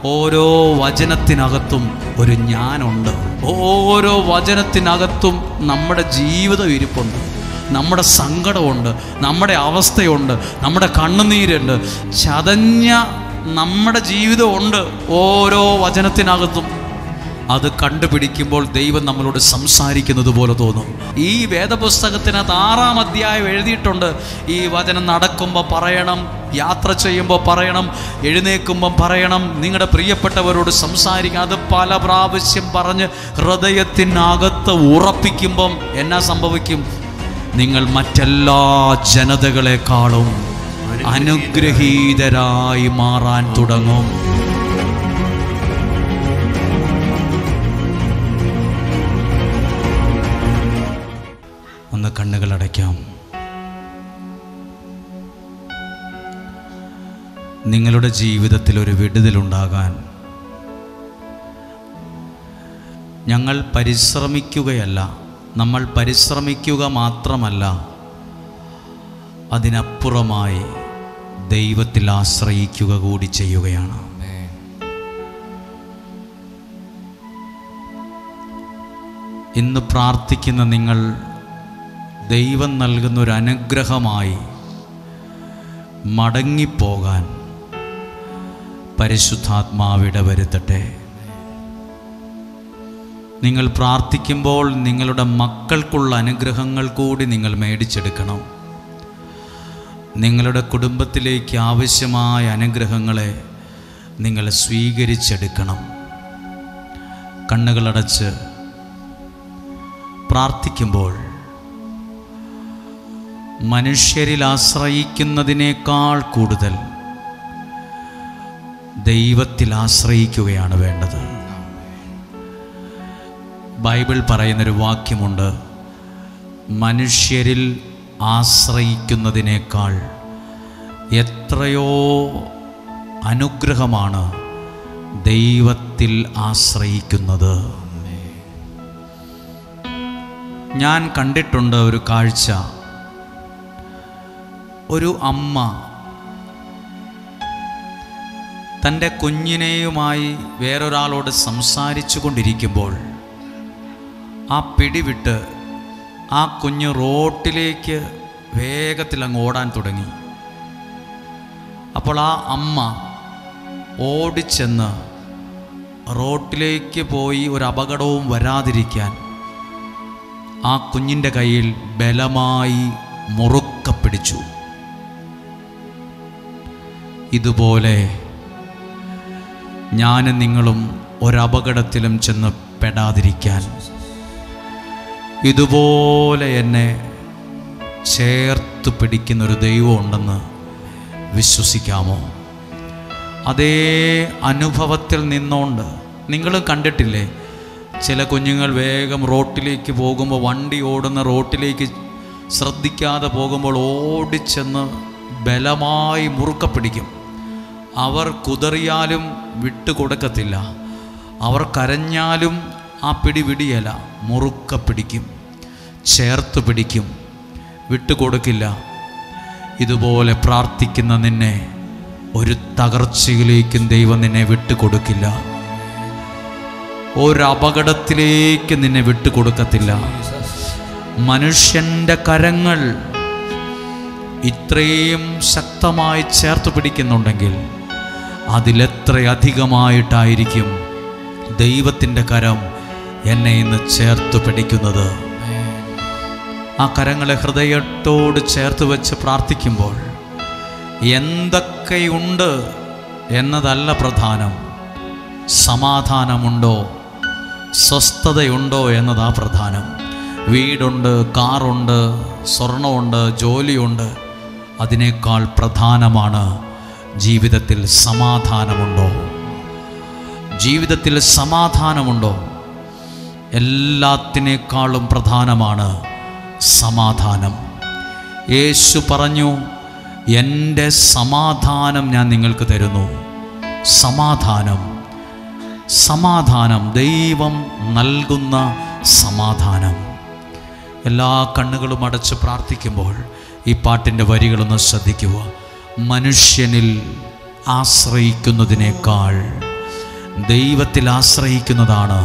ഓരോ വചനത്തിനകത്തും ഒരു ഞാനുണ്ട്. ഓരോ വചനത്തിനകത്തും നമ്മുടെ ജീവിതം ഇരിപ്പുണ്ട്, നമ്മുടെ സങ്കടമുണ്ട്, നമ്മുടെ അവസ്ഥയുണ്ട്, നമ്മുടെ കണ്ണുനീരുണ്ട്, ചതഞ്ഞ നമ്മുടെ ജീവിതമുണ്ട് ഓരോ വചനത്തിനകത്തും. അത് കണ്ടുപിടിക്കുമ്പോൾ ദൈവം നമ്മളോട് സംസാരിക്കുന്നത് പോലെ തോന്നും. ഈ വേദപുസ്തകത്തിനകത്ത് 6-ാം അധ്യായം എഴുതിയിട്ടുണ്ട്. ഈ വചനം നടക്കുമ്പോൾ പറയണം, യാത്ര ചെയ്യുമ്പോൾ പറയണം, എഴുന്നേൽക്കുമ്പം പറയണം, നിങ്ങളുടെ പ്രിയപ്പെട്ടവരോട് സംസാരിക്കുക. അത് പല പ്രാവശ്യം പറഞ്ഞ് ഹൃദയത്തിനകത്ത് ഉറപ്പിക്കുമ്പം എന്നാ സംഭവിക്കും? നിങ്ങൾ മറ്റെല്ലാ ജനതകളെക്കാളും അനുഗ്രഹീതരായി മാറാൻ തുടങ്ങും. ഒന്ന് കണ്ണുകളടയ്ക്കാം. നിങ്ങളുടെ ജീവിതത്തിൽ ഒരു വിടുതലുണ്ടാകാൻ ഞങ്ങൾ പരിശ്രമിക്കുകയല്ല, നമ്മൾ പരിശ്രമിക്കുക മാത്രമല്ല, അതിനപ്പുറമായി ദൈവത്തിൽ ആശ്രയിക്കുക കൂടി ചെയ്യുകയാണ്. ഇന്ന് പ്രാർത്ഥിക്കുന്ന നിങ്ങൾ ദൈവം നൽകുന്നൊരു അനുഗ്രഹമായി മടങ്ങിപ്പോകാൻ പരിശുദ്ധാത്മാവിട വരുത്തട്ടെ. നിങ്ങൾ പ്രാർത്ഥിക്കുമ്പോൾ നിങ്ങളുടെ മക്കൾക്കുള്ള അനുഗ്രഹങ്ങൾ കൂടി നിങ്ങൾ മേടിച്ചെടുക്കണം. നിങ്ങളുടെ കുടുംബത്തിലേക്ക് ആവശ്യമായ അനുഗ്രഹങ്ങളെ നിങ്ങൾ സ്വീകരിച്ചെടുക്കണം. കണ്ണുകളടച്ച് പ്രാർത്ഥിക്കുമ്പോൾ മനുഷ്യരിൽ ആശ്രയിക്കുന്നതിനേക്കാൾ കൂടുതൽ ദൈവത്തിൽ ആശ്രയിക്കുകയാണ് വേണ്ടത്. ബൈബിൾ പറയുന്നൊരു വാക്യമുണ്ട്, മനുഷ്യരിൽ ആശ്രയിക്കുന്നതിനേക്കാൾ എത്രയോ അനുഗ്രഹമാണ് ദൈവത്തിൽ ആശ്രയിക്കുന്നത്. ഞാൻ കണ്ടിട്ടുണ്ട് ഒരു കാഴ്ച. ഒരു അമ്മ തൻ്റെ കുഞ്ഞിനെയുമായി വേറൊരാളോട് സംസാരിച്ചു കൊണ്ടിരിക്കുമ്പോൾ ആ പിടിവിട്ട് ആ കുഞ്ഞ് റോട്ടിലേക്ക് വേഗത്തിൽ അങ്ങ് ഓടാൻ തുടങ്ങി. അപ്പോൾ ആ അമ്മ ഓടിച്ചെന്ന് റോട്ടിലേക്ക് പോയി ഒരു അപകടവും വരാതിരിക്കാൻ ആ കുഞ്ഞിൻ്റെ കയ്യിൽ ബലമായി മുറുക്ക പിടിച്ചു. ഇതുപോലെ ഞാനും നിങ്ങളും ഒരപകടത്തിലും ചെന്ന് പെടാതിരിക്കാൻ ഇതുപോലെ എന്നെ ചേർത്ത് പിടിക്കുന്നൊരു ദൈവം ഉണ്ടെന്ന് വിശ്വസിക്കാമോ? അതേ അനുഭവത്തിൽ നിന്നുകൊണ്ട് നിങ്ങളും കണ്ടിട്ടില്ലേ, ചില കുഞ്ഞുങ്ങൾ വേഗം റോട്ടിലേക്ക് പോകുമ്പോൾ, വണ്ടി ഓടുന്ന റോട്ടിലേക്ക് ശ്രദ്ധിക്കാതെ പോകുമ്പോൾ ഓടിച്ചെന്ന് ബലമായി മുറുക്ക പിടിക്കും. അവർ കുതറിയാലും വിട്ടുകൊടുക്കത്തില്ല, അവർ കരഞ്ഞാലും ആ പിടി വിടിയല്ല, മുറുക്ക പിടിക്കും, ചേർത്ത് പിടിക്കും, വിട്ടുകൊടുക്കില്ല. ഇതുപോലെ പ്രാർത്ഥിക്കുന്ന നിന്നെ ഒരു തകർച്ചയിലേക്കും ദൈവം നിന്നെ വിട്ടുകൊടുക്കില്ല, ഒരപകടത്തിലേക്ക് നിന്നെ വിട്ടുകൊടുക്കത്തില്ല. മനുഷ്യൻ്റെ കരങ്ങൾ ഇത്രയും ശക്തമായി ചേർത്ത് പിടിക്കുന്നുണ്ടെങ്കിൽ അതിലെത്രയധികമായിട്ടായിരിക്കും ദൈവത്തിൻ്റെ കരം എന്നെ ഇന്ന് ചേർത്ത് പിടിക്കുന്നത്. ആ കരങ്ങളെ ഹൃദയത്തോട് ചേർത്ത് വെച്ച് പ്രാർത്ഥിക്കുമ്പോൾ എന്തൊക്കെയുണ്ട് എന്നതല്ല പ്രധാനം, സമാധാനമുണ്ടോ, സ്വസ്ഥതയുണ്ടോ എന്നതാ പ്രധാനം. വീടുണ്ട്, കാറുണ്ട്, സ്വർണമുണ്ട്, ജോലിയുണ്ട്, അതിനേക്കാൾ പ്രധാനമാണ് ജീവിതത്തിൽ സമാധാനമുണ്ടോ. ജീവിതത്തിൽ സമാധാനമുണ്ടോ? എല്ലാത്തിനേക്കാളും പ്രധാനമാണ് സമാധാനം. യേശു പറഞ്ഞു, എൻ്റെ സമാധാനം ഞാൻ നിങ്ങൾക്ക് തരുന്നു. സമാധാനം, സമാധാനം, ദൈവം നൽകുന്ന സമാധാനം. എല്ലാ കണ്ണുകളും അടച്ച് പ്രാർത്ഥിക്കുമ്പോൾ ഈ പാട്ടിൻ്റെ വരികളൊന്ന് ശ്രദ്ധിക്കുക. മനുഷ്യനിൽ ആശ്രയിക്കുന്നതിനേക്കാൾ ദൈവത്തിൽ ആശ്രയിക്കുന്നതാണ്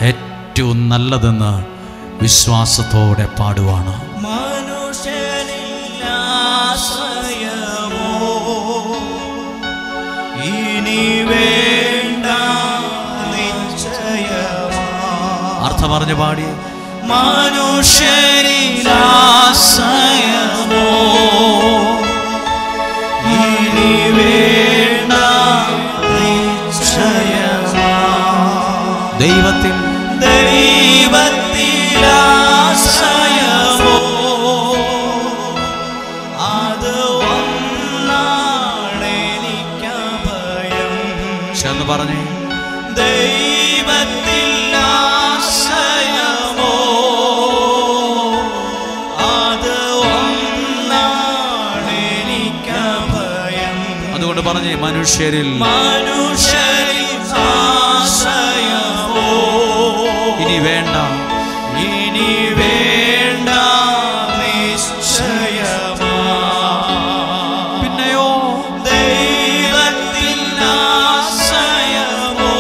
ഏറ്റവും നല്ലതെന്ന് വിശ്വാസത്തോടെ പാടുവാണ്. മനുഷ്യനില്ലാശ്രയമോ ഇനി വേണ്ട നിശ്ചയമാ. അർത്ഥം പറഞ്ഞു പാടി. മനുഷ്യനില്ലാശ്രയമോ ഇനി വേണ്ട നിശ്ചയമാ. ദൈവത്തിൽ ദൈവത്തിലാശ്രയമോ അത് ഒന്നാണെനിക്കഭയം. ചേർന്ന് പറഞ്ഞേ. ദൈവത്തിലാശ്രയമോ അത് ഒന്നാണെനിക്കഭയം. അതുകൊണ്ട് പറഞ്ഞേ, മനുഷ്യരിൽ ആശ്രയമോ ഇനി വേണ്ട ഇനി വേണ്ട നിശ്ചയമാ. പിന്നെയോ ദൈവത്തിൽ ആശ്രയമോ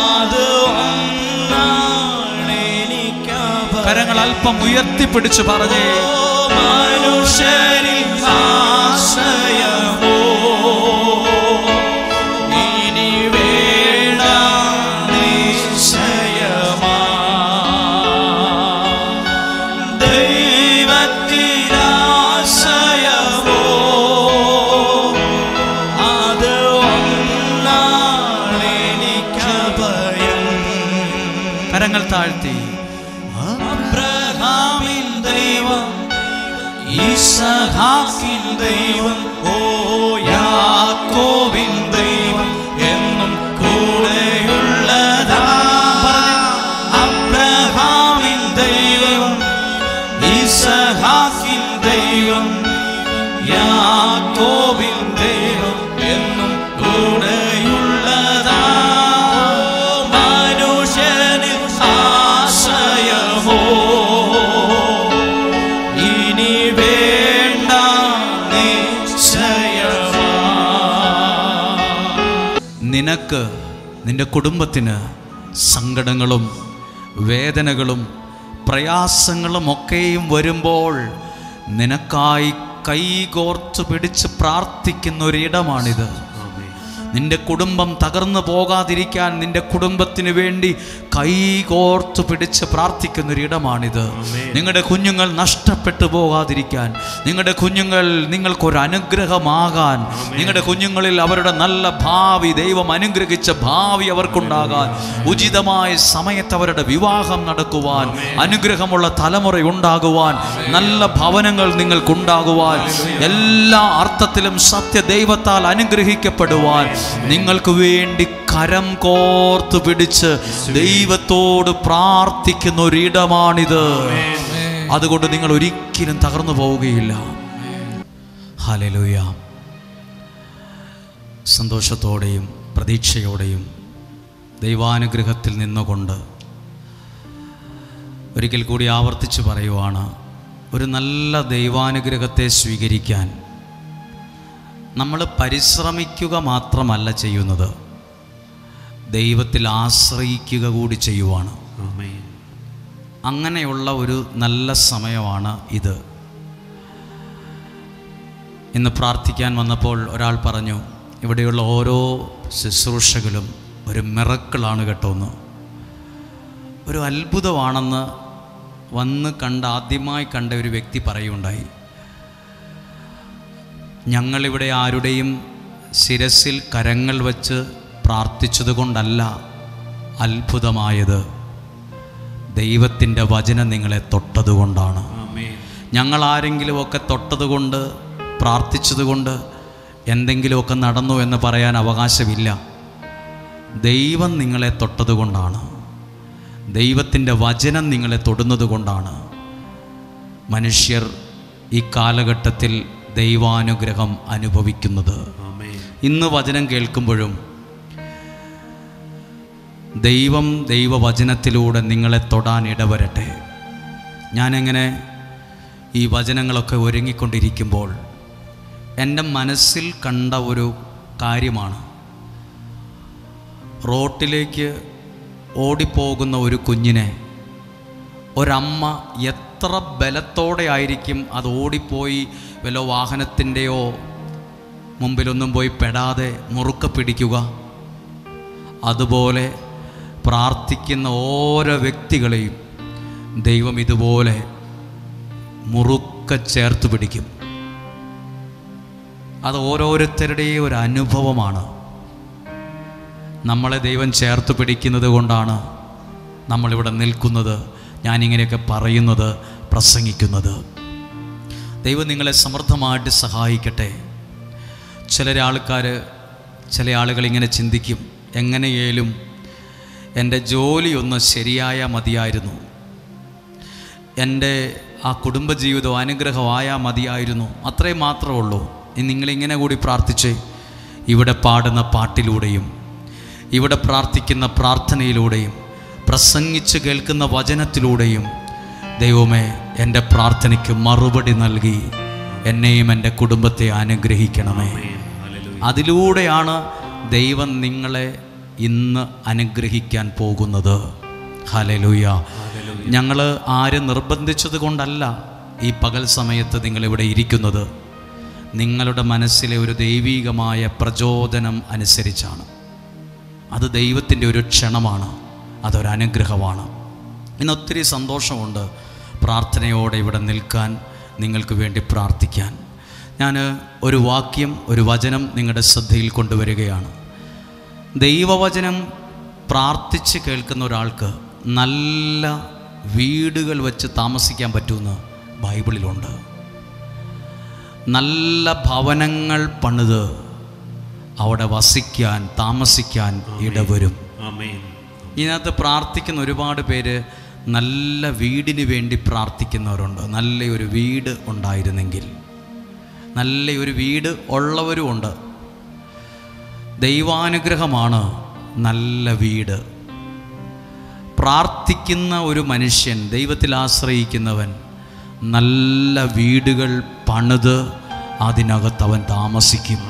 അത് ഒന്നാണെനിക്കഭയം. കരങ്ങൾ അല്പം ഉയർത്തിപ്പിടിച്ച് പറഞ്ഞേ. മനുഷ്യരിൽ ആശ്രയമോ ഇനി വേണ്ട നിശ്ചയമാ. ദൈവത്തിലാശ്രയമോ അത് ഒന്നാണെനിക്കഭയം. കരങ്ങൾ താഴ്ത്തി. അബ്രഹാമിൻ ദൈവം, ഈസഹാക്കിൻ ദൈവം, ഓ യാക്കോബിൻ ദൈവം എന്നും കൂടെയുള്ളതാ. അബ്രഹാമിൻ ദൈവം, ഈസഹാക്കിൻ ദൈവം, യാക്കോബിൻ ദൈവം എന്നും കൂടെയുള്ളതാ. മനുഷ്യനിൽ ആശ്രയമോ ഇനി വേണ്ട നിശ്ചയമാ. നിനക്ക് നിന്റെ കുടുംബത്തിന് സങ്കടങ്ങളും വേദനകളും പ്രയാസങ്ങളും ഒക്കെയും വരുമ്പോൾ നിനക്കായി കൈകോർത്ത് പിടിച്ച് പ്രാർത്ഥിക്കുന്ന ഒരിടമാണിത്. നിന്റെ കുടുംബം തകർന്നു പോകാതിരിക്കാൻ നിന്റെ കുടുംബത്തിന് വേണ്ടി കൈകോർത്ത് പിടിച്ച് പ്രാർത്ഥിക്കുന്നൊരിടമാണിത്. നിങ്ങളുടെ കുഞ്ഞുങ്ങൾ നഷ്ടപ്പെട്ടു പോകാതിരിക്കാൻ, നിങ്ങളുടെ കുഞ്ഞുങ്ങൾ നിങ്ങൾക്കൊരു അനുഗ്രഹമാകാൻ, നിങ്ങളുടെ കുഞ്ഞുങ്ങളിൽ അവരുടെ നല്ല ഭാവി, ദൈവം അനുഗ്രഹിച്ച ഭാവി അവർക്കുണ്ടാകാൻ, ഉചിതമായ സമയത്ത് അവരുടെ വിവാഹം നടക്കുവാൻ, അനുഗ്രഹമുള്ള തലമുറ ഉണ്ടാകുവാൻ, നല്ല ഭവനങ്ങൾ നിങ്ങൾക്കുണ്ടാകുവാൻ, എല്ലാ അർത്ഥത്തിലും സത്യദൈവത്താൽ അനുഗ്രഹിക്കപ്പെടുവാൻ നിങ്ങൾക്ക് വേണ്ടി കരം കോർത്ത് പിടിച്ച് ദൈവത്തോട് പ്രാർത്ഥിക്കുന്ന ഒരിടമാണിത്. അതുകൊണ്ട് നിങ്ങൾ ഒരിക്കലും തകർന്നു പോവുകയില്ല. ഹല്ലേലൂയ. സന്തോഷത്തോടെയും പ്രതീക്ഷയോടെയും ദൈവാനുഗ്രഹത്തിൽ നിന്നുകൊണ്ട് ഒരിക്കൽ കൂടി ആവർത്തിച്ച് പറയുവാണ്, ഒരു നല്ല ദൈവാനുഗ്രഹത്തെ സ്വീകരിക്കാൻ നമ്മൾ പരിശ്രമിക്കുക മാത്രമല്ല ചെയ്യുന്നത്, ദൈവത്തിൽ ആശ്രയിക്കുക കൂടി ചെയ്യുവാണ്. അങ്ങനെയുള്ള ഒരു നല്ല സമയമാണ് ഇത്. ഇന്ന് പ്രാർത്ഥിക്കാൻ വന്നപ്പോൾ ഒരാൾ പറഞ്ഞു, ഇവിടെയുള്ള ഓരോ ശുശ്രൂഷകളും ഒരു മിറക്കിളാണ് കേട്ടോന്ന്, ഒരു അത്ഭുതമാണെന്ന് വന്ന് ആദ്യമായി കണ്ട ഒരു വ്യക്തി പറയുണ്ടായി. ഞങ്ങളിവിടെ ആരുടെയും ശിരസിൽ കരങ്ങൾ വച്ച് പ്രാർത്ഥിച്ചത് കൊണ്ടല്ല അത്ഭുതമായത്, ദൈവത്തിൻ്റെ വചനം നിങ്ങളെ തൊട്ടതുകൊണ്ടാണ്. ഞങ്ങൾ ആരെങ്കിലുമൊക്കെ തൊട്ടതുകൊണ്ട് പ്രാർത്ഥിച്ചതുകൊണ്ട് എന്തെങ്കിലുമൊക്കെ നടന്നു എന്ന് പറയാൻ അവകാശമില്ല. ദൈവം നിങ്ങളെ തൊട്ടതുകൊണ്ടാണ്, ദൈവത്തിൻ്റെ വചനം നിങ്ങളെ തൊടുന്നത് കൊണ്ടാണ് മനുഷ്യർ ഈ കാലഘട്ടത്തിൽ ദൈവാനുഗ്രഹം അനുഭവിക്കുന്നത്. ഇന്ന് വചനം കേൾക്കുമ്പോഴും ദൈവം ദൈവവചനത്തിലൂടെ നിങ്ങളെ തൊടാൻ ഇടവരട്ടെ. ഞാനെങ്ങനെ ഈ വചനങ്ങളൊക്കെ ഒരുങ്ങിക്കൊണ്ടിരിക്കുമ്പോൾ എൻ്റെ മനസ്സിൽ കണ്ട ഒരു കാര്യമാണ്, റോട്ടിലേക്ക് ഓടിപ്പോകുന്ന ഒരു കുഞ്ഞിനെ ഒരമ്മ എത്ര ബലത്തോടെ ആയിരിക്കും അത് ഓടിപ്പോയി വല്ല വാഹനത്തിൻ്റെയോ മുമ്പിലൊന്നും പോയി പെടാതെ മുറുക്ക പിടിക്കുക. അതുപോലെ പ്രാർത്ഥിക്കുന്ന ഓരോ വ്യക്തികളെയും ദൈവം ഇതുപോലെ മുറുക്ക ചേർത്ത് പിടിക്കും. അത് ഓരോരുത്തരുടെയും ഒരു അനുഭവമാണ്. നമ്മളെ ദൈവം ചേർത്ത് പിടിക്കുന്നത് കൊണ്ടാണ് നമ്മളിവിടെ നിൽക്കുന്നത്, ഞാനിങ്ങനെയൊക്കെ പറയുന്നത്, പ്രസംഗിക്കുന്നത്. ദൈവം നിങ്ങളെ സമൃദ്ധമായിട്ട് സഹായിക്കട്ടെ. ചില ആളുകൾ ഇങ്ങനെ ചിന്തിക്കും, എങ്ങനെയേലും എൻ്റെ ജോലി ഒന്ന് ശരിയായാൽ മതിയായിരുന്നു, എൻ്റെ ആ കുടുംബജീവിതം അനുഗ്രഹമായാൽ മതിയായിരുന്നു, അത്രയും മാത്രമേ ഉള്ളൂ. നിങ്ങളിങ്ങനെ കൂടി പ്രാർത്ഥിച്ച് ഇവിടെ പാടുന്ന പാട്ടിലൂടെയും ഇവിടെ പ്രാർത്ഥിക്കുന്ന പ്രാർത്ഥനയിലൂടെയും പ്രസംഗിച്ച് കേൾക്കുന്ന വചനത്തിലൂടെയും ദൈവമേ എൻ്റെ പ്രാർത്ഥനയ്ക്ക് മറുപടി നൽകി എന്നെയും എൻ്റെ കുടുംബത്തെ അനുഗ്രഹിക്കണമേ. അതിലൂടെയാണ് ദൈവം നിങ്ങളെ ഇന്ന് അനുഗ്രഹിക്കാൻ പോകുന്നത്. ഹല്ലേലൂയ. ഞങ്ങൾ ആരും നിർബന്ധിച്ചത് കൊണ്ടല്ല ഈ പകൽ സമയത്ത് നിങ്ങളിവിടെ ഇരിക്കുന്നത്. നിങ്ങളുടെ മനസ്സിലെ ഒരു ദൈവീകമായ പ്രചോദനം അനുസരിച്ചാണ്. അത് ദൈവത്തിൻ്റെ ഒരു ക്ഷണമാണ്, അതൊരനുഗ്രഹമാണ്. ഇന്ന് ഒത്തിരി സന്തോഷമുണ്ട് പ്രാർത്ഥനയോടെ ഇവിടെ നിൽക്കാൻ, നിങ്ങൾക്ക് വേണ്ടി പ്രാർത്ഥിക്കാൻ. ഞാൻ ഒരു വാക്യം, ഒരു വചനം നിങ്ങളുടെ ശ്രദ്ധയിൽ കൊണ്ടുവരികയാണ്. ദൈവവചനം പ്രാർത്ഥിച്ച് കേൾക്കുന്ന ഒരാൾക്ക് നല്ല വീടുകൾ വെച്ച് താമസിക്കാൻ പറ്റുമെന്ന് ബൈബിളിലുണ്ട്. നല്ല ഭവനങ്ങൾ പണിത് അവിടെ വസിക്കാൻ, താമസിക്കാൻ ഇടവരും. ഇതിനകത്ത് പ്രാർത്ഥിക്കുന്ന ഒരുപാട് പേര് നല്ല വീടിന് വേണ്ടി പ്രാർത്ഥിക്കുന്നവരുണ്ട്. നല്ലൊരു വീട് ഉണ്ടായിരുന്നെങ്കിൽ. നല്ലൊരു വീട് ഉള്ളവരുമുണ്ട്. ദൈവാനുഗ്രഹമാണ് നല്ല വീട്. പ്രാർത്ഥിക്കുന്ന ഒരു മനുഷ്യൻ, ദൈവത്തിൽ ആശ്രയിക്കുന്നവൻ, നല്ല വീടുകൾ പണിത് അതിനകത്ത് അവൻ താമസിക്കും.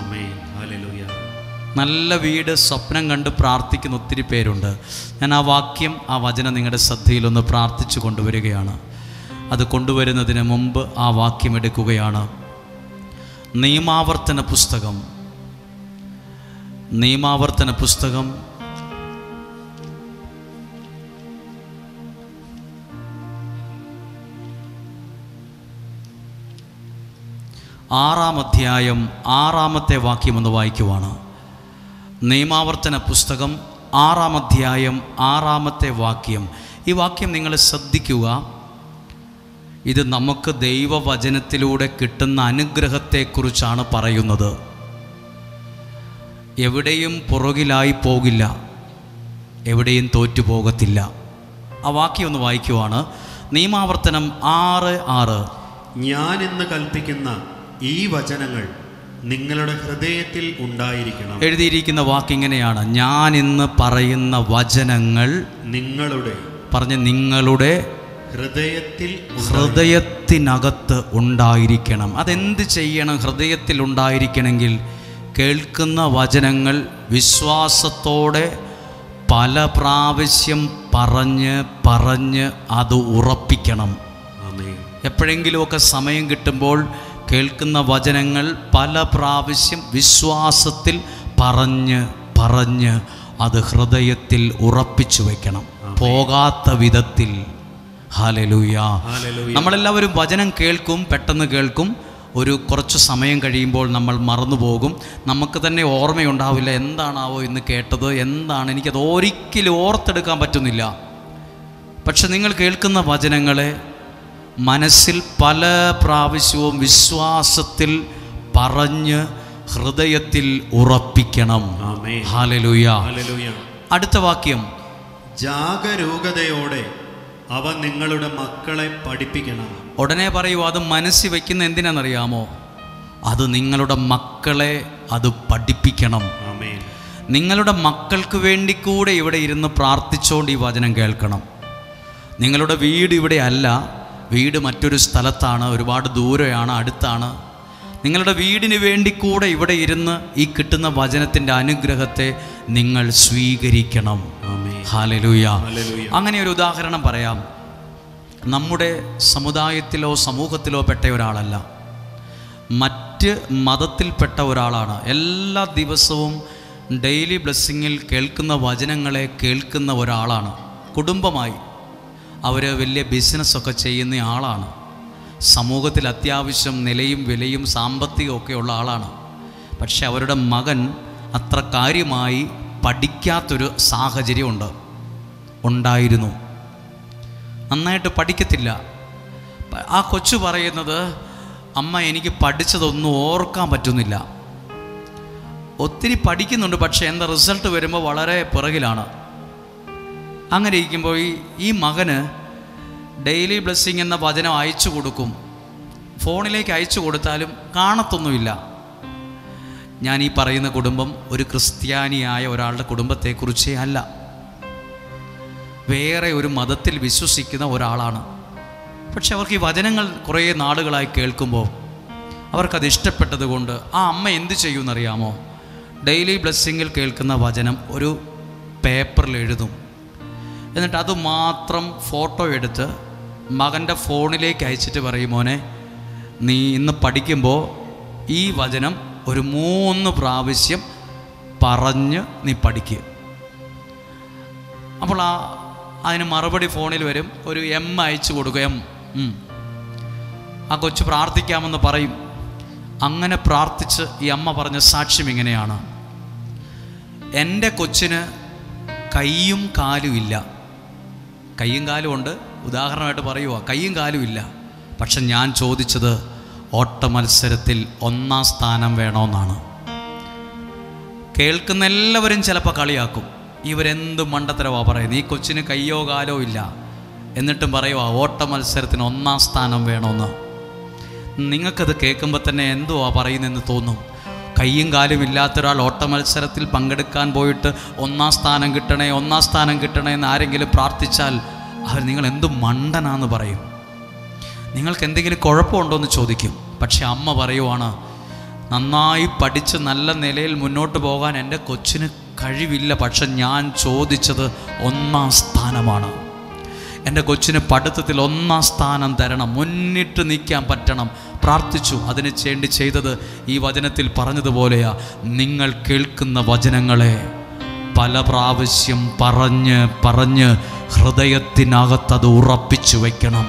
നല്ല വീട് സ്വപ്നം കണ്ട് പ്രാർത്ഥിക്കുന്ന ഒത്തിരി പേരുണ്ട്. ഞാൻ ആ വാക്യം, ആ വചനം നിങ്ങളുടെ ശ്രദ്ധയിലൊന്ന് പ്രാർത്ഥിച്ചു കൊണ്ടുവരികയാണ്. അത് കൊണ്ടുവരുന്നതിന് മുമ്പ് ആ വാക്യം എടുക്കുകയാണ്. നിയമാവർത്തന പുസ്തകം 6-ാം അധ്യായം 6-ാമത്തെ വാക്യം ഒന്ന് വായിക്കുവാണ്. നിയമാവർത്തന പുസ്തകം 6-ാം അധ്യായം 6-ാമത്തെ വാക്യം. ഈ വാക്യം നിങ്ങൾ ശ്രദ്ധിക്കുക. ഇത് നമുക്ക് ദൈവവചനത്തിലൂടെ കിട്ടുന്ന അനുഗ്രഹത്തെക്കുറിച്ചാണ് പറയുന്നത്. എവിടെയും പുറകിലായി പോകില്ല, എവിടെയും തോറ്റുപോകത്തില്ല. ആ വാക്യം ഒന്ന് വായിക്കുവാണ്. നിയമാവർത്തനം 6:6. ഞാൻ ഇന്ന് കൽപ്പിക്കുന്ന ഈ വചനങ്ങൾ നിങ്ങളുടെ ഹൃദയത്തിൽ ഉണ്ടായിരിക്കണം. എഴുതിയിരിക്കുന്ന വാക്ക് ഇങ്ങനെയാണ്: ഞാൻ ഇന്ന് പറയുന്ന വചനങ്ങൾ നിങ്ങളുടെ ഹൃദയത്തിനകത്ത് ഉണ്ടായിരിക്കണം. അതെന്ത് ചെയ്യണം? ഹൃദയത്തിൽ ഉണ്ടായിരിക്കണമെങ്കിൽ കേൾക്കുന്ന വചനങ്ങൾ വിശ്വാസത്തോടെ പല പ്രാവശ്യം പറഞ്ഞ് അത് ഉറപ്പിക്കണം. എപ്പോഴെങ്കിലുമൊക്കെ സമയം കിട്ടുമ്പോൾ കേൾക്കുന്ന വചനങ്ങൾ പല പ്രാവശ്യം വിശ്വാസത്തിൽ പറഞ്ഞ് അത് ഹൃദയത്തിൽ ഉറപ്പിച്ചു വയ്ക്കണം, പോകാത്ത വിധത്തിൽ. ഹല്ലേലൂയ. നമ്മളെല്ലാവരും വചനം കേൾക്കും, പെട്ടെന്ന് കേൾക്കും. ഒരു കുറച്ച് സമയം കഴിയുമ്പോൾ നമ്മൾ മറന്നുപോകും. നമുക്ക് തന്നെ ഓർമ്മയുണ്ടാവില്ല, എന്താണാവോ ഇന്ന് കേട്ടത്, എന്താണ്, എനിക്കത് ഒരിക്കലും ഓർത്തെടുക്കാൻ പറ്റുന്നില്ല. പക്ഷെ നിങ്ങൾ കേൾക്കുന്ന വചനങ്ങളെ മനസ്സിൽ പല പ്രാവശ്യവും വിശ്വാസത്തിൽ പറഞ്ഞ് ഹൃദയത്തിൽ ഉറപ്പിക്കണം. ഹല്ലേലൂയ. അടുത്ത വാക്യം: ജാഗരൂകതയോടെ അവ നിങ്ങളുടെ മക്കളെ പഠിപ്പിക്കണം. ഉടനെ പറയൂ, അത് മനസ്സിൽ വയ്ക്കുന്ന എന്തിനാണെന്നറിയാമോ? അത് നിങ്ങളുടെ മക്കളെ അത് പഠിപ്പിക്കണം. നിങ്ങളുടെ മക്കൾക്ക് വേണ്ടി കൂടെ ഇവിടെ ഇരുന്ന് പ്രാർത്ഥിച്ചുകൊണ്ട് ഈ വചനം കേൾക്കണം. നിങ്ങളുടെ വീട് ഇവിടെ അല്ല, വീട് മറ്റൊരു സ്ഥലത്താണ്, ഒരുപാട് ദൂരെയാണ്, അടുത്താണ്. നിങ്ങളുടെ വീടിന് വേണ്ടി കൂടെ ഇവിടെ ഇരുന്ന് ഈ കിട്ടുന്ന വചനത്തിൻ്റെ അനുഗ്രഹത്തെ നിങ്ങൾ സ്വീകരിക്കണം. ഹല്ലേലൂയ. അങ്ങനെ ഒരു ഉദാഹരണം പറയാം. നമ്മുടെ സമുദായത്തിലോ സമൂഹത്തിലോ പെട്ട ഒരാളല്ല, മറ്റ് മതത്തിൽപ്പെട്ട ഒരാളാണ്. എല്ലാ ദിവസവും ഡെയിലി ബ്ലെസ്സിങ്ങിൽ കേൾക്കുന്ന വചനങ്ങളെ കേൾക്കുന്ന ഒരാളാണ്. കുടുംബമായി അവർ വലിയ ബിസിനസ്സൊക്കെ ചെയ്യുന്ന ആളാണ്. സമൂഹത്തിൽ അത്യാവശ്യം നിലയും വിലയും സാമ്പത്തികമൊക്കെ ഉള്ള ആളാണ്. പക്ഷെ അവരുടെ മകൻ അത്ര കാര്യമായി പഠിക്കാത്തൊരു സാഹചര്യം ഉണ്ടായിരുന്നു. നന്നായിട്ട് പഠിക്കത്തില്ല. ആ കൊച്ചു പറയുന്നത്, അമ്മ എനിക്ക് പഠിച്ചതൊന്നും ഓർക്കാൻ പറ്റുന്നില്ല. ഒത്തിരി പഠിക്കുന്നുണ്ട്, പക്ഷേ എന്താ റിസൾട്ട് വരുമ്പോൾ വളരെ പിറകിലാണ്. അങ്ങനെ ഇരിക്കുമ്പോൾ ഈ മകന് ഡെയിലി ബ്ലെസ്സിങ് എന്ന വചനം അയച്ചു കൊടുക്കും. ഫോണിലേക്ക് അയച്ചു കൊടുത്താലും കാണത്തൊന്നുമില്ല. ഞാൻ ഈ പറയുന്ന കുടുംബം ഒരു ക്രിസ്ത്യാനിയായ ഒരാളുടെ കുടുംബത്തെക്കുറിച്ചേ അല്ല, വേറെ ഒരു മതത്തിൽ വിശ്വസിക്കുന്ന ഒരാളാണ്. പക്ഷെ അവർക്ക് ഈ വചനങ്ങൾ കുറേ നാളുകളായി കേൾക്കുമ്പോൾ അവർക്കത് ഇഷ്ടപ്പെട്ടത് കൊണ്ട് ആ അമ്മ എന്ത് ചെയ്യുമെന്നറിയാമോ? ഡെയിലി ബ്ലെസ്സിങ്ങിൽ കേൾക്കുന്ന വചനം ഒരു പേപ്പറിൽ എഴുതും. എന്നിട്ട് അത് മാത്രം ഫോട്ടോ എടുത്ത് മകൻ്റെ ഫോണിലേക്ക് അയച്ചിട്ട് പറയും, മോനെ നീ ഇന്ന് പഠിക്കുമ്പോൾ ഈ വചനം ഒരു 3 പ്രാവശ്യം പറഞ്ഞ് നീ പഠിക്കുക. അപ്പോൾ അതിന് മറുപടി ഫോണിൽ വരും. ഒരു എം അയച്ചു കൊടുക്കുക. ആ കൊച്ചു പ്രാർത്ഥിക്കാമെന്ന് പറയും. അങ്ങനെ പ്രാർത്ഥിച്ച് ഈ അമ്മ പറഞ്ഞ സാക്ഷ്യം ഇങ്ങനെയാണ്: എൻ്റെ കൊച്ചിന് കൈയും കാലും ഇല്ല. കൈയും കാലും ഉണ്ട്, ഉദാഹരണമായിട്ട് പറയുക, കൈയും കാലും ഇല്ല. പക്ഷെ ഞാൻ ചോദിച്ചത് ഓട്ട മത്സരത്തിൽ 1ാം സ്ഥാനം വേണമെന്നാണ്. കേൾക്കുന്ന എല്ലാവരും ചിലപ്പോൾ കളിയാക്കും, ഇവരെന്ത് മണ്ടത്തരവാ പറയുന്നത്, ഈ കൊച്ചിന് കയ്യോ കാലോ ഇല്ല, എന്നിട്ടും പറയുക ഓട്ട മത്സരത്തിന് 1ാം സ്ഥാനം വേണമെന്ന്. നിങ്ങൾക്കത് കേൾക്കുമ്പോൾ തന്നെ എന്തുവാ പറയുന്നതെന്ന് തോന്നും. കയ്യും കാലും ഇല്ലാത്തൊരാൾ ഓട്ട മത്സരത്തിൽ പങ്കെടുക്കാൻ പോയിട്ട് 1ാം സ്ഥാനം കിട്ടണേ, 1ാം സ്ഥാനം കിട്ടണേ എന്ന് ആരെങ്കിലും പ്രാർത്ഥിച്ചാൽ അവർ നിങ്ങൾ എന്ത് മണ്ടനാന്ന് പറയും. നിങ്ങൾക്ക് എന്തെങ്കിലും കുഴപ്പമുണ്ടോ എന്ന് ചോദിക്കും. പക്ഷെ അമ്മ പറയുവാണ്, നന്നായി പഠിച്ച് നല്ല നിലയിൽ മുന്നോട്ട് പോകാൻ എൻ്റെ കൊച്ചിന് കഴിവില്ല, പക്ഷെ ഞാൻ ചോദിച്ചത് 1ാം സ്ഥാനമാണ്. എൻ്റെ കൊച്ചിന് പഠിത്തത്തിൽ 1ാം സ്ഥാനം തരണം, മുന്നിട്ട് നിൽക്കാൻ പറ്റണം. പ്രാർത്ഥിച്ചു. അതിന് വേണ്ടി ചെയ്തത് ഈ വചനത്തിൽ പറഞ്ഞതുപോലെയാ. നിങ്ങൾ കേൾക്കുന്ന വചനങ്ങളെ പല പ്രാവശ്യം പറഞ്ഞ് ഹൃദയത്തിനകത്തത് ഉറപ്പിച്ചു വയ്ക്കണം.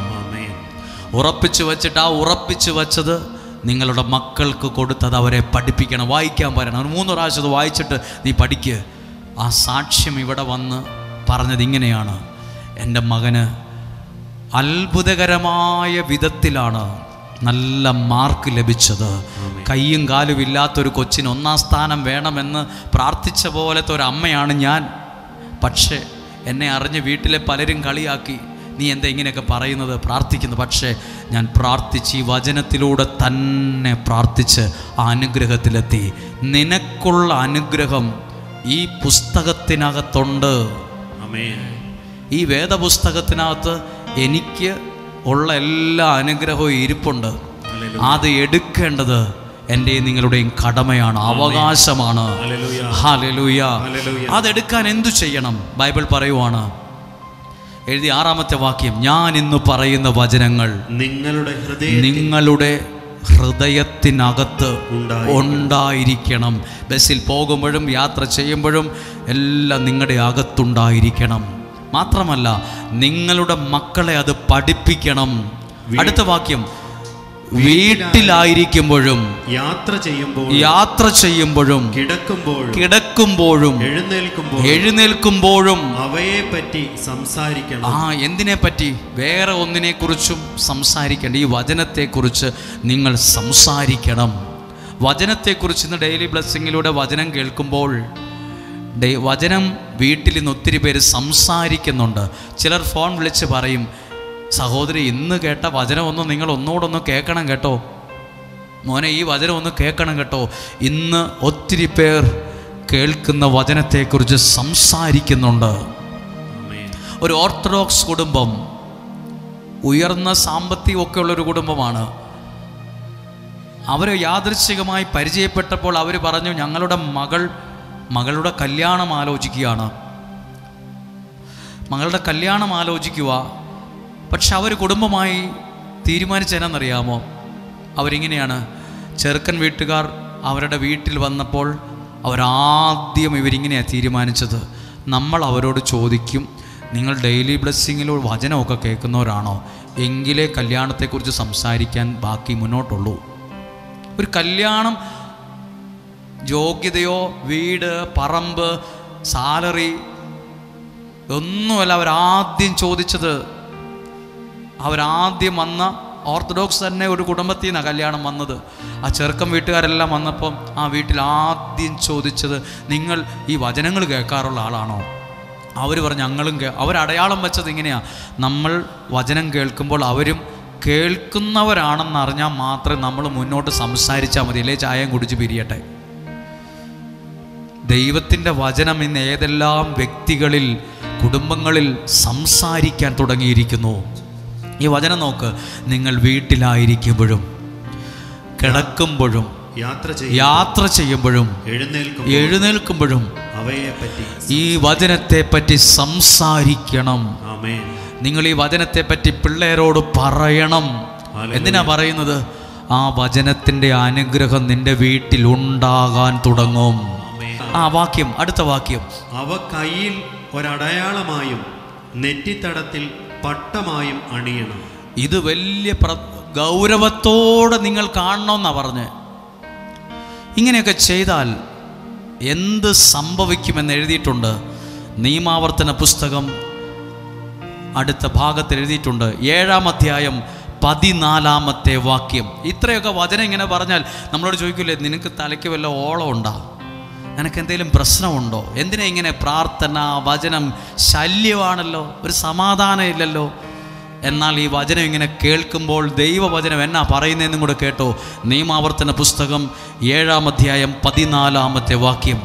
ഉറപ്പിച്ചു വച്ചിട്ട് ആ ഉറപ്പിച്ചു വച്ചത് നിങ്ങളുടെ മക്കൾക്ക് കൊടുത്തത് അവരെ പഠിപ്പിക്കണം, വായിക്കാൻ പറയണം. 3 പ്രാവശ്യം അത് വായിച്ചിട്ട് നീ പഠിക്കുക. ആ സാക്ഷ്യം ഇവിടെ വന്ന് പറഞ്ഞത് ഇങ്ങനെയാണ്: എൻ്റെ മകന് അത്ഭുതകരമായ വിധത്തിലാണ് നല്ല മാർക്ക് ലഭിച്ചത്. കയ്യും കാലും ഇല്ലാത്തൊരു കൊച്ചിന് 1ാം സ്ഥാനം വേണമെന്ന് പ്രാർത്ഥിച്ച പോലത്തെ ഒരു അമ്മയാണ് ഞാൻ. പക്ഷേ എന്നെ അറിഞ്ഞ് വീട്ടിലെ പലരും കളിയാക്കി, നീ എന്താ ഇങ്ങനെയൊക്കെ പറയുന്നത്, പ്രാർത്ഥിക്കുന്നു. പക്ഷേ ഞാൻ പ്രാർത്ഥിച്ച് ഈ വചനത്തിലൂടെ തന്നെ പ്രാർത്ഥിച്ച് ആ അനുഗ്രഹത്തിലെത്തി. നിനക്കുള്ള അനുഗ്രഹം ഈ പുസ്തകത്തിനകത്തുണ്ട്. ഈ വേദപുസ്തകത്തിനകത്ത് എനിക്ക് ഉള്ള എല്ലാ അനുഗ്രഹവും ഇരിപ്പുണ്ട്. അത് എടുക്കേണ്ടത് എൻ്റെയും നിങ്ങളുടെയും കടമയാണ്, അവകാശമാണ്. ഹല്ലേലൂയ. അതെടുക്കാൻ എന്തു ചെയ്യണം? ബൈബിൾ പറയുവാണ്, എഴുതി 6ാമത്തെ വാക്യം, ഞാൻ ഇന്ന് പറയുന്ന വചനങ്ങൾ നിങ്ങളുടെ ഹൃദയത്തിനകത്ത് ഉണ്ടായിരിക്കണം. ബസ്സിൽ പോകുമ്പോഴും യാത്ര ചെയ്യുമ്പോഴും എല്ലാം നിങ്ങളുടെ അകത്തുണ്ടായിരിക്കണം. മാത്രമല്ല നിങ്ങളുടെ മക്കളെ അത് പഠിപ്പിക്കണം. അടുത്ത വാക്യം, വീട്ടിലായിരിക്കുമ്പോഴും യാത്ര ചെയ്യുമ്പോഴും കിടക്കുമ്പോഴും എഴുന്നേൽക്കുമ്പോഴും അവയെ പറ്റി സംസാരിക്കണം. എന്തിനെ പറ്റി? വേറെ ഒന്നിനെ കുറിച്ചും സംസാരിക്കേണ്ട. ഈ വചനത്തെക്കുറിച്ച് നിങ്ങൾ സംസാരിക്കണം. വചനത്തെക്കുറിച്ച് ഇന്ന് ഡെയിലി ബ്ലെസ്സിങ്ങിലൂടെ വചനം കേൾക്കുമ്പോൾ വചനം വീട്ടിൽ നിന്ന് ഒത്തിരി പേര് സംസാരിക്കുന്നുണ്ട്. ചിലർ ഫോൺ വിളിച്ച് പറയും, സഹോദരി ഇന്ന് കേട്ട വചനമൊന്നും നിങ്ങൾ ഒന്നുകൂടൊന്ന് കേൾക്കണം കേട്ടോ, മോനെ ഈ വചനം ഒന്ന് കേൾക്കണം കേട്ടോ. ഇന്ന് ഒത്തിരി പേർ കേൾക്കുന്ന വചനത്തെക്കുറിച്ച് സംസാരിക്കുന്നുണ്ട്. ഒരു ഓർത്തഡോക്സ് കുടുംബം, ഉയർന്ന സാമ്പത്തികമൊക്കെ ഉള്ളൊരു കുടുംബമാണ്. അവരെ യാദൃശ്ചികമായി പരിചയപ്പെട്ടപ്പോൾ അവർ പറഞ്ഞു, ഞങ്ങളുടെ മകളുടെ കല്യാണം ആലോചിക്കുകയാണ്, മകളുടെ കല്യാണം ആലോചിക്കുക. പക്ഷെ അവർ കുടുംബമായി തീരുമാനിച്ചതെന്നറിയാമോ? അവരിങ്ങനെയാണ്, ചെറുക്കൻ വീട്ടുകാർ അവരുടെ വീട്ടിൽ വന്നപ്പോൾ അവരാദ്യം ഇവരിങ്ങനെയാണ് തീരുമാനിച്ചത്. നമ്മൾ അവരോട് ചോദിക്കും, നിങ്ങൾ ഡെയിലി ബ്ലെസ്സിങ്ങിലോ വചനമൊക്കെ കേൾക്കുന്നവരാണോ? എങ്കിലേ കല്യാണത്തെക്കുറിച്ച് സംസാരിക്കാൻ ബാക്കി മുന്നോട്ടുള്ളൂ. ഒരു കല്യാണം യോഗ്യതയോ വീട് പറമ്പ് സാലറി ഒന്നുമല്ല അവരാദ്യം ചോദിച്ചത്. അവരാദ്യം വന്ന ഓർത്തഡോക്സ് തന്നെ ഒരു കുടുംബത്തിൽ നിന്നാണ് കല്യാണം വന്നത്. ആ ചെറുക്കം വീട്ടുകാരെല്ലാം വന്നപ്പം ആ വീട്ടിൽ ആദ്യം ചോദിച്ചത്, നിങ്ങൾ ഈ വചനങ്ങൾ കേൾക്കാറുള്ള ആളാണോ? അവർ പറഞ്ഞു ഞങ്ങളും അവരടയാളം വെച്ചത് ഇങ്ങനെയാണ്, നമ്മൾ വചനം കേൾക്കുമ്പോൾ അവരും കേൾക്കുന്നവരാണെന്ന് അറിഞ്ഞാൽ മാത്രമേ നമ്മൾ മുന്നോട്ട് സംസാരിച്ചാൽ മതി, അല്ലേ ചായയും കുടിച്ച് പിരിയട്ടെ. ദൈവത്തിൻ്റെ വചനം ഇന്ന് ഏതെല്ലാം വ്യക്തികളിൽ കുടുംബങ്ങളിൽ സംസാരിക്കാൻ തുടങ്ങിയിരിക്കുന്നു. ഈ വചനം നോക്ക്, നിങ്ങൾ വീട്ടിലായിരിക്കുമ്പോഴും കിടക്കുമ്പോഴും യാത്ര ചെയ്യുമ്പോഴും എഴുന്നേൽക്കുമ്പോഴും ഈ വചനത്തെ പറ്റി സംസാരിക്കണം. നിങ്ങൾ ഈ വചനത്തെ പറ്റി പിള്ളേരോട് പറയണം. എന്തിനാ പറയുന്നത്? ആ വചനത്തിൻ്റെ അനുഗ്രഹം നിന്റെ വീട്ടിൽ ഉണ്ടാകാൻ തുടങ്ങും. ആ വാക്യം, അടുത്ത വാക്യം, അവ കയ്യിൽ ഒരടയാളമായും നെറ്റിത്തടത്തിൽ പട്ടമായും അണിയണം. ഇത് വലിയ ഗൗരവത്തോടെ നിങ്ങൾ കാണണമെന്നാ പറഞ്ഞ്. ഇങ്ങനെയൊക്കെ ചെയ്താൽ എന്ത് സംഭവിക്കുമെന്ന് എഴുതിയിട്ടുണ്ട്. നിയമാവർത്തന പുസ്തകം അടുത്ത ഭാഗത്ത് എഴുതിയിട്ടുണ്ട്, 7-ാം അധ്യായം 14-ാമത്തെ വാക്യം. ഇത്രയൊക്കെ വചനം ഇങ്ങനെ പറഞ്ഞാൽ നമ്മളോട് ചോദിക്കില്ലേ, നിനക്ക് തലയ്ക്ക് വല്ല ഓളം ഉണ്ടോ? നിനക്ക് എന്തെങ്കിലും പ്രശ്നമുണ്ടോ? എന്തിനാ ഇങ്ങനെ പ്രാർത്ഥന വചനം ശല്യമാണല്ലോ, ഒരു സമാധാനം ഇല്ലല്ലോ. എന്നാൽ ഈ വചനം ഇങ്ങനെ കേൾക്കുമ്പോൾ ദൈവവചനം എന്നാ പറയുന്നതെന്നും കൂടെ കേട്ടോ. നിയമാവർത്തന പുസ്തകം 7-ാം അധ്യായം 14-ാമത്തെ വാക്യം,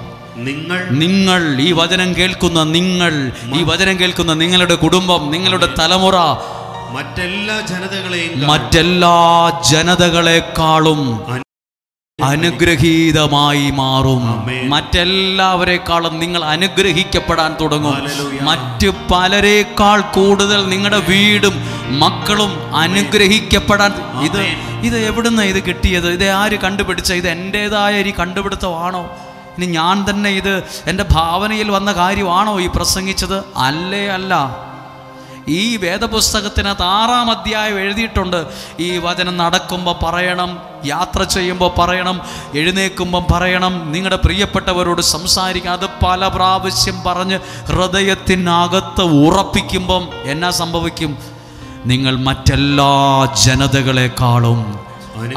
നിങ്ങൾ ഈ വചനം കേൾക്കുന്ന ഈ വചനം കേൾക്കുന്ന നിങ്ങളുടെ കുടുംബം, നിങ്ങളുടെ തലമുറ മറ്റെല്ലാ ജനതകളെക്കാളും അനുഗ്രഹീതമായി മാറും. മറ്റെല്ലാവരെക്കാളും നിങ്ങൾ അനുഗ്രഹിക്കപ്പെടാൻ തുടങ്ങും. മറ്റു പലരെക്കാൾ കൂടുതൽ നിങ്ങളുടെ വീടും മക്കളും അനുഗ്രഹിക്കപ്പെടാൻ. ഇത് എവിടുന്ന ഇത് കിട്ടിയത്? ഇത് ആര് കണ്ടുപിടിച്ച? ഇത് എൻ്റേതായ ഈ കണ്ടുപിടുത്തമാണോ? ഇനി ഞാൻ തന്നെ ഇത് എൻ്റെ ഭാവനയിൽ വന്ന കാര്യമാണോ ഈ പ്രസംഗിച്ചത്? അല്ല. ഈ വേദപുസ്തകത്തിനകത്ത് 6-ാം അധ്യായം എഴുതിയിട്ടുണ്ട്. ഈ വചനം നടക്കുമ്പോൾ പറയണം, യാത്ര ചെയ്യുമ്പോൾ പറയണം, എഴുന്നേൽക്കുമ്പം പറയണം, നിങ്ങളുടെ പ്രിയപ്പെട്ടവരോട് സംസാരിക്കണം. അത് പല പ്രാവശ്യം പറഞ്ഞ് ഹൃദയത്തിനകത്ത് ഉറപ്പിക്കുമ്പം എന്നാ സംഭവിക്കും? നിങ്ങൾ മറ്റെല്ലാ ജനതകളെക്കാളും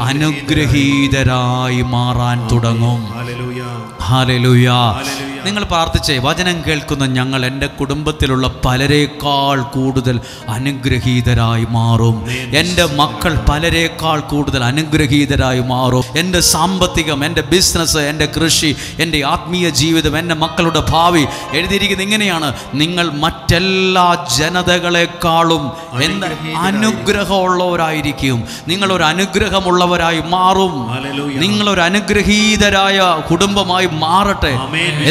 അനുഗ്രഹീതരായി മാറാൻ തുടങ്ങും. ഹല്ലേലൂയ. നിങ്ങൾ പ്രാർത്ഥിച്ചേ, വചനം കേൾക്കുന്ന ഞങ്ങൾ എൻ്റെ കുടുംബത്തിലുള്ള പലരേക്കാൾ കൂടുതൽ അനുഗ്രഹീതരായി മാറും. എൻ്റെ മക്കൾ പലരേക്കാൾ കൂടുതൽ അനുഗ്രഹീതരായി മാറും. എൻ്റെ സാമ്പത്തികം, എൻ്റെ ബിസിനസ്, എൻ്റെ കൃഷി, എൻ്റെ ആത്മീയ ജീവിതം, എൻ്റെ മക്കളുടെ ഭാവി എഴുതിയിരിക്കുന്നത് ഇങ്ങനെയാണ്, നിങ്ങൾ മറ്റെല്ലാ ജനതകളെക്കാളും എന്താ അനുഗ്രഹമുള്ളവരായിരിക്കും. നിങ്ങളൊരു അനുഗ്രഹമുള്ളവരായി മാറും. നിങ്ങളൊരു അനുഗ്രഹീതരായ കുടുംബമായി മാറട്ടെ.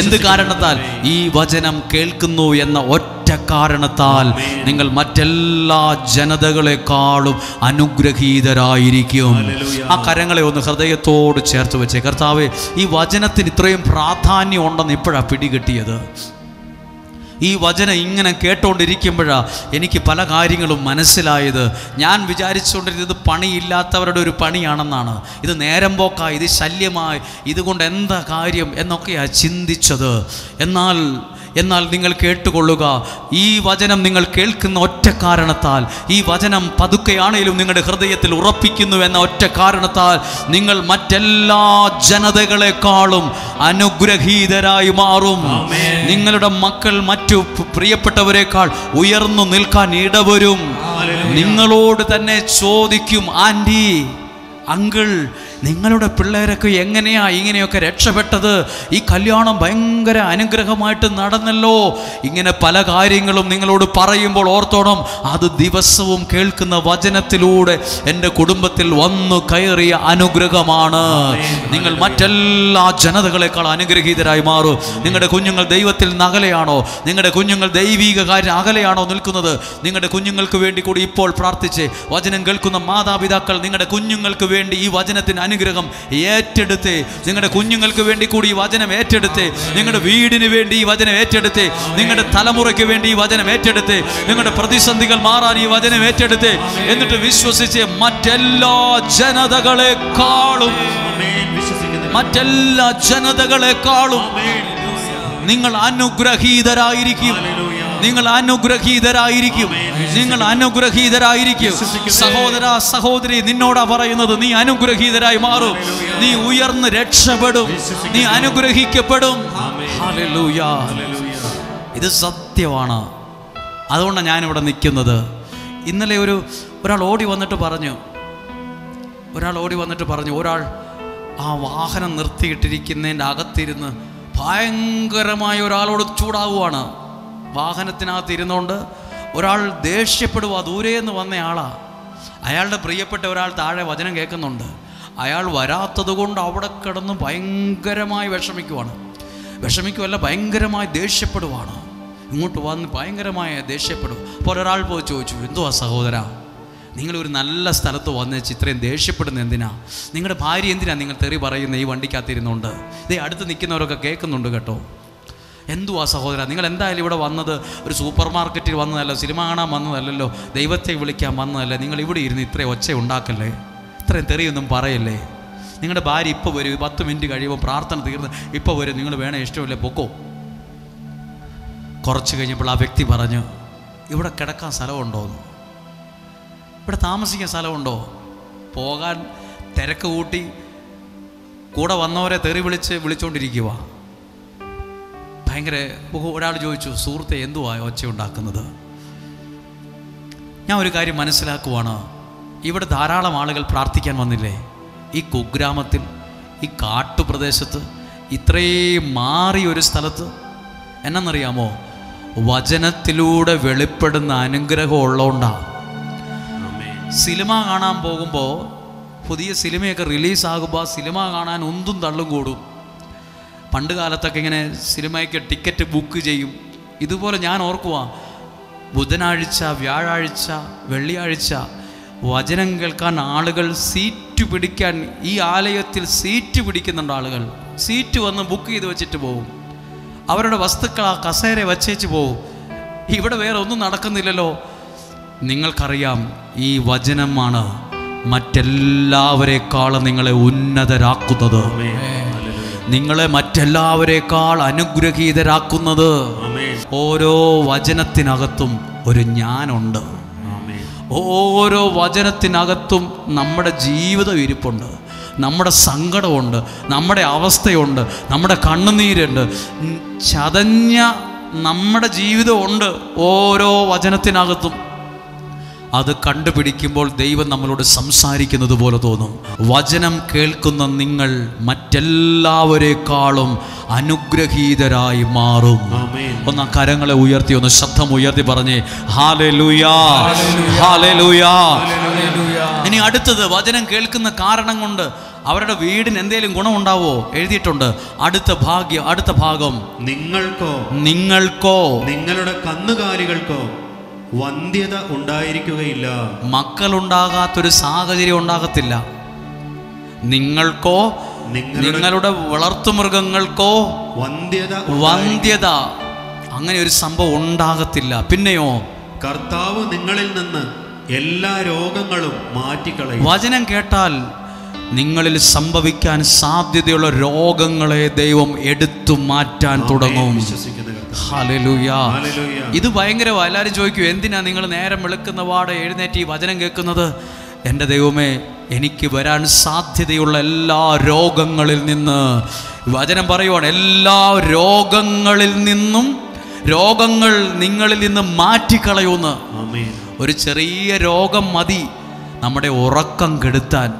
എന്ത് കാരണത്താൽ? ഈ വചനം കേൾക്കുന്നു എന്ന ഒറ്റ കാരണത്താൽ നിങ്ങൾ മറ്റെല്ലാ ജനതകളെക്കാളും അനുഗ്രഹീതരായിരിക്കും. ആ കരങ്ങളെ ഒന്ന് ഹൃദയത്തോട് ചേർത്ത് വെച്ചേ. കർത്താവേ, ഈ വചനത്തിന് ഇത്രയും പ്രാധാന്യം ഉണ്ടെന്ന് ഇപ്പോഴാണ് പിടികിട്ടിയത്. ഈ വചനം ഇങ്ങനെ കേട്ടുകൊണ്ടിരിക്കുമ്പോഴാണ് എനിക്ക് പല കാര്യങ്ങളും മനസ്സിലായത്. ഞാൻ വിചാരിച്ചുകൊണ്ടിരുന്നത് ഇത് പണിയില്ലാത്തവരുടെ ഒരു പണിയാണെന്നാണ്. ഇത് നേരം പോക്കായി, ഇത് ശല്യമായി, ഇതുകൊണ്ട് എന്താ കാര്യം എന്നൊക്കെയാണ് ചിന്തിച്ചത്. എന്നാൽ നിങ്ങൾ കേട്ടുകൊള്ളുക, ഈ വചനം നിങ്ങൾ കേൾക്കുന്ന ഒറ്റ കാരണത്താൽ, ഈ വചനം പതുക്കെയാണേലും നിങ്ങളുടെ ഹൃദയത്തിൽ ഉറപ്പിക്കുന്നു എന്ന ഒറ്റ കാരണത്താൽ നിങ്ങൾ മറ്റെല്ലാ ജനതകളെക്കാളും അനുഗ്രഹീതരായി മാറും. നിങ്ങളുടെ മക്കൾ മറ്റു പ്രിയപ്പെട്ടവരെക്കാൾ ഉയർന്നു നിൽക്കാൻ ഇടവരും. നിങ്ങളോട് തന്നെ ചോദിക്കും, ആൻറ്റി, അങ്കിൾ, നിങ്ങളുടെ പിള്ളേരൊക്കെ എങ്ങനെയാ ഇങ്ങനെയൊക്കെ രക്ഷപ്പെട്ടത്? ഈ കല്യാണം ഭയങ്കര അനുഗ്രഹമായിട്ട് നടന്നല്ലോ. ഇങ്ങനെ പല കാര്യങ്ങളും നിങ്ങളോട് പറയുമ്പോൾ ഓർത്തോണം, അത് ദിവസവും കേൾക്കുന്ന വചനത്തിലൂടെ എൻ്റെ കുടുംബത്തിൽ വന്നു കയറിയ അനുഗ്രഹമാണ്. നിങ്ങൾ മറ്റെല്ലാ ജനതകളെക്കാൾ അനുഗ്രഹീതരായി മാറും. നിങ്ങളുടെ കുഞ്ഞുങ്ങൾ ദൈവത്തിൽ നിന്ന് അകലെയാണോ? നിങ്ങളുടെ കുഞ്ഞുങ്ങൾ ദൈവിക കാര്യം അകലെയാണോ നിൽക്കുന്നത്? നിങ്ങളുടെ കുഞ്ഞുങ്ങൾക്ക് വേണ്ടി കൂടി ഇപ്പോൾ പ്രാർത്ഥിച്ച് വചനം കേൾക്കുന്ന മാതാപിതാക്കൾ നിങ്ങളുടെ കുഞ്ഞുങ്ങൾക്ക് വേണ്ടി ഈ വചനത്തിന് അനുഗ്രഹം ഏറ്റെടുത്ത്, നിങ്ങളുടെ കുഞ്ഞുങ്ങൾക്ക് വേണ്ടി കൂടി ഈ വചനം ഏറ്റെടുത്ത്, നിങ്ങളുടെ വീടിന് വേണ്ടി ഈ വചനം ഏറ്റെടുത്ത്, നിങ്ങളുടെ തലമുറയ്ക്ക് വേണ്ടി ഈ വചനം ഏറ്റെടുത്ത്, നിങ്ങളുടെ പ്രതിസന്ധികൾ മാറാൻ ഈ വചനം ഏറ്റെടുത്ത്, എന്നിട്ട് വിശ്വസിച്ച് മറ്റെല്ലാ ജനതകളെക്കാളും നിങ്ങൾ അനുഗ്രഹീതരായിരിക്കും. നിങ്ങൾ അനുഗ്രഹീതരായിരിക്കും. നിങ്ങൾ അനുഗ്രഹീതരായിരിക്കും. സഹോദര സഹോദരി, നിന്നോടാ പറയുന്നത്, നീ അനുഗ്രഹീതരായി മാറും. നീ ഉയർന്ന് രക്ഷപ്പെടും. നീ അനുഗ്രഹിക്കപ്പെടും. ഹല്ലേലൂയ. ഇത് സത്യമാണ്. അതുകൊണ്ടാണ് ഞാനിവിടെ നിൽക്കുന്നത്. ഇന്നലെ ഒരാൾ ഓടി വന്നിട്ട് പറഞ്ഞു, ഒരാൾ ആ വാഹനം നിർത്തിയിട്ടിരിക്കുന്നതിൻ്റെ അകത്തിരുന്ന് ഭയങ്കരമായ ഒരാളോട് ചൂടാവുകയാണ്. വാഹനത്തിനകത്ത് ഇരുന്നുകൊണ്ട് ഒരാൾ ദേഷ്യപ്പെടുക. ദൂരേന്ന് വന്ന ആളാ. അയാളുടെ പ്രിയപ്പെട്ട ഒരാൾ താഴെ വചനം കേൾക്കുന്നുണ്ട്. അയാൾ വരാത്തത് കൊണ്ട് അവിടെ കിടന്ന് ഭയങ്കരമായി വിഷമിക്കുമല്ല, ഭയങ്കരമായി ദേഷ്യപ്പെടുവാണ്. ഇങ്ങോട്ട് വന്ന് ഭയങ്കരമായ ദേഷ്യപ്പെടും. അപ്പോൾ ഒരാൾ പോയി ചോദിച്ചു, എന്തുവാ സഹോദര, നിങ്ങളൊരു നല്ല സ്ഥലത്ത് വന്നേച്ച് ഇത്രയും ദേഷ്യപ്പെടുന്ന എന്തിനാ? നിങ്ങളുടെ ഭാര്യ എന്തിനാ നിങ്ങൾ തെറി പറയുന്ന ഈ വണ്ടിക്കകത്തിരുന്നുണ്ട്? ഇതേ അടുത്ത് നിൽക്കുന്നവരൊക്കെ കേൾക്കുന്നുണ്ട് കേട്ടോ. എന്തുവാ സഹോദര, നിങ്ങൾ എന്തായാലും ഇവിടെ വന്നത് ഒരു സൂപ്പർ മാർക്കറ്റിൽ വന്നതല്ലോ, സിനിമ കാണാൻ വന്നതല്ലല്ലോ, ദൈവത്തെ വിളിക്കാൻ വന്നതല്ലേ. നിങ്ങൾ ഇവിടെ ഇരുന്ന് ഇത്രയും ഒച്ച ഉണ്ടാക്കല്ലേ, ഇത്രയും തെറിയൊന്നും പറയല്ലേ. നിങ്ങളുടെ ഭാര്യ ഇപ്പോൾ വരും, 10 മിനിറ്റ് കഴിയുമ്പോൾ പ്രാർത്ഥന തീർന്ന് ഇപ്പോൾ വരും, നിങ്ങൾ വേണേ ഇഷ്ടമില്ലേ പൊക്കോ. കുറച്ച് കഴിഞ്ഞപ്പോൾ ആ വ്യക്തി പറഞ്ഞു, ഇവിടെ കിടക്കാൻ സ്ഥലമുണ്ടോയെന്ന്, ഇവിടെ താമസിക്കാൻ സ്ഥലമുണ്ടോ? പോകാൻ തിരക്ക് കൂട്ടി കൂടെ വന്നവരെ തെറി വിളിച്ചുകൊണ്ടിരിക്കുക. ഭയങ്കര. ഒരാൾ ചോദിച്ചു, സുഹൃത്തെ എന്തുവാ ഒച്ച ഉണ്ടാക്കുന്നത്? ഞാൻ ഒരു കാര്യം മനസ്സിലാക്കുവാണ്, ഇവിടെ ധാരാളം ആളുകൾ പ്രാർത്ഥിക്കാൻ വന്നില്ലേ? ഈ കുഗ്രാമത്തിൽ, ഈ കാട്ടുപ്രദേശത്ത്, ഇത്രയും മാറിയൊരു സ്ഥലത്ത്. എന്നറിയാമോ? വചനത്തിലൂടെ വെളിപ്പെടുന്ന അനുഗ്രഹം ഉള്ളതുകൊണ്ടാണ്. സിനിമ കാണാൻ പോകുമ്പോൾ, പുതിയ സിനിമയൊക്കെ റിലീസാകുമ്പോൾ ആ സിനിമ കാണാൻ ഉന്തും തള്ളും കൂടും. പണ്ട് കാലത്തൊക്കെ ഇങ്ങനെ സിനിമയ്ക്ക് ടിക്കറ്റ് ബുക്ക് ചെയ്യും. ഇതുപോലെ ഞാൻ ഓർക്കുക, ബുധനാഴ്ച, വ്യാഴാഴ്ച, വെള്ളിയാഴ്ച വചനം കേൾക്കാൻ ആളുകൾ സീറ്റ് പിടിക്കാൻ, ഈ ആലയത്തിൽ സീറ്റ് പിടിക്കുന്നുണ്ട് ആളുകൾ. സീറ്റ് വന്ന് ബുക്ക് ചെയ്ത് വെച്ചിട്ട് പോകും. അവരുടെ വസ്തുക്കൾ ആ കസേര വച്ചേച്ച് പോകും. ഇവിടെ വേറെ ഒന്നും നടക്കുന്നില്ലല്ലോ. നിങ്ങൾക്കറിയാം, ഈ വചനമാണ് മറ്റെല്ലാവരെക്കാളും നിങ്ങളെ ഉന്നതരാക്കുന്നത്, നിങ്ങളെ മറ്റെല്ലാവരെക്കാൾ അനുഗ്രഹീതരാക്കുന്നത്. ഓരോ വചനത്തിനകത്തും ഒരു ഞാനുണ്ട്. ഓരോ വചനത്തിനകത്തും നമ്മുടെ ജീവിതം ഇരിപ്പുണ്ട്, നമ്മുടെ സങ്കടമുണ്ട്, നമ്മുടെ അവസ്ഥയുണ്ട്, നമ്മുടെ കണ്ണുനീരുണ്ട്, ചതഞ്ഞ നമ്മുടെ ജീവിതമുണ്ട് ഓരോ വചനത്തിനകത്തും. അത് കണ്ടുപിടിക്കുമ്പോൾ ദൈവം നമ്മളോട് സംസാരിക്കുന്നത് പോലെ തോന്നും. വചനം കേൾക്കുന്ന നിങ്ങൾ മറ്റെല്ലാവരെക്കാളും അനുഗ്രഹീതരായി മാറും. ഒന്ന് കരങ്ങളെ ഉയർത്തി, ഒന്ന് ശബ്ദം ഉയർത്തി പറഞ്ഞേ ഹല്ലേലൂയാ, ഹല്ലേലൂയാ. ഇനി അടുത്തത്, വചനം കേൾക്കുന്ന കാരണം കൊണ്ട് അവരുടെ വീടിന് എന്തെങ്കിലും ഗുണമുണ്ടാവോ? എഴുതിയിട്ടുണ്ട്. അടുത്ത ഭാഗം, നിങ്ങൾക്കോ നിങ്ങളുടെ കന്നുകാലികൾക്കോ വന്ധ്യത ഉണ്ടായിരിക്കുകയില്ല. മക്കളുണ്ടാകാത്തൊരു സാഹചര്യം ഉണ്ടാകത്തില്ല. നിങ്ങൾക്കോ നിങ്ങളുടെ വളർത്തുമൃഗങ്ങൾക്കോ വന്ധ്യത അങ്ങനെ ഒരു സംഭവം ഉണ്ടാകത്തില്ല. പിന്നെയോ, കർത്താവ് നിങ്ങളിൽ നിന്ന് എല്ലാ രോഗങ്ങളും മാറ്റിക്കളയും. വചനം കേട്ടാൽ നിങ്ങളിൽ സംഭവിക്കാൻ സാധ്യതയുള്ള രോഗങ്ങളെ ദൈവം എടുത്തു മാറ്റാൻ തുടങ്ങും. ഹല്ലേലൂയ. ഇത് ഭയങ്കരമാണ്. എല്ലാവരും ചോദിക്കും, എന്തിനാ നിങ്ങൾ നേരം വെളുക്കുന്ന പാടെ എഴുന്നേറ്റ് ഈ വചനം കേൾക്കുന്നത്? എൻ്റെ ദൈവമേ, എനിക്ക് വരാൻ സാധ്യതയുള്ള എല്ലാ രോഗങ്ങളിൽ നിന്ന്, വചനം പറയുവാണ്, എല്ലാ രോഗങ്ങളിൽ നിന്നും രോഗങ്ങൾ നിങ്ങളിൽ നിന്ന് മാറ്റിക്കളയുമെന്ന്. ഒരു ചെറിയ രോഗം മതി നമ്മുടെ ഉറക്കം കെടുത്താൻ.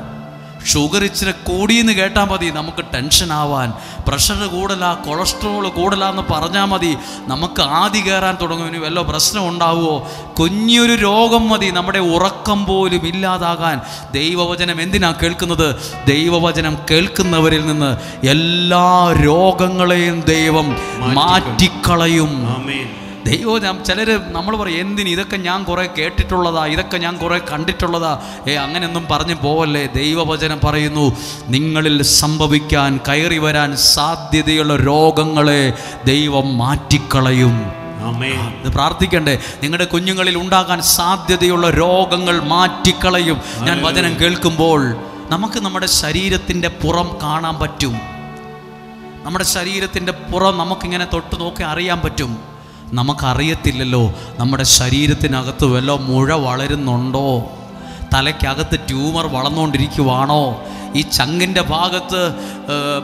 ഷുഗർ ഇച്ചിരി കൂടിയെന്ന് കേട്ടാൽ മതി നമുക്ക് ടെൻഷൻ ആവാൻ. പ്രഷർ കൂടല, കൊളസ്ട്രോൾ കൂടലാന്ന് പറഞ്ഞാൽ മതി നമുക്ക് ആദി കയറാൻ തുടങ്ങും. ഇനി വല്ല പ്രശ്നം ഉണ്ടാവുമോ? കുഞ്ഞൊരു രോഗം മതി നമ്മുടെ ഉറക്കം പോലും ഇല്ലാതാകാൻ. ദൈവവചനം എന്തിനാ കേൾക്കുന്നത്? ദൈവവചനം കേൾക്കുന്നവരിൽ നിന്ന് എല്ലാ രോഗങ്ങളെയും ദൈവം മാറ്റിക്കളയും. ദൈവം ചിലർ നമ്മൾ പറയും എന്തിന്, ഇതൊക്കെ ഞാൻ കുറേ കേട്ടിട്ടുള്ളതാ, ഇതൊക്കെ ഞാൻ കുറേ കണ്ടിട്ടുള്ളതാ. അങ്ങനെയൊന്നും പറഞ്ഞു പോവല്ലേ. ദൈവവചനം പറയുന്നു, നിങ്ങളിൽ സംഭവിക്കാൻ കയറി വരാൻ സാധ്യതയുള്ള രോഗങ്ങളെ ദൈവം മാറ്റിക്കളയും. ഇത് പ്രാർത്ഥിക്കണ്ടേ? നിങ്ങളുടെ കുഞ്ഞുങ്ങളിൽ ഉണ്ടാകാൻ സാധ്യതയുള്ള രോഗങ്ങൾ മാറ്റിക്കളയും. ഞാൻ വചനം കേൾക്കുമ്പോൾ നമുക്ക് നമ്മുടെ ശരീരത്തിൻ്റെ പുറം കാണാൻ പറ്റും. നമ്മുടെ ശരീരത്തിൻ്റെ പുറം നമുക്കിങ്ങനെ തൊട്ട് നോക്കി അറിയാൻ പറ്റും. നമുക്കറിയത്തില്ലല്ലോ നമ്മുടെ ശരീരത്തിനകത്ത് വല്ല മുഴ വളരുന്നുണ്ടോ, തലയ്ക്കകത്ത് ട്യൂമർ വളർന്നുകൊണ്ടിരിക്കുവാണോ, ഈ ചങ്ങിൻ്റെ ഭാഗത്ത്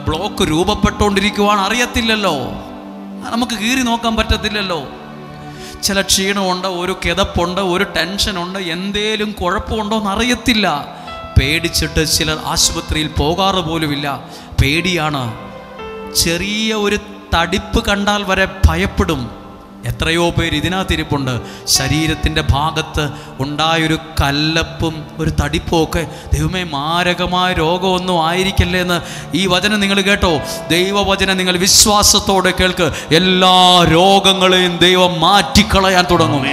ബ്ലോക്ക് രൂപപ്പെട്ടുകൊണ്ടിരിക്കുവാണോ, അറിയത്തില്ലല്ലോ. നമുക്ക് കീറി നോക്കാൻ പറ്റത്തില്ലല്ലോ. ചില ക്ഷീണമുണ്ട്, ഒരു കിതപ്പുണ്ട്, ഒരു ടെൻഷനുണ്ട്, എന്തേലും കുഴപ്പമുണ്ടോ എന്നറിയത്തില്ല. പേടിച്ചിട്ട് ചിലർ ആശുപത്രിയിൽ പോകാറ് പോലുമില്ല. പേടിയാണ്. ചെറിയ ഒരു തടിപ്പ് കണ്ടാൽ വരെ ഭയപ്പെടും. എത്രയോ പേര് ഇതിനകത്തിരിപ്പുണ്ട്. ശരീരത്തിൻ്റെ ഭാഗത്ത് ഉണ്ടായൊരു കല്ലപ്പും ഒരു തടിപ്പും ഒക്കെ, ദൈവമേ മാരകമായ രോഗമൊന്നും ആയിരിക്കല്ലേ എന്ന് ഈ വചനം നിങ്ങൾ കേട്ടോ. ദൈവവചനം നിങ്ങൾ വിശ്വാസത്തോടെ കേൾക്ക്. എല്ലാ രോഗങ്ങളെയും ദൈവം മാറ്റിക്കളയാൻ തുടങ്ങും.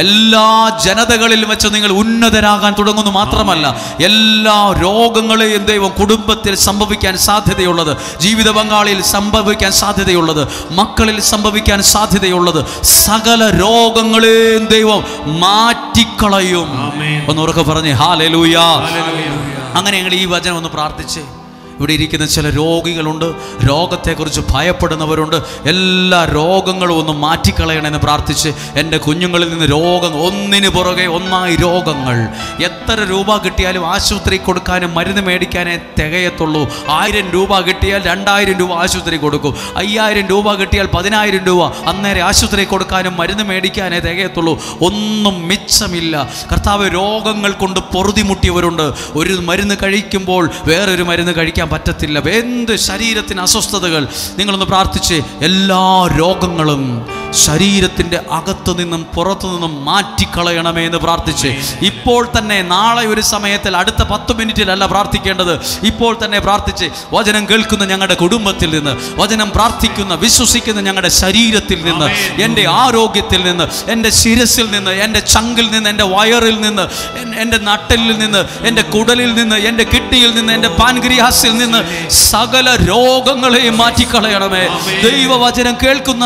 എല്ലാ ജനതകളിൽ വെച്ച് നിങ്ങൾ ഉന്നതരാകാൻ തുടങ്ങുന്നു. മാത്രമല്ല എല്ലാ രോഗങ്ങളെയും ദൈവം കുടുംബത്തിൽ സംഭവിക്കാൻ സാധ്യതയുള്ളത്, ജീവിത പങ്കാളിയിൽ സംഭവിക്കാൻ സാധ്യതയുള്ളത്, മക്കളിൽ സംഭവിക്കാൻ സാധ്യതയുള്ളത്, സകല രോഗങ്ങളെയും ദൈവം മാറ്റിക്കളയും. ഒന്ന് ഉറക്കെ പറഞ്ഞേ ഹല്ലേലൂയ. അങ്ങനെ ഞങ്ങൾ ഈ വചനം ഒന്ന് പ്രാർത്ഥിച്ചേ. ഇവിടെ ഇരിക്കുന്ന ചില രോഗികളുണ്ട്, രോഗത്തെക്കുറിച്ച് ഭയപ്പെടുന്നവരുണ്ട്. എല്ലാ രോഗങ്ങളും ഒന്ന് മാറ്റിക്കളയണമെന്ന് പ്രാർത്ഥിച്ച് എൻ്റെ കുഞ്ഞുങ്ങളിൽ നിന്ന് രോഗം ഒന്നിന് പുറകെ ഒന്നായി രോഗങ്ങൾ. എത്ര രൂപ കിട്ടിയാലും ആശുപത്രി കൊടുക്കാനും മരുന്ന് മേടിക്കാനേ തികയത്തുള്ളൂ. 1000 രൂപ കിട്ടിയാൽ 2000 രൂപ ആശുപത്രി കൊടുക്കും. 5000 രൂപ കിട്ടിയാൽ 10000 രൂപ അന്നേരം ആശുപത്രി കൊടുക്കാനും മരുന്ന് മേടിക്കാനേ തികയത്തുള്ളൂ. ഒന്നും മിച്ചമില്ല. കർത്താവ്, രോഗങ്ങൾ കൊണ്ട് പൊറുതിമുട്ടിയവരുണ്ട്. ഒരു മരുന്ന് കഴിക്കുമ്പോൾ വേറൊരു മരുന്ന് കഴിക്കാൻ പറ്റത്തില്ല. എന്ത് ശരീരത്തിന് അസ്വസ്ഥതകൾ. നിങ്ങളൊന്ന് പ്രാർത്ഥിച്ച് എല്ലാ രോഗങ്ങളും ശരീരത്തിൻ്റെ അകത്തു നിന്നും പുറത്തു നിന്നും മാറ്റിക്കളയണമേ എന്ന് പ്രാർത്ഥിച്ച് ഇപ്പോൾ തന്നെ, നാളെ ഒരു സമയത്തിൽ, അടുത്ത 10 മിനിറ്റിലല്ല പ്രാർത്ഥിക്കേണ്ടത്, ഇപ്പോൾ തന്നെ പ്രാർത്ഥിച്ച് വചനം കേൾക്കുന്ന ഞങ്ങളുടെ കുടുംബത്തിൽ നിന്ന്, വചനം പ്രാർത്ഥിക്കുന്ന വിശ്വസിക്കുന്ന ഞങ്ങളുടെ ശരീരത്തിൽ നിന്ന്, എൻ്റെ ആരോഗ്യത്തിൽ നിന്ന്, എൻ്റെ ശിരസിൽ നിന്ന്, എൻ്റെ ചങ്കിൽ നിന്ന്, എൻ്റെ വയറിൽ നിന്ന്, എൻ്റെ നട്ടലിൽ നിന്ന്, എൻ്റെ കുടലിൽ നിന്ന്, എൻ്റെ കിഡ്നിയിൽ നിന്ന്, എൻ്റെ പാൻക്രിയാസിൽ നിന്ന് സകല രോഗങ്ങളെയും മാറ്റിക്കളയണമേ. ദൈവവചനം കേൾക്കുന്ന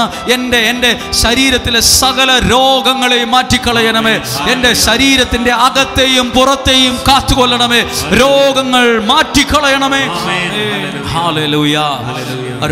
എൻ്റെ ശരീരത്തിലെ സകല രോഗങ്ങളെയും മാറ്റിക്കളയണമേ. എൻ്റെ ശരീരത്തിൻ്റെ അകത്തെയും പുറത്തെയും കാത്തുകൊള്ളണമേ. രോഗങ്ങൾ മാറ്റിക്കളയണമേ. ഹല്ലേലൂയ.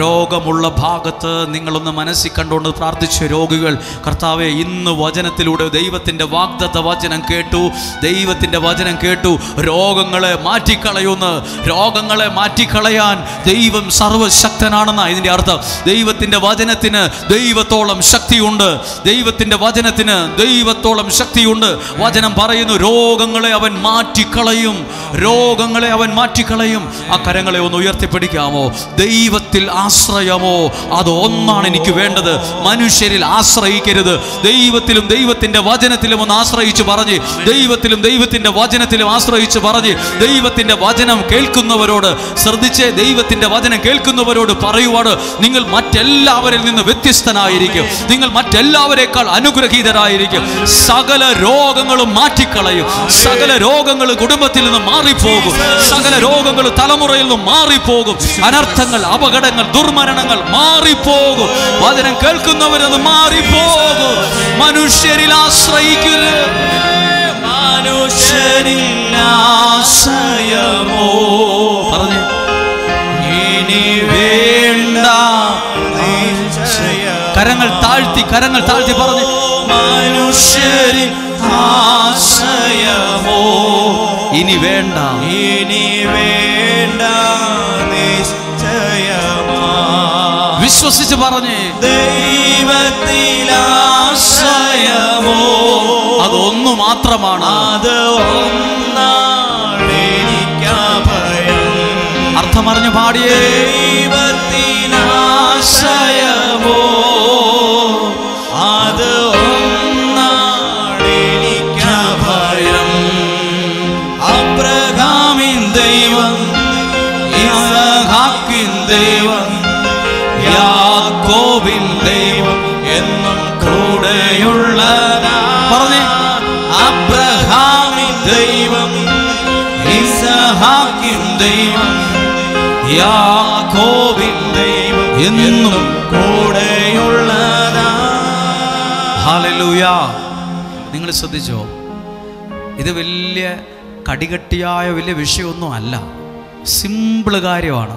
രോഗമുള്ള ഭാഗത്ത് നിങ്ങളൊന്ന് മനസ്സിൽ കണ്ടുകൊണ്ട് പ്രാർത്ഥിച്ച രോഗികൾ, കർത്താവെ, ഇന്ന് വചനത്തിലൂടെ ദൈവത്തിൻ്റെ വാഗ്ദത്ത വചനം കേട്ടു, ദൈവത്തിൻ്റെ വചനം കേട്ടു. രോഗങ്ങളെ മാറ്റിക്കളയുന്നു. രോഗങ്ങളെ മാറ്റിക്കളയാൻ ദൈവം സർവശക്തനാണെന്നാണ് ഇതിൻ്റെ അർത്ഥം. ദൈവത്തിൻ്റെ വചനത്തിന് ദൈവത്തോളം ശക്തിയുണ്ട്. ദൈവത്തിൻ്റെ വചനത്തിന് ദൈവത്തോളം ശക്തിയുണ്ട്. വചനം പറയുന്നു, രോഗങ്ങളെ അവൻ മാറ്റിക്കളയും. രോഗങ്ങളെ അവൻ മാറ്റിക്കളയും. ആ കരങ്ങളെ ഒന്ന് ഉയർത്തിപ്പിടിക്കാമോ? ദൈവത്തിൽ ആശ്രയമോ, അത് ഒന്നാണ് എനിക്ക് വേണ്ടത്. മനുഷ്യരിൽ ആശ്രയിക്കരുത്. ദൈവത്തിലും ദൈവത്തിൻ്റെ വചനത്തിലും ഒന്ന് ആശ്രയിച്ച് പറഞ്ഞ്, ദൈവത്തിലും ദൈവത്തിൻ്റെ വചനത്തിലും ആശ്രയിച്ച് പറഞ്ഞ്, ദൈവത്തിൻ്റെ വചനം കേൾക്കുന്നവരോട് ശ്രദ്ധിച്ച്, ദൈവത്തിൻ്റെ വചനം കേൾക്കുന്നവരോട് പറയുവാണ്, നിങ്ങൾ മറ്റെല്ലാവരിൽ നിന്ന് വ്യത്യസ്തനായിരിക്കും. നിങ്ങൾ മറ്റെല്ലാവരേക്കാൾ അനുഗ്രഹീതരായിരിക്കും. സകല രോഗങ്ങളും മാറ്റിക്കളയും. സകല രോഗങ്ങൾ കുടുംബത്തിൽ നിന്ന് മാറിപ്പോകും. സകല രോഗങ്ങൾ തലമുറയിൽ നിന്ന് മാറിപ്പോകും. അനർത്ഥങ്ങൾ, അപകടങ്ങൾ, ദുർമരണങ്ങൾ മാറിപ്പോകും. വചനം കേൾക്കുന്നവരത് മാറിപ്പോകും. മനുഷ്യരിൽ ആശ്രയിക്കരുത്. മനുഷ്യരിൽ ആശ്രയമോ, പറഞ്ഞു, ഇനി വേണ്ട. കരങ്ങൾ താഴ്ത്തി പറഞ്ഞു, മനുഷ്യരിൽ ആശ്രയമോ, ഇനി വേണ്ട, ഇനി വേണ്ട, നിശ്ചയമാ. വിശ്വസിച്ച് പറഞ്ഞേ, ദൈവത്തിൽ ആശ്രയമോ, അതൊന്നു മാത്രമാണ്. അത് ഒന്നാണ് എനിക്കാ പറഞ്ഞു പാടിയേ. ദൈവത്തിനാശ്രയമോ അത് ഒന്നാണെനിക്കഭയം. അബ്രഹാമിൻ ദൈവം, ഇസഹാക്കിൻ ദൈവം, യാക്കോബിൻ ദൈവം എന്നും കൂടെയുള്ളതാ. പറഞ്ഞേ. അബ്രഹാമിൻ ദൈവം, ഇസഹാക്കിൻ ദൈവം, യാക്കോബിൻ ദൈവം എന്നും കൂടെയുള്ളതാ. ഹല്ലേലൂയ. നിങ്ങൾ ശ്രദ്ധിച്ചോ? ഇത് വലിയ കടികട്ടിയായ വലിയ വിഷയമൊന്നും അല്ല. സിമ്പിള് കാര്യമാണ്.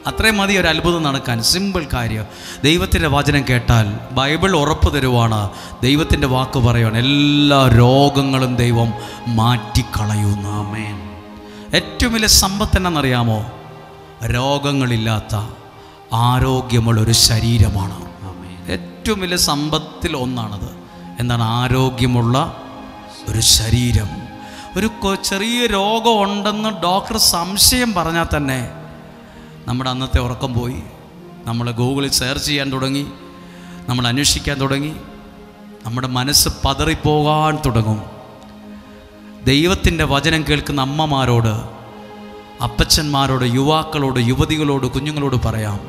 അത്രയും മതി ഒരു അത്ഭുതം നടക്കാൻ. സിമ്പിൾ കാര്യം. ദൈവത്തിൻ്റെ വചനം കേട്ടാൽ ബൈബിൾ ഉറപ്പ് തരുവാണ്. ദൈവത്തിൻ്റെ വാക്ക് പറയുവാണ്, എല്ലാ രോഗങ്ങളും ദൈവം മാറ്റിക്കളയുന്നു. ആമേൻ. ഏറ്റവും വലിയ സമ്പത്ത് എന്നാണെന്നറിയാമോ? രോഗങ്ങളില്ലാത്ത ആരോഗ്യമുള്ളൊരു ശരീരമാണ്. ഏറ്റവും വലിയ സമ്പത്തിൽ ഒന്നാണത്. എന്താണ്? ആരോഗ്യമുള്ള ഒരു ശരീരം. ഒരു ചെറിയ രോഗം ഉണ്ടെന്ന് ഡോക്ടർ സംശയം പറഞ്ഞാൽ തന്നെ നമ്മുടെ അന്നത്തെ ഉറക്കം പോയി. നമ്മൾ ഗൂഗിളിൽ സെർച്ച് ചെയ്യാൻ തുടങ്ങി, നമ്മൾ അന്വേഷിക്കാൻ തുടങ്ങി, നമ്മുടെ മനസ്സ് പതറിപ്പോകാൻ തുടങ്ങും. ദൈവത്തിൻ്റെ വചനം കേൾക്കുന്ന അമ്മമാരോട്, അപ്പച്ചന്മാരോട്, യുവാക്കളോട്, യുവതികളോട്, കുഞ്ഞുങ്ങളോട് പറയാം,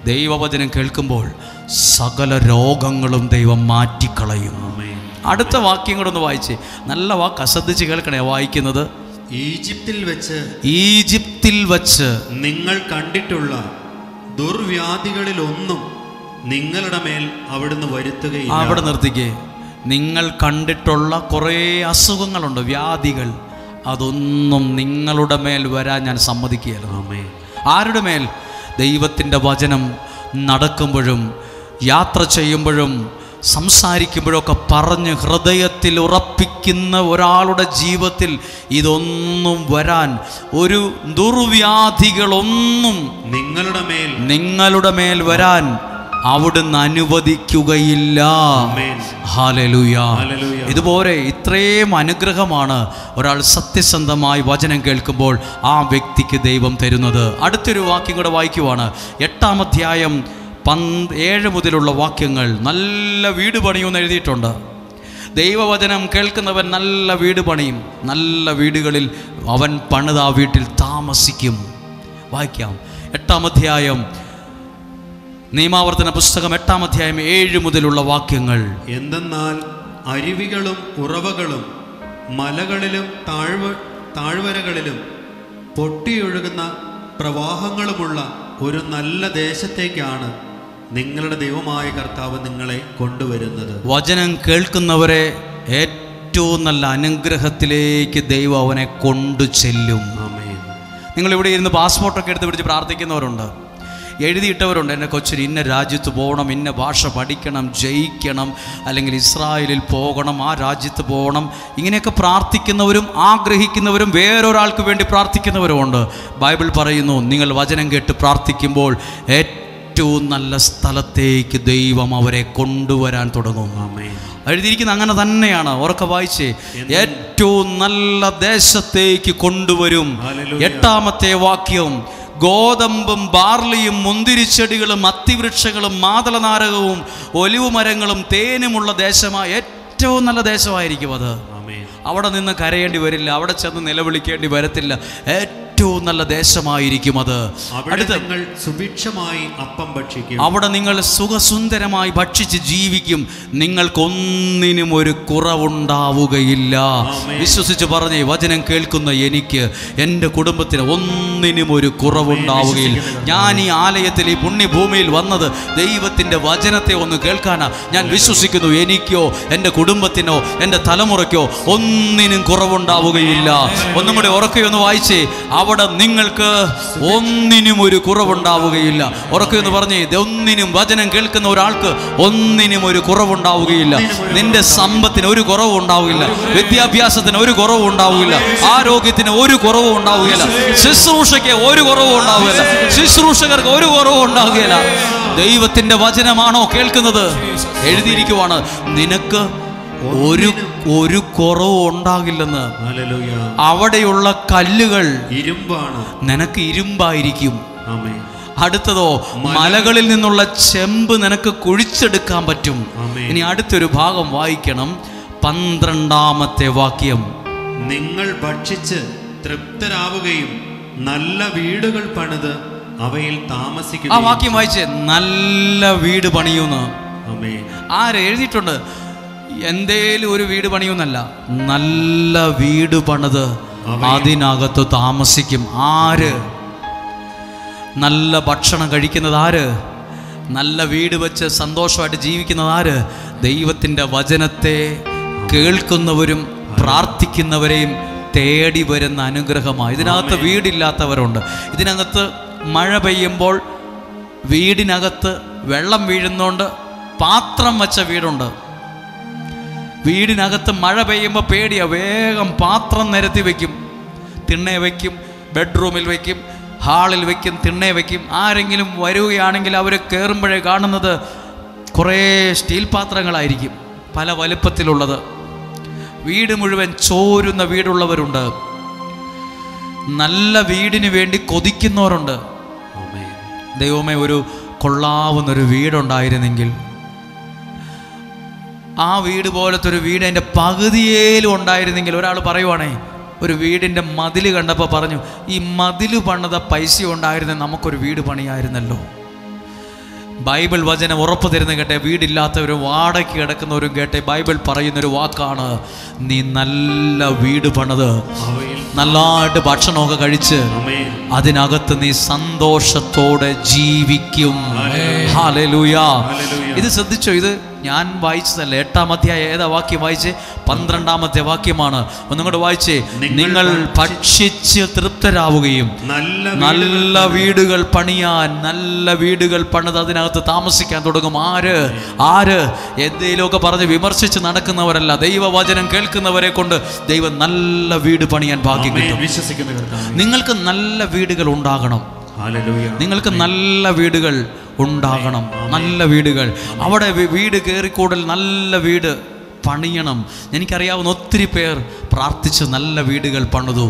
ദൈവവചനം കേൾക്കുമ്പോൾ സകല രോഗങ്ങളും ദൈവം മാറ്റിക്കളയും. അടുത്ത വാക്യം കൂടെ ഒന്ന് വായിച്ചേ. നല്ല വാക്ക് അശ്രദ്ധിച്ച് കേൾക്കണേ വായിക്കുന്നത്. ഈജിപ്തിൽ വച്ച് നിങ്ങൾ കണ്ടിട്ടുള്ള ദുർവ്യാധികളിലൊന്നും നിങ്ങളുടെ മേൽ അവിടുന്ന് വരുത്തുകയില്ല. അവിടെ നിർത്തിക്കേ. നിങ്ങൾ കണ്ടിട്ടുള്ള കുറേ അസുഖങ്ങളുണ്ട്, വ്യാധികൾ, അതൊന്നും നിങ്ങളുടെ മേൽ വരാൻ ഞാൻ സമ്മതിക്കുകയില്ല. ആരുടെ മേൽ? ദൈവത്തിൻ്റെ വചനം നടക്കുമ്പോഴും യാത്ര ചെയ്യുമ്പോഴും സംസാരിക്കുമ്പോഴൊക്കെ പറഞ്ഞ് ഹൃദയത്തിൽ ഉറപ്പിക്കുന്ന ഒരാളുടെ ജീവിതത്തിൽ ഇതൊന്നും വരാൻ, ഒരു ദുർവ്യാധികളൊന്നും നിങ്ങളുടെ മേൽ വരാൻ അവിടുന്ന് അനുവദിക്കുകയില്ല. ഹല്ലേലൂയ. ഇതുപോലെ ഇത്രയും അനുഗ്രഹമാണ് ഒരാൾ സത്യസന്ധമായി വചനം കേൾക്കുമ്പോൾ ആ വ്യക്തിക്ക് ദൈവം തരുന്നത്. അടുത്തൊരു വാക്യം കൂടെ വായിക്കുവാണ്. 8-ാം അധ്യായം 7 മുതലുള്ള വാക്യങ്ങൾ. നല്ല വീട് പണിയുമെന്ന് എഴുതിയിട്ടുണ്ട്. ദൈവവചനം കേൾക്കുന്നവൻ നല്ല വീട് പണിയും. നല്ല വീടുകളിൽ അവൻ പണിത് ആ വീട്ടിൽ താമസിക്കും. വായിക്കാം. 8-ാം അധ്യായം, നിയമാവർത്തന പുസ്തകം 8-ാം അധ്യായം 7 മുതലുള്ള വാക്യങ്ങൾ. എന്തെന്നാൽ അരുവികളും ഉറവകളും മലകളിലും താഴ്വരകളിലും പൊട്ടിയൊഴുകുന്ന പ്രവാഹങ്ങളുമുള്ള ഒരു നല്ല ദേശത്തേക്കാണ് നിങ്ങളുടെ ദൈവമായ കർത്താവ് നിങ്ങളെ കൊണ്ടുവരുന്നത്. വചനം കേൾക്കുന്നവരെ ഏറ്റവും നല്ല അനുഗ്രഹത്തിലേക്ക് ദൈവം അവനെ കൊണ്ടു ചെല്ലും. നിങ്ങളിവിടെ ഇരുന്ന് പാസ്പോർട്ടൊക്കെ എടുത്ത് പിടിച്ച് പ്രാർത്ഥിക്കുന്നവരുണ്ട്, എഴുതിയിട്ടവരുണ്ട്. എൻ്റെ കൊച്ചിന് ഇന്ന രാജ്യത്ത് പോകണം, ഇന്ന ഭാഷ പഠിക്കണം, ജയിക്കണം, അല്ലെങ്കിൽ ഇസ്രായേലിൽ പോകണം, ആ രാജ്യത്ത് പോകണം. ഇങ്ങനെയൊക്കെ പ്രാർത്ഥിക്കുന്നവരും ആഗ്രഹിക്കുന്നവരും വേറൊരാൾക്ക് വേണ്ടി പ്രാർത്ഥിക്കുന്നവരുമുണ്ട്. ബൈബിൾ പറയുന്നു, നിങ്ങൾ വചനം കേട്ട് പ്രാർത്ഥിക്കുമ്പോൾ ഏറ്റവും നല്ല സ്ഥലത്തേക്ക് ദൈവം അവരെ കൊണ്ടുവരാൻ തുടങ്ങും. എഴുതിയിരിക്കുന്ന അങ്ങനെ തന്നെയാണ്. ഉറക്കെ വായിച്ചേ. ഏറ്റവും നല്ല ദേശത്തേക്ക് കൊണ്ടുവരും. 8-ാമത്തെ വാക്യം. ഗോതമ്പും ബാർലിയും മുന്തിരിച്ചെടികളും അത്തിവൃക്ഷങ്ങളും മാതളനാരകവും ഒലിവ് മരങ്ങളും തേനുമുള്ള ദേശമായ ഏറ്റവും നല്ല ദേശമായിരിക്കും അത്. അവിടെ നിന്ന് കരയേണ്ടി വരില്ല, അവിടെ ചെന്ന് നിലവിളിക്കേണ്ടി വരത്തില്ല. ഏറ്റവും നല്ല ദേശമായിരിക്കും അത്. നിങ്ങൾ സുഭിക്ഷമായി അപ്പം ഭക്ഷിക്കും. അവിടെ നിങ്ങൾ സുഖസുന്ദരമായി ഭക്ഷിച്ച് ജീവിക്കും. നിങ്ങൾക്കൊന്നിനും ഒരു കുറവുണ്ടാവുകയില്ല. വിശ്വസിച്ച് പറഞ്ഞേ, വചനം കേൾക്കുന്ന എനിക്ക്, എൻ്റെ കുടുംബത്തിന് ഒന്നിനും ഒരു കുറവുണ്ടാവുകയില്ല. ഞാൻ ഈ ആലയത്തിൽ, ഈ പുണ്യഭൂമിയിൽ വന്നത് ദൈവത്തിൻ്റെ വചനത്തെ ഒന്ന് കേൾക്കാനാ. ഞാൻ വിശ്വസിക്കുന്നു, എനിക്കോ എൻ്റെ കുടുംബത്തിനോ എൻ്റെ തലമുറയ്ക്കോ ഒന്നിനും കുറവുണ്ടാവുകയില്ല. ഒന്നും കൂടി ഉറക്കെയൊന്ന് വായിച്ചേ. അവിടെ നിങ്ങൾക്ക് ഒന്നിനും ഒരു കുറവുണ്ടാവുകയില്ല. ഉറക്കെന്ന് പറഞ്ഞേ, ഒന്നിനും, വചനം കേൾക്കുന്ന ഒരാൾക്ക് ഒന്നിനും ഒരു കുറവുണ്ടാവുകയില്ല. നിന്റെ സമ്പത്തിന് ഒരു കുറവും ഉണ്ടാവുകയില്ല, വിദ്യാഭ്യാസത്തിന് ഒരു കുറവും ഉണ്ടാവുകയില്ല, ആരോഗ്യത്തിന് ഒരു കുറവും ഉണ്ടാവുകയില്ല, ശുശ്രൂഷയ്ക്ക് ഒരു കുറവും ഉണ്ടാവുകയില്ല, ശുശ്രൂഷകർക്ക് ഒരു കുറവും ഉണ്ടാവുകയില്ല. ദൈവത്തിന്റെ വചനമാണോ കേൾക്കുന്നത്? എഴുതിയിരിക്കുവാണ്, നിനക്ക് ഒരു കുറവും ഉണ്ടാകില്ലെന്ന്. അവിടെയുള്ള കല്ലുകൾ ഇരുമ്പാണ്, നിനക്ക് ഇരുമ്പായിരിക്കും. ആമേൻ. അടുത്തതോ മലകളിൽ നിന്നുള്ള ചെമ്പ് നിനക്ക് കുഴിച്ചെടുക്കാൻ പറ്റും. ഇനി അടുത്തൊരു ഭാഗം വായിക്കണം, 12-ാമത്തെ വാക്യം. നിങ്ങൾ ഭക്ഷിച്ച് തൃപ്തരാവുകയും നല്ല വീടുകൾ പണിത് അവയിൽ താമസിക്കുക. ആ വാക്യം വായിച്ചേ, നല്ല വീട് പണിയൂന്ന്. ആമേൻ. ആര് എഴുതിയിട്ടുണ്ട്? എന്തേലും ഒരു വീട് പണിയൂന്നല്ല, നല്ല വീട് പണിത് അതിനകത്ത് താമസിക്കും. ആര്? നല്ല ഭക്ഷണം കഴിക്കുന്നത് ആര്? നല്ല വീട് വെച്ച് സന്തോഷമായിട്ട് ജീവിക്കുന്നത് ആര്? ദൈവത്തിൻ്റെ വചനത്തെ കേൾക്കുന്നവരും പ്രാർത്ഥിക്കുന്നവരെയും തേടി വരുന്ന അനുഗ്രഹമാണ്. ഇതിനകത്ത് വീടില്ലാത്തവരുണ്ട്. ഇതിനകത്ത് മഴ പെയ്യുമ്പോൾ വീടിനകത്ത് വെള്ളം വീഴുന്നോണ്ട് പാത്രം വച്ച വീടുണ്ട്. വീടിനകത്ത് മഴ പെയ്യുമ്പോൾ പേടിയാ, വേഗം പാത്രം നിരത്തി വയ്ക്കും, തിണ്ണെ വയ്ക്കും, ബെഡ്റൂമിൽ വയ്ക്കും, ഹാളിൽ വയ്ക്കും, തിണ്ണെ വയ്ക്കും. ആരെങ്കിലും വരികയാണെങ്കിൽ അവർ കയറുമ്പോഴേ കാണുന്നത് കുറേ സ്റ്റീൽ പാത്രങ്ങളായിരിക്കും, പല വലുപ്പത്തിലുള്ളത്. വീട് മുഴുവൻ ചോരുന്ന വീടുള്ളവരുണ്ട്, നല്ല വീടിന് വേണ്ടി കൊതിക്കുന്നവരുണ്ട്. ദൈവമേ, ഒരു കൊള്ളാവുന്നൊരു വീടുണ്ടായിരുന്നെങ്കിൽ, ആ വീട് പോലത്തെ ഒരു വീട് എൻ്റെ പകുതിയേലും ഉണ്ടായിരുന്നെങ്കിൽ. ഒരാൾ പറയുവാണേ, ഒരു വീടിൻ്റെ മതിൽ കണ്ടപ്പോൾ പറഞ്ഞു, ഈ മതിൽ പണിത പൈസ ഉണ്ടായിരുന്നെ നമുക്കൊരു വീട് പണിയായിരുന്നല്ലോ. ബൈബിൾ വചനം ഉറപ്പ് തരുന്ന കേട്ടെ, വീടില്ലാത്തവരും വാടകയ്ക്ക് കിടക്കുന്നവരും കേട്ടെ, ബൈബിൾ പറയുന്നൊരു വാക്കാണ്, നീ നല്ല വീട് പണിത് നല്ലതായിട്ട് ഭക്ഷണമൊക്കെ കഴിച്ച് അതിനകത്ത് നീ സന്തോഷത്തോടെ ജീവിക്കും. ഹല്ലേലൂയ. ഇത് ശ്രദ്ധിച്ചോ? ഇത് ഞാൻ വായിച്ചതല്ല, 8-ാം അധ്യായം. ഏതാ വാക്യം വായിച്ചേ? 12-ാമത്തെ വാക്യമാണ്. ഒന്നുകൂടെ വായിച്ചേ. നിങ്ങൾ ഭക്ഷിച്ച് തൃപ്തരാവുകയും നല്ല വീടുകൾ പണിയാൻ, നല്ല വീടുകൾ പണിത് അതിനകത്ത് താമസിക്കാൻ തുടങ്ങും. ആര്? എന്തെങ്കിലുമൊക്കെ പറഞ്ഞ് വിമർശിച്ച് നടക്കുന്നവരല്ല, ദൈവവചനം കേൾക്കുന്നവരെ കൊണ്ട് ദൈവം നല്ല വീട് പണിയാൻ ഭാഗ്യം കിട്ടും. നിങ്ങൾക്ക് നല്ല വീടുകൾ ഉണ്ടാകണം. നിങ്ങൾക്ക് നല്ല വീടുകൾ ഉണ്ടാകണം. നല്ല വീടുകൾ, അവിടെ വീട് കയറിക്കൂടൽ, നല്ല വീട് പണിയണം. എനിക്കറിയാവുന്ന ഒത്തിരി പേർ പ്രാർത്ഥിച്ച് നല്ല വീടുകൾ പണിതു.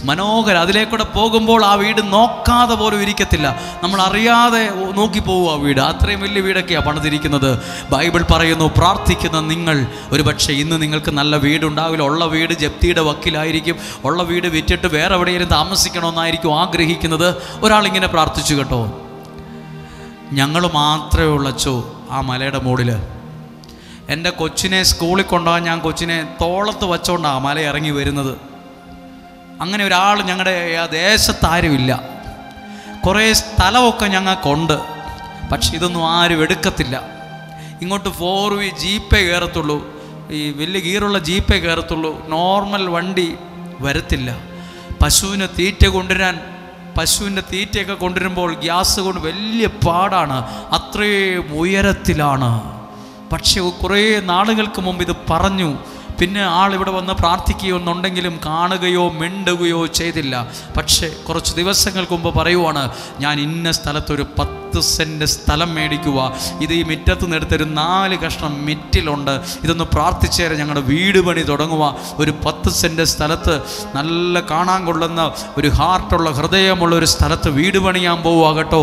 മനോഹരം. അതിലേക്കൂടെ പോകുമ്പോൾ ആ വീട് നോക്കാതെ പോലും ഇരിക്കത്തില്ല, നമ്മൾ അറിയാതെ നോക്കി പോകും ആ വീട്. അത്രയും വലിയ വീടൊക്കെയാണ് പണിതിരിക്കുന്നത്. ബൈബിൾ പറയുന്നു, പ്രാർത്ഥിക്കുന്ന നിങ്ങൾ ഒരുപക്ഷെ ഇന്ന് നിങ്ങൾക്ക് നല്ല വീടുണ്ടാവില്ല. ഉള്ള വീട് ജപ്തിയുടെ വക്കിലായിരിക്കും. ഉള്ള വീട് വിറ്റിട്ട് വേറെ എവിടെയെങ്കിലും താമസിക്കണമെന്നായിരിക്കും ആഗ്രഹിക്കുന്നത്. ഒരാളിങ്ങനെ പ്രാർത്ഥിച്ചു കേട്ടോ, ഞങ്ങൾ മാത്രമേ ഉള്ളച്ചോ ആ മലയുടെ മുകളിൽ. എൻ്റെ കൊച്ചിനെ സ്കൂളിൽ കൊണ്ടുപോകാൻ ഞാൻ കൊച്ചിനെ തോളത്ത് വച്ചുകൊണ്ടാണ് മല ഇറങ്ങി വരുന്നത്. അങ്ങനെ ഒരാൾ ഞങ്ങളുടെ ആ ദേശത്താരുമില്ല. കുറേ സ്ഥലമൊക്കെ ഞങ്ങൾക്കുണ്ട്, പക്ഷെ ഇതൊന്നും ആരും എടുക്കത്തില്ല. ഇങ്ങോട്ട് 4 ജീപ്പേ കയറത്തുള്ളൂ, ഈ വലിയ ഗീറുള്ള ജീപ്പേ കയറത്തുള്ളൂ, നോർമൽ വണ്ടി വരത്തില്ല. പശുവിന് തീറ്റ കൊണ്ടുവരാൻ, പശുവിൻ്റെ തീറ്റയൊക്കെ കൊണ്ടുവരുമ്പോൾ ഗ്യാസ് കൊണ്ട് വലിയ പാടാണ്, അത്രയും ഉയരത്തിലാണ്. പക്ഷേ കുറേ നാളുകൾക്ക് മുമ്പ് ഇത് പറഞ്ഞു. പിന്നെ ആളിവിടെ വന്ന് പ്രാർത്ഥിക്കുകയെന്നുണ്ടെങ്കിലും കാണുകയോ മിണ്ടുകയോ ചെയ്തില്ല. പക്ഷേ കുറച്ച് ദിവസങ്ങൾക്ക് മുമ്പ് പറയുവാണ്, ഞാൻ ഇന്ന സ്ഥലത്തൊരു 10 സെൻറ്റ് സ്ഥലം മേടിക്കുക, ഇത് ഈ മുറ്റത്ത് നിന്നെടുത്തൊരു 4 കഷ്ണം മിറ്റിലുണ്ട്, ഇതൊന്ന് പ്രാർത്ഥിച്ചേരെ ഞങ്ങളുടെ വീട് പണി തുടങ്ങുക. ഒരു 10 സെൻറ്റ് സ്ഥലത്ത് നല്ല കാണാൻ കൊള്ളുന്ന ഒരു ഹാർട്ടുള്ള ഹൃദയമുള്ള ഒരു സ്ഥലത്ത് വീട് പണിയാൻ പോവുക കേട്ടോ.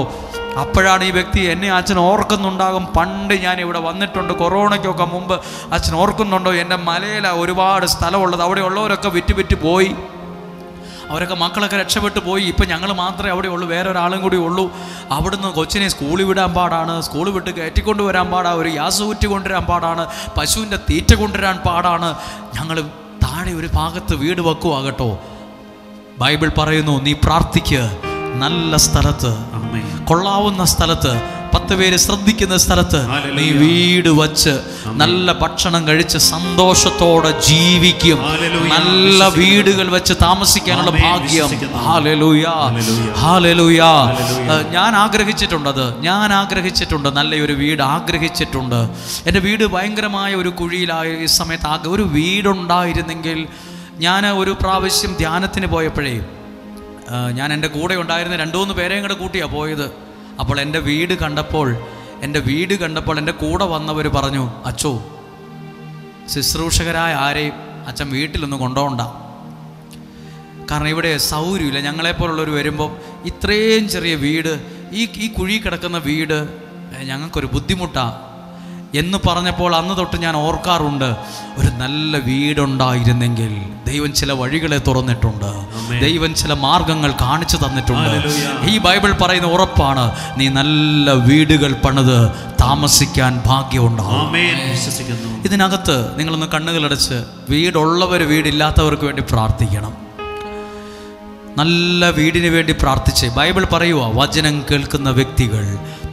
അപ്പോഴാണ് ഈ വ്യക്തി എന്നെ അച്ഛൻ ഓർക്കുന്നുണ്ടാകും. പണ്ട് ഞാൻ ഇവിടെ വന്നിട്ടുണ്ട്, കൊറോണയ്ക്കൊക്കെ മുമ്പ്. അച്ഛൻ ഓർക്കുന്നുണ്ടോ? എൻ്റെ മലയിലാണ് ഒരുപാട് സ്ഥലമുള്ളത്, അവിടെ ഉള്ളവരൊക്കെ വിറ്റ് പോയി, അവരൊക്കെ മക്കളൊക്കെ രക്ഷപ്പെട്ടു പോയി. ഇപ്പം ഞങ്ങൾ മാത്രമേ അവിടെ ഉള്ളൂ, വേറെ ഒരാളും കൂടി ഉള്ളൂ. അവിടുന്ന് കൊച്ചിനെ സ്കൂളിൽ വിടാൻ പാടാണ്, സ്കൂൾ വിട്ട് കയറ്റിക്കൊണ്ട് വരാൻ പാടാണ്, ഒരു ഗ്യാസ് കുറ്റി കൊണ്ടുവരാൻ പാടാണ്, പശുവിൻ്റെ തീറ്റ കൊണ്ടുവരാൻ പാടാണ്. ഞങ്ങൾ താഴെ ഒരു ഭാഗത്ത് വീട് വെക്കുക കേട്ടോ. ബൈബിൾ പറയുന്നു, നീ പ്രാർത്ഥിക്കുക, നല്ല സ്ഥലത്ത്, കൊള്ളാവുന്ന സ്ഥലത്ത്, 10 പേര് ശ്രദ്ധിക്കുന്ന സ്ഥലത്ത് നീ വീട് വച്ച് നല്ല ഭക്ഷണം കഴിച്ച് സന്തോഷത്തോടെ ജീവിക്കും. നല്ല വീടുകൾ വെച്ച് താമസിക്കാനുള്ള ഭാഗ്യം. Hallelujah, hallelujah. ഞാൻ ആഗ്രഹിച്ചിട്ടുണ്ട്, നല്ലൊരു വീട് ആഗ്രഹിച്ചിട്ടുണ്ട്. എൻ്റെ വീട് ഭയങ്കരമായ ഒരു കുഴിയിലായ ഈ സമയത്ത് ഒരു വീടുണ്ടായിരുന്നെങ്കിൽ. ഞാൻ ഒരു പ്രാവശ്യം ധ്യാനത്തിന് പോയപ്പോഴേ, ഞാൻ എൻ്റെ കൂടെ ഉണ്ടായിരുന്ന 2-3 പേരെയും കൂടെ കൂട്ടിയാണ് പോയത്. അപ്പോൾ എൻ്റെ വീട് കണ്ടപ്പോൾ എൻ്റെ കൂടെ വന്നവർ പറഞ്ഞു, അച്ചോ, ശുശ്രൂഷകരായ ആരെയും അച്ഛൻ വീട്ടിലൊന്നും കൊണ്ടുപോകണ്ട, കാരണം ഇവിടെ സൗകര്യമില്ല. ഞങ്ങളെപ്പോലുള്ളവർ വരുമ്പം ഇത്രയും ചെറിയ വീട്, ഈ കുഴി കിടക്കുന്ന വീട് ഞങ്ങൾക്കൊരു ബുദ്ധിമുട്ടാണ് എന്ന് പറഞ്ഞപ്പോൾ അന്ന് തൊട്ട് ഞാൻ ഓർക്കാറുണ്ട്, ഒരു നല്ല വീടുണ്ടായിരുന്നെങ്കിൽ. ദൈവം ചില വഴികളെ തുറന്നിട്ടുണ്ട്, ദൈവം ചില മാർഗങ്ങൾ കാണിച്ചു തന്നിട്ടുണ്ട്. ഈ ബൈബിൾ പറയുന്ന ഉറപ്പാണ്, നീ നല്ല വീടുകൾ പണിത് താമസിക്കാൻ ഭാഗ്യമുണ്ടാകും. ഇതിനകത്ത് നിങ്ങളൊന്ന് കണ്ണുകളടച്ച് വീടുള്ളവർ വീടില്ലാത്തവർക്ക് വേണ്ടി പ്രാർത്ഥിക്കണം. നല്ല വീടിന് വേണ്ടി പ്രാർത്ഥിച്ച് ബൈബിൾ പറയുക, വചനം കേൾക്കുന്ന വ്യക്തികൾ,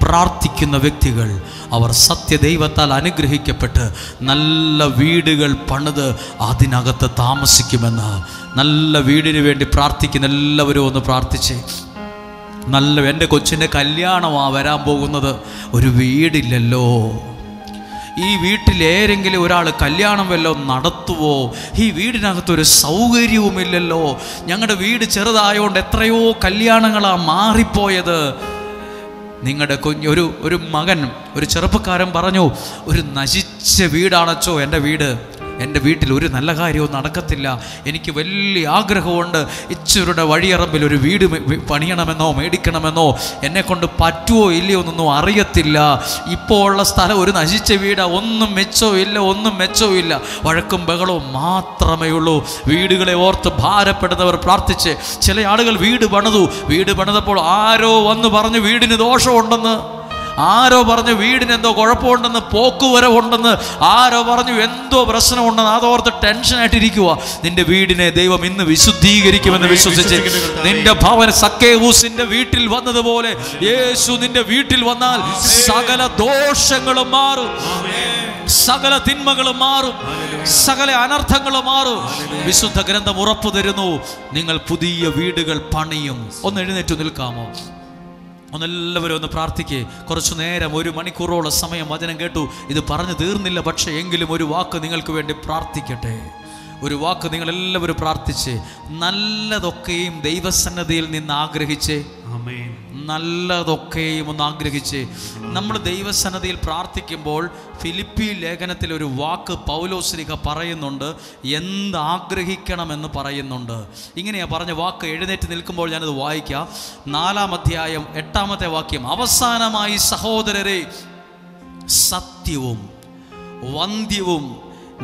പ്രാർത്ഥിക്കുന്ന വ്യക്തികൾ, അവർ സത്യദൈവത്താൽ അനുഗ്രഹിക്കപ്പെട്ട് നല്ല വീടുകൾ പണിത് അതിനകത്ത് താമസിക്കുമെന്ന്. നല്ല വീടിന് വേണ്ടി പ്രാർത്ഥിക്കുന്ന എല്ലാവരും ഒന്ന് പ്രാർത്ഥിച്ച്. എൻ്റെ കൊച്ചിൻ്റെ കല്യാണമാണ് വരാൻ പോകുന്നത്, ഒരു വീടില്ലല്ലോ. ഈ വീട്ടിൽ ഏതെങ്കിലും ഒരാൾ കല്യാണം വല്ലതും നടത്തുവോ? ഈ വീടിനകത്തൊരു സൗകര്യവുമില്ലല്ലോ. ഞങ്ങളുടെ വീട് ചെറുതായതുകൊണ്ട് എത്രയോ കല്യാണങ്ങളാണ് മാറിപ്പോയത്. നിങ്ങളുടെ ഒരു മകൻ, ഒരു ചെറുപ്പക്കാരൻ പറഞ്ഞു, ഒരു നശിച്ച വീടാണച്ചോ എൻ്റെ വീട്, എൻ്റെ വീട്ടിൽ ഒരു നല്ല കാര്യവും നടക്കത്തില്ല. എനിക്ക് വലിയ ആഗ്രഹമുണ്ട്, ഇച്ചരുടെ വഴിയറമ്പിൽ ഒരു വീട് പണിയണമെന്നോ മേടിക്കണമെന്നോ. എന്നെക്കൊണ്ട് പറ്റുമോ ഇല്ലയോ എന്നൊന്നും അറിയത്തില്ല. ഇപ്പോൾ ഉള്ള സ്ഥലം ഒരു നശിച്ച വീടാണ്, ഒന്നും മെച്ചവും ഇല്ല, ഒന്നും മെച്ചവും ഇല്ല, വഴക്കും ബഹളവും മാത്രമേ ഉള്ളൂ. വീടുകളെ ഓർത്ത് ഭാരപ്പെടുന്നവർ പ്രാർത്ഥിച്ച്. ചില ആളുകൾ വീട് പണിതപ്പോൾ ആരോ വന്ന് പറഞ്ഞു വീടിന് ദോഷമുണ്ടെന്ന്, ആരോ പറഞ്ഞു വീടിന് എന്തോ കുഴപ്പമുണ്ടെന്ന്, പോക്കുവരവുണ്ടെന്ന്, ആരോ പറഞ്ഞു എന്തോ പ്രശ്നമുണ്ടെന്ന്. അതോർത്ത് ടെൻഷനായിട്ടിരിക്കുക. നിന്റെ വീടിനെ ദൈവം ഇന്ന് വിശുദ്ധീകരിക്കുമെന്ന് വിശ്വസിച്ച് നിന്റെ ഭവൻ സക്കേവൂസിന്റെ വീട്ടിൽ വന്നതുപോലെ യേശു നിന്റെ വീട്ടിൽ വന്നാൽ സകല ദോഷങ്ങളും മാറും, സകല തിന്മകളും മാറും, സകല അനർത്ഥങ്ങളും മാറും. വിശുദ്ധ ഗ്രന്ഥം ഉറപ്പു തരുന്നു, നിങ്ങൾ പുതിയ വീടുകൾ പണിയും. ഒന്ന് എഴുന്നേറ്റ് നിൽക്കാമോ? ഒന്നെല്ലാവരും ഒന്ന് പ്രാർത്ഥിക്കേ. കുറച്ചു നേരം, 1 മണിക്കൂറോളം സമയം വചനം കേട്ടു. ഇത് പറഞ്ഞു തീർന്നില്ല, പക്ഷേ എങ്കിലും ഒരു വാക്ക് നിങ്ങൾക്ക് വേണ്ടി പ്രാർത്ഥിക്കട്ടെ. ഒരു വാക്ക് നിങ്ങളെല്ലാവരും പ്രാർത്ഥിച്ച്. നല്ലതൊക്കെയും ദൈവസന്നദ്ധിയിൽ നിന്ന് ആഗ്രഹിച്ച്, നല്ലതൊക്കെയും ഒന്ന് ആഗ്രഹിച്ച്. നമ്മൾ ദൈവസന്നദ്ധിയിൽ പ്രാർത്ഥിക്കുമ്പോൾ ഫിലിപ്പി ലേഖനത്തിൽ ഒരു വാക്ക് പൗലോസ്ലീഹ പറയുന്നുണ്ട്, എന്താഗ്രഹിക്കണമെന്ന് പറയുന്നുണ്ട്. ഇങ്ങനെയാണ് പറഞ്ഞ വാക്ക്. എഴുന്നേറ്റ് നിൽക്കുമ്പോൾ ഞാനത് വായിക്കാം. 4-ാം അധ്യായം 8-ാമത്തെ വാക്യം. അവസാനമായി സഹോദരരെ, സത്യവും വന്ധ്യവും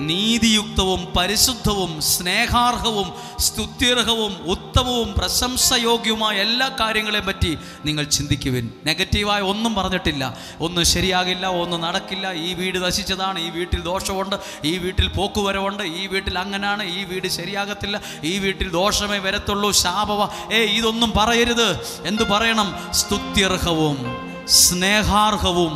നീതിയുക്തവും പരിശുദ്ധവും സ്നേഹാർഹവും സ്തുത്യർഹവും ഉത്തമവും പ്രശംസയോഗ്യവുമായ എല്ലാ കാര്യങ്ങളെയും പറ്റി നിങ്ങൾ ചിന്തിക്കുവിൻ. നെഗറ്റീവായ ഒന്നും പറഞ്ഞിട്ടില്ല. ഒന്നും ശരിയാകില്ല, ഒന്നും നടക്കില്ല, ഈ വീട് നശിച്ചതാണ്, ഈ വീട്ടിൽ ദോഷമുണ്ട്, ഈ വീട്ടിൽ പോക്കുവരവുണ്ട്, ഈ വീട്ടിൽ അങ്ങനാണ്, ഈ വീട് ശരിയാകത്തില്ല, ഈ വീട്ടിൽ ദോഷമേ വരത്തുള്ളൂ, ശാപവ. ഇതൊന്നും പറയരുത്. എന്തു പറയണം? സ്തുത്യർഹവും സ്നേഹാർഹവും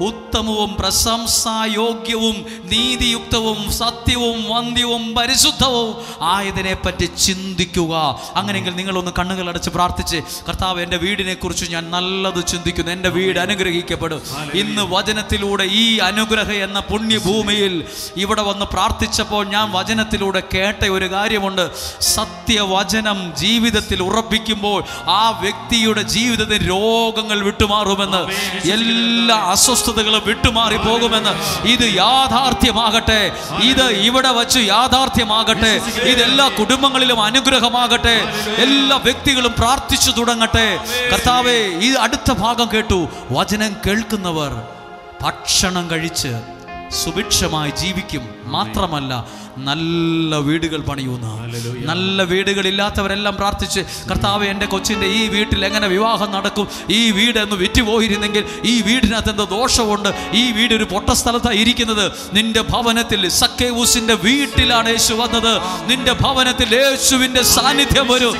ഉത്തമവും പ്രശംസായോഗ്യവും നീതിയുക്തവും സത്യവും വന്ധ്യവും പരിശുദ്ധവും ആയതിനെപ്പറ്റി ചിന്തിക്കുക. അങ്ങനെയെങ്കിൽ നിങ്ങളൊന്ന് കണ്ണുകൾ അടച്ച് പ്രാർത്ഥിച്ച്, കർത്താവ്, എൻ്റെ വീടിനെ കുറിച്ച് ഞാൻ നല്ലത് ചിന്തിക്കുന്നു, എൻ്റെ വീട് അനുഗ്രഹിക്കപ്പെടും. ഇന്ന് വചനത്തിലൂടെ ഈ അനുഗ്രഹ എന്ന പുണ്യഭൂമിയിൽ ഇവിടെ വന്ന് പ്രാർത്ഥിച്ചപ്പോൾ ഞാൻ വചനത്തിലൂടെ കേട്ട ഒരു കാര്യമുണ്ട്. സത്യവചനം ജീവിതത്തിൽ ഉറപ്പിക്കുമ്പോൾ ആ വ്യക്തിയുടെ ജീവിതത്തിൽ രോഗങ്ങൾ വിട്ടുമാറുമെന്ന്, എല്ലാ അസ്വസ്ഥ വിട്ടുമാറി പോകുമെന്ന്. ഇത് യാഥാർത്ഥ്യമാകട്ടെ, ഇത് ഇവിടെ വച്ച് യാഥാർത്ഥ്യമാകട്ടെ, ഇതെല്ലാ കുടുംബങ്ങളിലും അനുഗ്രഹമാകട്ടെ, എല്ലാ വ്യക്തികളും പ്രാർത്ഥിച്ചു തുടങ്ങട്ടെ. കർത്താവേ, ഈ അടുത്ത ഭാഗം കേട്ടു. വചനം കേൾക്കുന്നവർ ഭക്ഷണം കഴിച്ച് സുഭിക്ഷമായി ജീവിക്കും. മാത്രമല്ല നല്ല വീടുകൾ പണിയുന്ന, നല്ല വീടുകളില്ലാത്തവരെല്ലാം പ്രാർത്ഥിച്ച്, കർത്താവ്, എൻ്റെ കൊച്ചിൻ്റെ ഈ വീട്ടിൽ എങ്ങനെ വിവാഹം നടക്കും? ഈ വീട് എന്ന് വിറ്റുപോയിരുന്നെങ്കിൽ, ഈ വീടിനകത്ത് എന്തോ ദോഷമുണ്ട്, ഈ വീട് ഒരു പൊട്ട സ്ഥലത്താണ് ഇരിക്കുന്നത്. നിന്റെ ഭവനത്തിൽ, സക്കേവൂസിന്റെ വീട്ടിലാണ് യേശു വന്നത്. നിന്റെ ഭവനത്തിൽ യേശുവിന്റെ സാന്നിധ്യം വരും.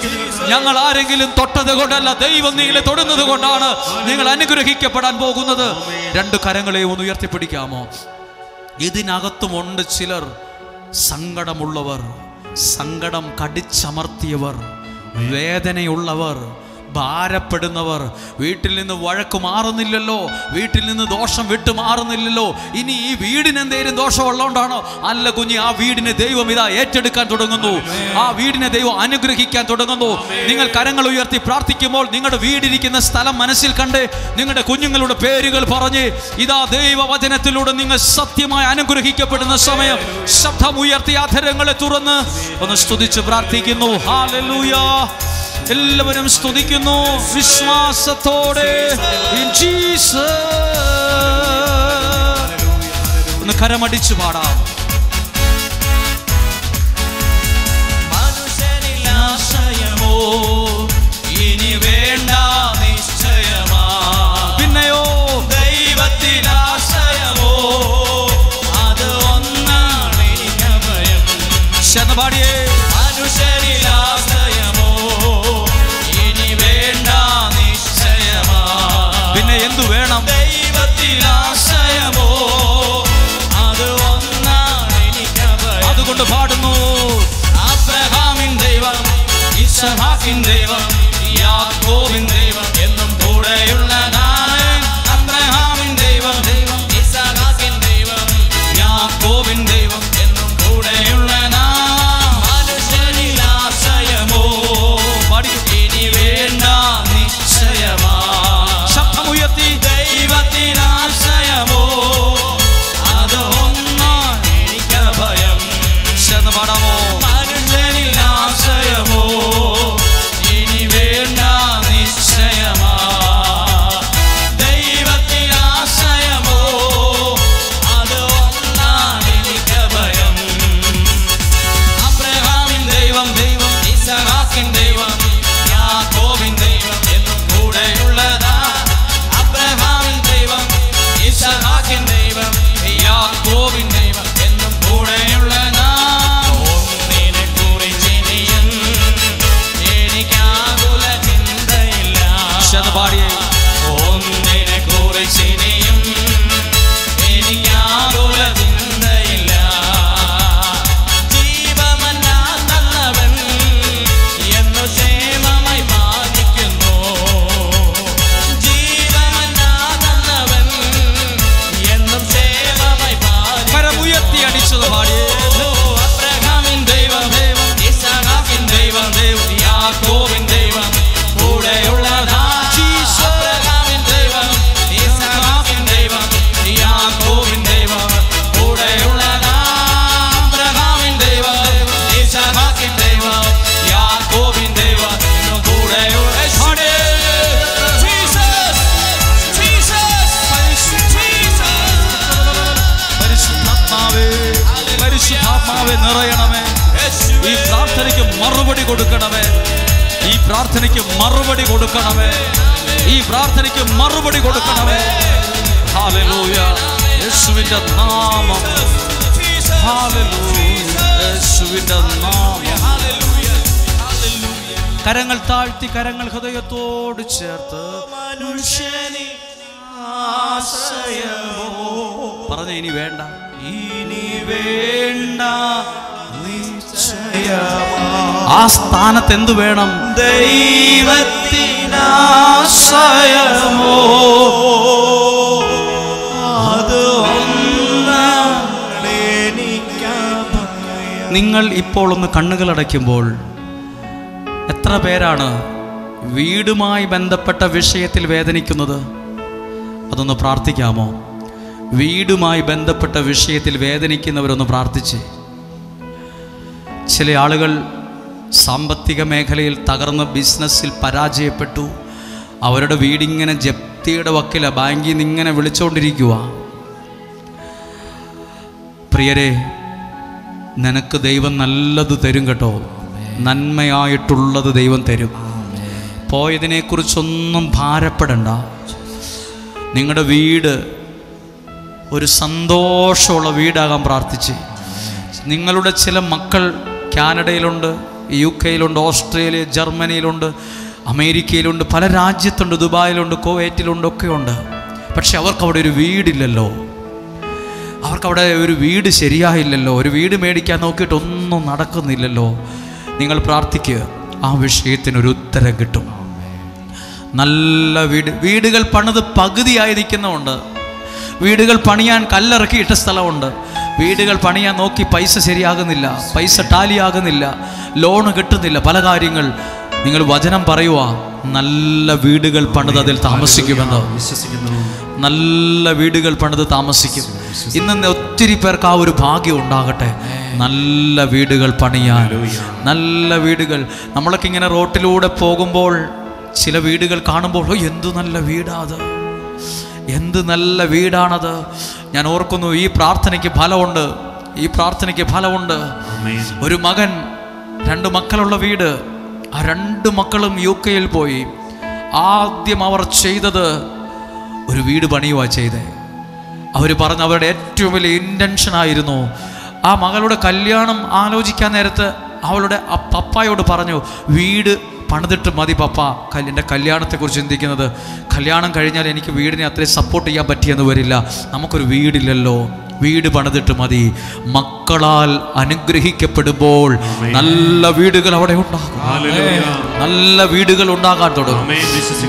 ഞങ്ങൾ ആരെങ്കിലും തൊട്ടത് കൊണ്ടല്ല, ദൈവം നിങ്ങളെ തൊടുന്നത് കൊണ്ടാണ് നിങ്ങൾ അനുഗ്രഹിക്കപ്പെടാൻ പോകുന്നത്. 2 കരങ്ങളെ ഒന്ന് ഉയർത്തിപ്പിടിക്കാമോ? ഇതിനകത്തുമുണ്ട് ചിലർ സങ്കടമുള്ളവർ, സങ്കടം കടിച്ചമർത്തിയവർ, വേദനയുള്ളവർ, ഭാരപ്പെടുന്നവർ. വീട്ടിൽ നിന്ന് വഴക്ക് മാറുന്നില്ലല്ലോ, വീട്ടിൽ നിന്ന് ദോഷം വിട്ടു മാറുന്നില്ലല്ലോ. ഇനി ഈ വീടിന് എന്തെങ്കിലും ദോഷമുള്ളതുകൊണ്ടാണോ? അല്ല കുഞ്ഞി, ആ വീടിനെ ദൈവം ഇതാ ഏറ്റെടുക്കാൻ തുടങ്ങുന്നു, ആ വീടിനെ ദൈവം അനുഗ്രഹിക്കാൻ തുടങ്ങുന്നു. നിങ്ങൾ കരങ്ങൾ ഉയർത്തി പ്രാർത്ഥിക്കുമ്പോൾ നിങ്ങളുടെ വീടിരിക്കുന്ന സ്ഥലം മനസ്സിൽ കണ്ട് നിങ്ങളുടെ കുഞ്ഞുങ്ങളുടെ പേരുകൾ പറഞ്ഞ്, ഇതാ ദൈവവചനത്തിലൂടെ നിങ്ങൾ സത്യമായി അനുഗ്രഹിക്കപ്പെടുന്ന സമയം ശബ്ദം ഉയർത്തി അധരങ്ങളെ തുറന്ന് ഒന്ന് സ്തുതിച്ച് പ്രാർത്ഥിക്കുന്നു. ഹല്ലേലൂയ, എല്ലാവരും സ്തുതിക്കുന്നു വിശ്വാസത്തോടെ. ഒന്ന് കരമടിച്ചു പാടാം. മനുഷ്യനിലാശയമോ ഇനി വേണ്ട നിശ്ചയമാ. പിന്നെയോ ദൈവത്തിലാശയമോ അത് ഒന്നാണ് അഭയം. ശതപാടിയേ. മനുഷ്യനിലാശയമോ ഇനി വേണ്ട നിശ്ചയമാ. പിന്നെ എന്തു വേണം? ദൈവത്തിലാശയമോ അത് ഒന്നാണ് എനിക്കഭയം. അതുകൊണ്ട് പാടുന്നു. അബ്രഹാമിൻ ദൈവം, ഇസ്ഹാക്കിൻ ദൈവം, യാക്കോബിൻ ദൈവം എന്നും കൂടെയുള്ളതാണ്. അബ്രഹാമിൻ ദൈവം, ഇസ്ഹാക്കിൻ ദൈവം, യാക്കോബിൻ ദൈവം എന്നും കൂടെയുള്ളതാണ്. മനുഷ്യനിലാശയമോ ഇനി വേണ്ട നിശ്ചയമാ. ശബ്ദമുയർത്തി. ദൈവത്തിനാശയമോ അത് ഒന്നാണ് എനിക്കഭയം. ചേർന്ന് പാടാമോ? മനുഷ്യനിലാശയമോ ഇനി വേണ്ട നിശ്ചയമാ. ദൈവത്തിനാശയമോ അത് ഒന്നാണ് എനിക്കഭയം. അബ്രഹാമിൻ ദൈവം, ഇസ്ഹാക്കിൻ ദൈവം, യാക്കോബിൻ ദൈവം എന്നും കൂടെയുള്ളതാ. അബ്രഹാമിൻ ദൈവം, ഇസ്ഹാക്കിൻ ദൈവം, യാക്കോബിൻ ദൈവം എന്നും കൂടെയുള്ളതാ. ഒന്നിനെ കുറിച്ചിനിയും എനിക്കാകുല ചിന്തയില്ല. ശതപാടിയേ. ഒന്നിനെ കുറിച്ചിനിയും എനിക്കാകുല ചിന്തയില്ല. ജീവമന്നാ തന്നവൻ എന്നു ക്ഷേമമായി പാലിക്കുന്നു. ജീവമന്നാ തന്നവൻ എന്നും ക്ഷേമമായി പാലിക്കുന്നു. കരമുയർത്തി അടിച്ചത് പാടിയേ. അബ്രഹാമിൻ ദൈവം, ഇസ്ഹാക്കിൻ ദൈവം, യാക്കോബിൻ ദൈവം കൂടെയുള്ളതാ. അബ്രഹാമിൻ ദൈവം, ഇസ്ഹാക്കിൻ ദൈവം, യാക്കോബിൻ ദൈവം കൂടെയുള്ളതാ. അബ്രഹാമിൻ ദൈവം, ഇസ്ഹാക്കിൻ ദൈവം, യാക്കോബിൻ ദൈവം എന്നും കൂടെയുള്ള. പരിശുദ്ധാത്മാവേ, പരിശുദ്ധാത്മാവേ നിറയണമേ. ഈ പ്രാർത്ഥനയ്ക്ക് മറുപടി കൊടുക്കണമേ. ഈ പ്രാർത്ഥനയ്ക്ക് മറുപടി കൊടുക്കണമേ. ഈ പ്രാർത്ഥനയ്ക്ക് മറുപടി കൊടുക്കണമേ. ഹല്ലേലൂയ. യേശുവിന്റെ നാമം. ഹല്ലേലൂയ. യേശുവിന്റെ നാമം. കരങ്ങൾ താഴ്ത്തി, കരങ്ങൾ ഹൃദയത്തോട് ചേർത്ത്. പറഞ്ഞ ഇനി വേണ്ട, ഇനി വേണ്ട നിശ്ചയമാ. ആ സ്ഥാനത്ത് എന്തു വേണം? ദൈവത്തിനാശ്രയമോ അത് ഒന്നാണ് എനിക്കഭയം. നിങ്ങൾ ഇപ്പോൾ ഒന്ന് കണ്ണുകളടയ്ക്കുമ്പോൾ എത്ര പേരാണ് വീടുമായി ബന്ധപ്പെട്ട വിഷയത്തിൽ വേദനിക്കുന്നത്? അതൊന്ന് പ്രാർത്ഥിക്കാമോ? വീടുമായി ബന്ധപ്പെട്ട വിഷയത്തിൽ വേദനിക്കുന്നവരൊന്ന് പ്രാർത്ഥിച്ച്. ചില ആളുകൾ സാമ്പത്തിക മേഖലയിൽ തകർന്ന ബിസിനസ്സിൽ പരാജയപ്പെട്ടു. അവരുടെ വീടിങ്ങനെ ജപ്തിയുടെ വക്കില, ബാങ്കിൽ നിന്ന് ഇങ്ങനെ വിളിച്ചുകൊണ്ടിരിക്കുക. പ്രിയരെ, നിനക്ക് ദൈവം നല്ലത് തരും കേട്ടോ. നന്മയായിട്ടുള്ളത് ദൈവം തരും. പോയതിനെക്കുറിച്ചൊന്നും ഭാരപ്പെടണ്ട. നിങ്ങളുടെ വീട് ഒരു സന്തോഷമുള്ള വീടാകാൻ പ്രാർത്ഥിച്ച്. നിങ്ങളുടെ ചില മക്കൾ കാനഡയിലുണ്ട്, UK-യിലുണ്ട്, ഓസ്ട്രേലിയ, ജർമ്മനിയിലുണ്ട്, അമേരിക്കയിലുണ്ട്, പല രാജ്യത്തുണ്ട്, ദുബായിലുണ്ട്, കുവൈറ്റിലുണ്ട്, ഒക്കെയുണ്ട്. പക്ഷെ അവർക്കവിടെ ഒരു വീടില്ലല്ലോ. അവർക്കവിടെ ഒരു വീട് ശരിയായില്ലല്ലോ. ഒരു വീട് മേടിക്കാൻ നോക്കിയിട്ടൊന്നും നടക്കുന്നില്ലല്ലോ. നിങ്ങൾ പ്രാർത്ഥിക്കുക, ആ വിഷയത്തിനൊരു ഉത്തരം കിട്ടും. നല്ല വീടുകൾ പണിത് പകുതിയായി നിൽക്കുന്നുണ്ട്. വീടുകൾ പണിയാൻ കല്ലിറക്കിയിട്ട സ്ഥലമുണ്ട്. വീടുകൾ പണിയാൻ നോക്കി പൈസ ശരിയാകുന്നില്ല, പൈസ ടാലിയാകുന്നില്ല, ലോണ് കിട്ടുന്നില്ല, പല കാര്യങ്ങൾ. നിങ്ങൾ വചനം പറയുക, നല്ല വീടുകൾ പണിത് അതിൽ താമസിക്കുമെന്ന്. നല്ല വീടുകൾ പണിത് താമസിക്കും. ഇന്ന് ഒത്തിരി പേർക്ക് ആ ഒരു ഭാഗ്യം ഉണ്ടാകട്ടെ. നല്ല വീടുകൾ പണിയാൻ, നല്ല വീടുകൾ. നമ്മളൊക്കെ ഇങ്ങനെ റോട്ടിലൂടെ പോകുമ്പോൾ ചില വീടുകൾ കാണുമ്പോൾ എന്തു നല്ല വീടാത്, എന്ത് നല്ല വീടാണത്. ഞാൻ ഓർക്കുന്നു, ഈ പ്രാർത്ഥനയ്ക്ക് ഫലമുണ്ട്, ഈ പ്രാർത്ഥനയ്ക്ക് ഫലമുണ്ട്. ഒരു മകൻ, 2 മക്കളുള്ള വീട്. ആ 2 മക്കളും UK പോയി. ആദ്യം അവർ ചെയ്തത് ഒരു വീട് പണിയുക ചെയ്തേ. അവർ പറഞ്ഞ അവരുടെ ഏറ്റവും വലിയ ഇൻറ്റൻഷനായിരുന്നു, ആ മകളുടെ കല്യാണം ആലോചിക്കാൻ നേരത്ത് അവളുടെ പപ്പായോട് പറഞ്ഞു, വീട് പണിതിട്ട് മതി പപ്പ എൻ്റെ കല്യാണത്തെക്കുറിച്ച് ചിന്തിക്കുന്നത്. കല്യാണം കഴിഞ്ഞാൽ എനിക്ക് വീടിനെ അത്രയും സപ്പോർട്ട് ചെയ്യാൻ പറ്റിയെന്ന് വരില്ല, നമുക്കൊരു വീടില്ലല്ലോ, വീട് പണിതിട്ട് മതി. മക്കളാൽ അനുഗ്രഹിക്കപ്പെടുമ്പോൾ നല്ല വീടുകൾ അവിടെ ഉണ്ടാകും, നല്ല വീടുകൾ ഉണ്ടാകാൻ തുടങ്ങും.